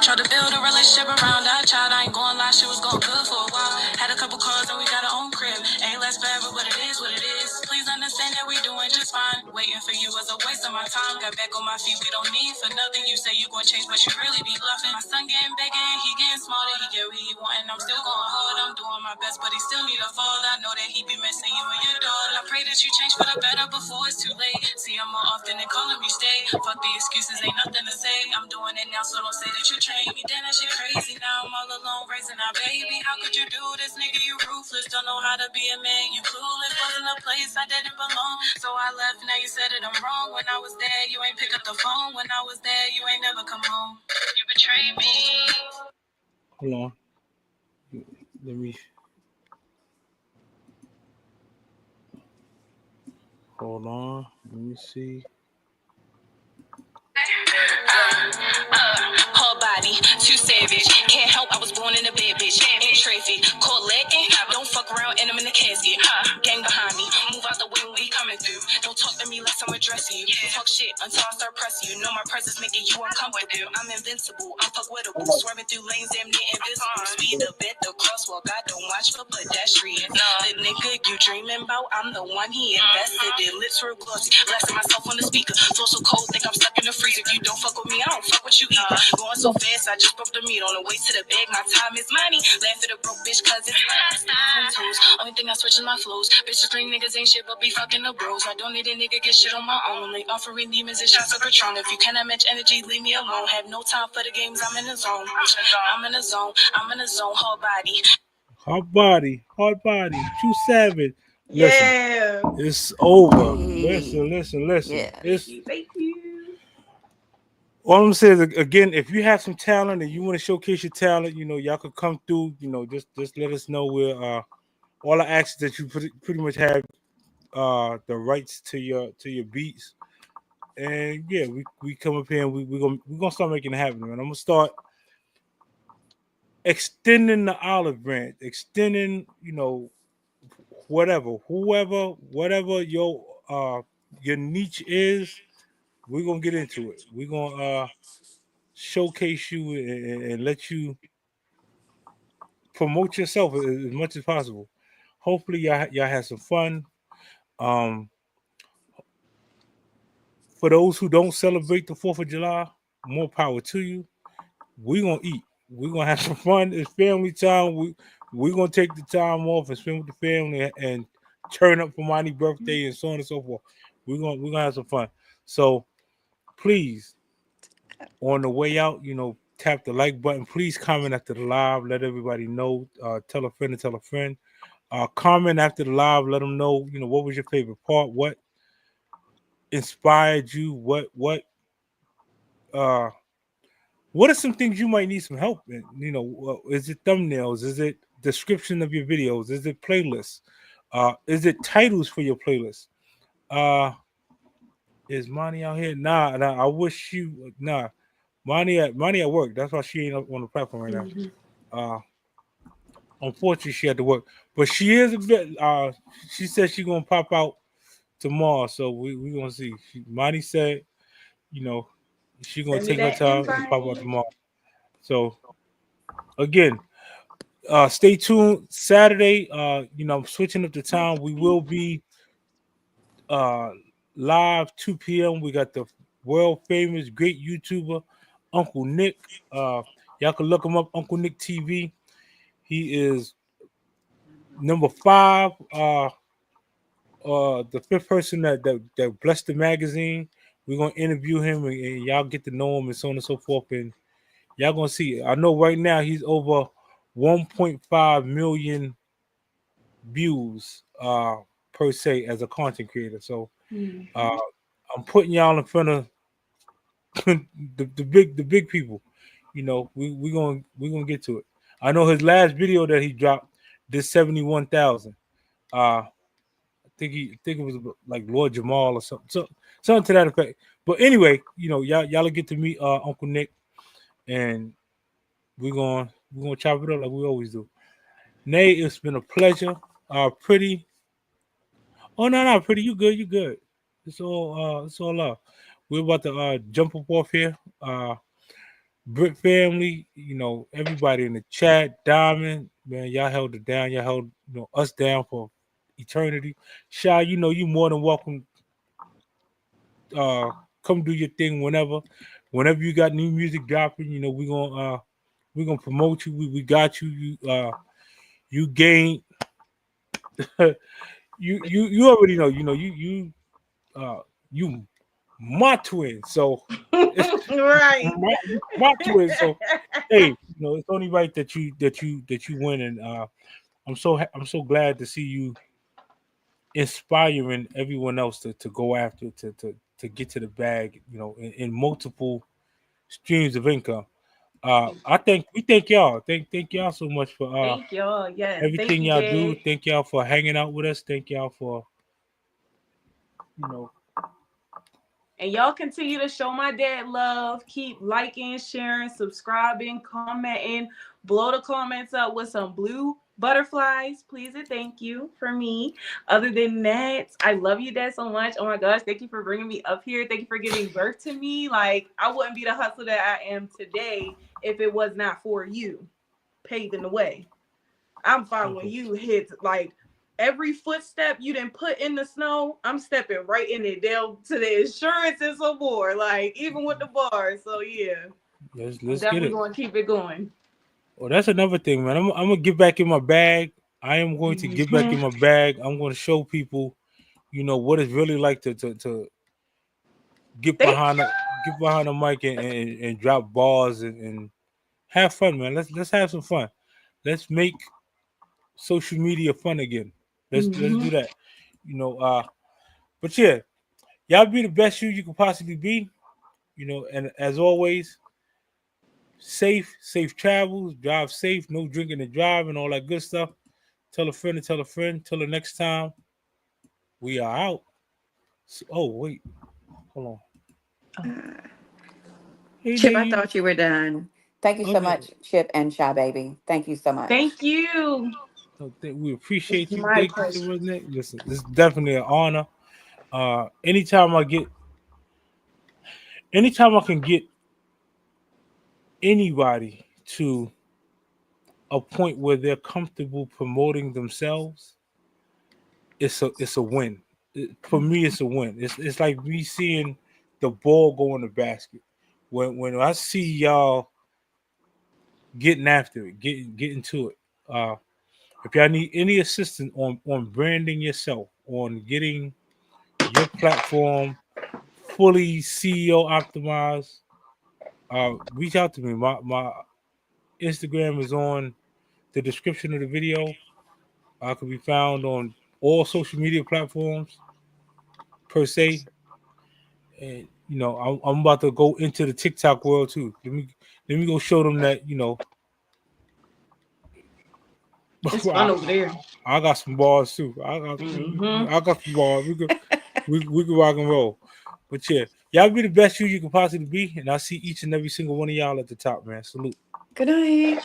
Tried to build a relationship around our child. I ain't gonna lie, she was going good for a while. Had a couple cars and we got our own crib. Ain't last forever, but it is what it is. Please understand that we doing just fine. Waiting for you was a waste of my time. Got back on my feet, we don't need for nothing. You say you gonna change, but you really be bluffing. My son getting bigger and he getting smarter. He get what he want and I'm still going hard. I'm doing my best, but he still need a father. I know that he be missing you and your daughter. I pray that you change for the better before it's too late. See, I'm more often than calling me stay. Fuck the excuses, ain't nothing to say. I'm doing it now, so don't say that you changed me. Then that shit crazy. Now I'm all alone raising our baby. How could you do this, nigga? You ruthless, don't know how to be a man. You clueless, wasn't a place I didn't belong. So I left, now you said it, I'm wrong. When I was there, you ain't pick up the phone. When I was there, you ain't never come home. You betrayed me. Hold on. Let me. Hold on. Let me see. Whole body, too savage. Can't help, I was born in a bad bitch. Ain't traffic, caught lacking. Don't fuck around and I'm in the casket. Gang behind me, move out the way when we coming through. Don't talk to me like I'm addressing you. Talk shit until I start pressing you. Know my presence making you uncomfortable. I'm invincible, I'm fuckwittable. Swerving through lanes, damn near invisible. Speed up at the crosswalk, I don't watch for pedestrians. The nigga you dreaming about, I'm the one he invested in. Lips real glossy, blasting myself on the speaker. Flow so cold, think I'm stuck in the freezer. If you don't fuck with me, I don't fuck with you either. Going so fast, I just broke the meat on the way to the bag. My time is money. Laugh at a broke bitch, cause it's my toes. Only thing I switch is my flows. Bitches think niggas ain't shit, but be fucking the bros. I don't need a nigga, get shit on my own. Only offering demons and shots of Patron. If you cannot match energy, leave me alone. Have no time for the games, I'm in the zone. I'm in the zone, I'm in the zone, whole body. Hard body. True Savage. Listen, Yeah. it's over. Hey. Listen. Yeah. Thank It's you. Thank you. all I'm saying is again, if you have some talent and you want to showcase your talent, y'all could come through. Just let us know where. All I ask is that you pretty much have the rights to your beats, and yeah, we come up here and we gonna start making it happen, man. I'm gonna start extending the olive branch, extending, whatever your niche is, we're gonna get into it. We're gonna showcase you and let you promote yourself as much as possible. Hopefully y'all have some fun. Um, for those who don't celebrate the 4th of July, more power to you. We're gonna eat. We're gonna have some fun. It's family time. We're gonna take the time off and spend with the family and turn up for Monty's birthday and so on and so forth. We're gonna have some fun. So please, on the way out, tap the like button. Please comment after the live. Let everybody know. Tell a friend and tell a friend. Comment after the live. Let them know. What was your favorite part? What inspired you? Uh what are some things you might need some help in? Is it thumbnails? Is it description of your videos? Is it playlists? Is it titles for your playlist? Uh, is Monty out here? Nah. I wish you nah. Monty at work. That's why she ain't up on the platform right now. Mhm. Uh, unfortunately she had to work, but she is a bit. She said she's gonna pop out tomorrow, so we gonna see. Monty said, you know, she gonna Send me take her that time and pop out invite. tomorrow. So again, stay tuned. Saturday, I'm switching up the time. We will be uh live 2 p.m. We got the world famous great YouTuber Uncle Nick. Y'all can look him up, Uncle Nick TV. He is number 5. The fifth person that blessed the magazine. We're gonna interview him and y'all get to know him and so on and so forth. And y'all gonna see. I know right now he's over 1.5 million views per se as a content creator. So uh, Mhm. I'm putting y'all in front of the big people. We gonna get to it. I know his last video that he dropped did 71,000. I think it was like Lord Jamal or something, something to that effect. But anyway, y'all get to meet Uncle Nick, and we're gonna chop it up like we always do. Nay, it's been a pleasure. Pretty. Oh no, pretty. You good? You good? It's all love. We're about to jump up off here. Brick family, everybody in the chat, Diamond, man, y'all held it down. Y'all held us down for eternity. Shy, you more than welcome. Come do your thing whenever. Whenever you got new music dropping, we're gonna promote you. We got you. You gain you already know, uh you my twin. So it's Right. my twin. So hey, it's only right that you win, and I'm so glad to see you inspiring everyone else to go after to get to the bag, in multiple streams of income. We thank y'all. Thank y'all so much for Thank y'all. Yes. Thank everything you, y'all do. Dad. Thank y'all for hanging out with us. Thank y'all for you know And y'all continue to show my dad love. Keep liking, sharing, subscribing, commenting. Blow the comments up with some blue butterflies, please and thank you for me. Other than that, I love you, Dad, so much. Oh my gosh, thank you for bringing me up here. Thank you for giving birth to me. Like, I wouldn't be the hustler that I am today if it was not for you paving the way. I'm following you, hits like every footstep you didn't put in the snow. I'm stepping right in it down to the insurance and some more. Like even with the bars. So yeah, I'm let's get definitely it. going to keep it going. Well, that's another thing, man. I'm gonna get back in my bag. I am going to get back Mhm. in my bag. I'm going to show people, what it's really like to get Thank behind you. the get behind the mic and drop bars and have fun, man. Let's have some fun. Let's make social media fun again. Let's do Mhm. that. But yeah, y'all be the best you can possibly be. And as always, safe travels, drive safe, no drinking and driving, all that good stuff. Tell a friend to tell a friend. Till the next time, we are out. Oh wait, hold on. Hey, Chip, I Nate. thought you were done. Thank you so Okay. much, Chip and Shy Baby. Thank you so much. Thank you. We It's appreciate you. my Thank you so pleasure. much, Nick. Listen, it's definitely an honor. Anytime anytime I can get anybody to a point where they're comfortable promoting themselves, it's a win. For me, it's a win. It's like me seeing the ball go in the basket. When I see y'all getting after it, getting to it. If y'all need any assistance on branding yourself, on getting your platform fully CEO optimized, reach out to me. My Instagram is on the description of the video. I can be found on all social media platforms per se, and I'm about to go into the TikTok world too. Let me go show them that It's fun I, over there. I got some bars too. Hmm. I got some bars. We can rock and roll. But yeah, y'all be the best you can possibly be, and I see each and every single one of y'all at the top, man. Salute. Good night.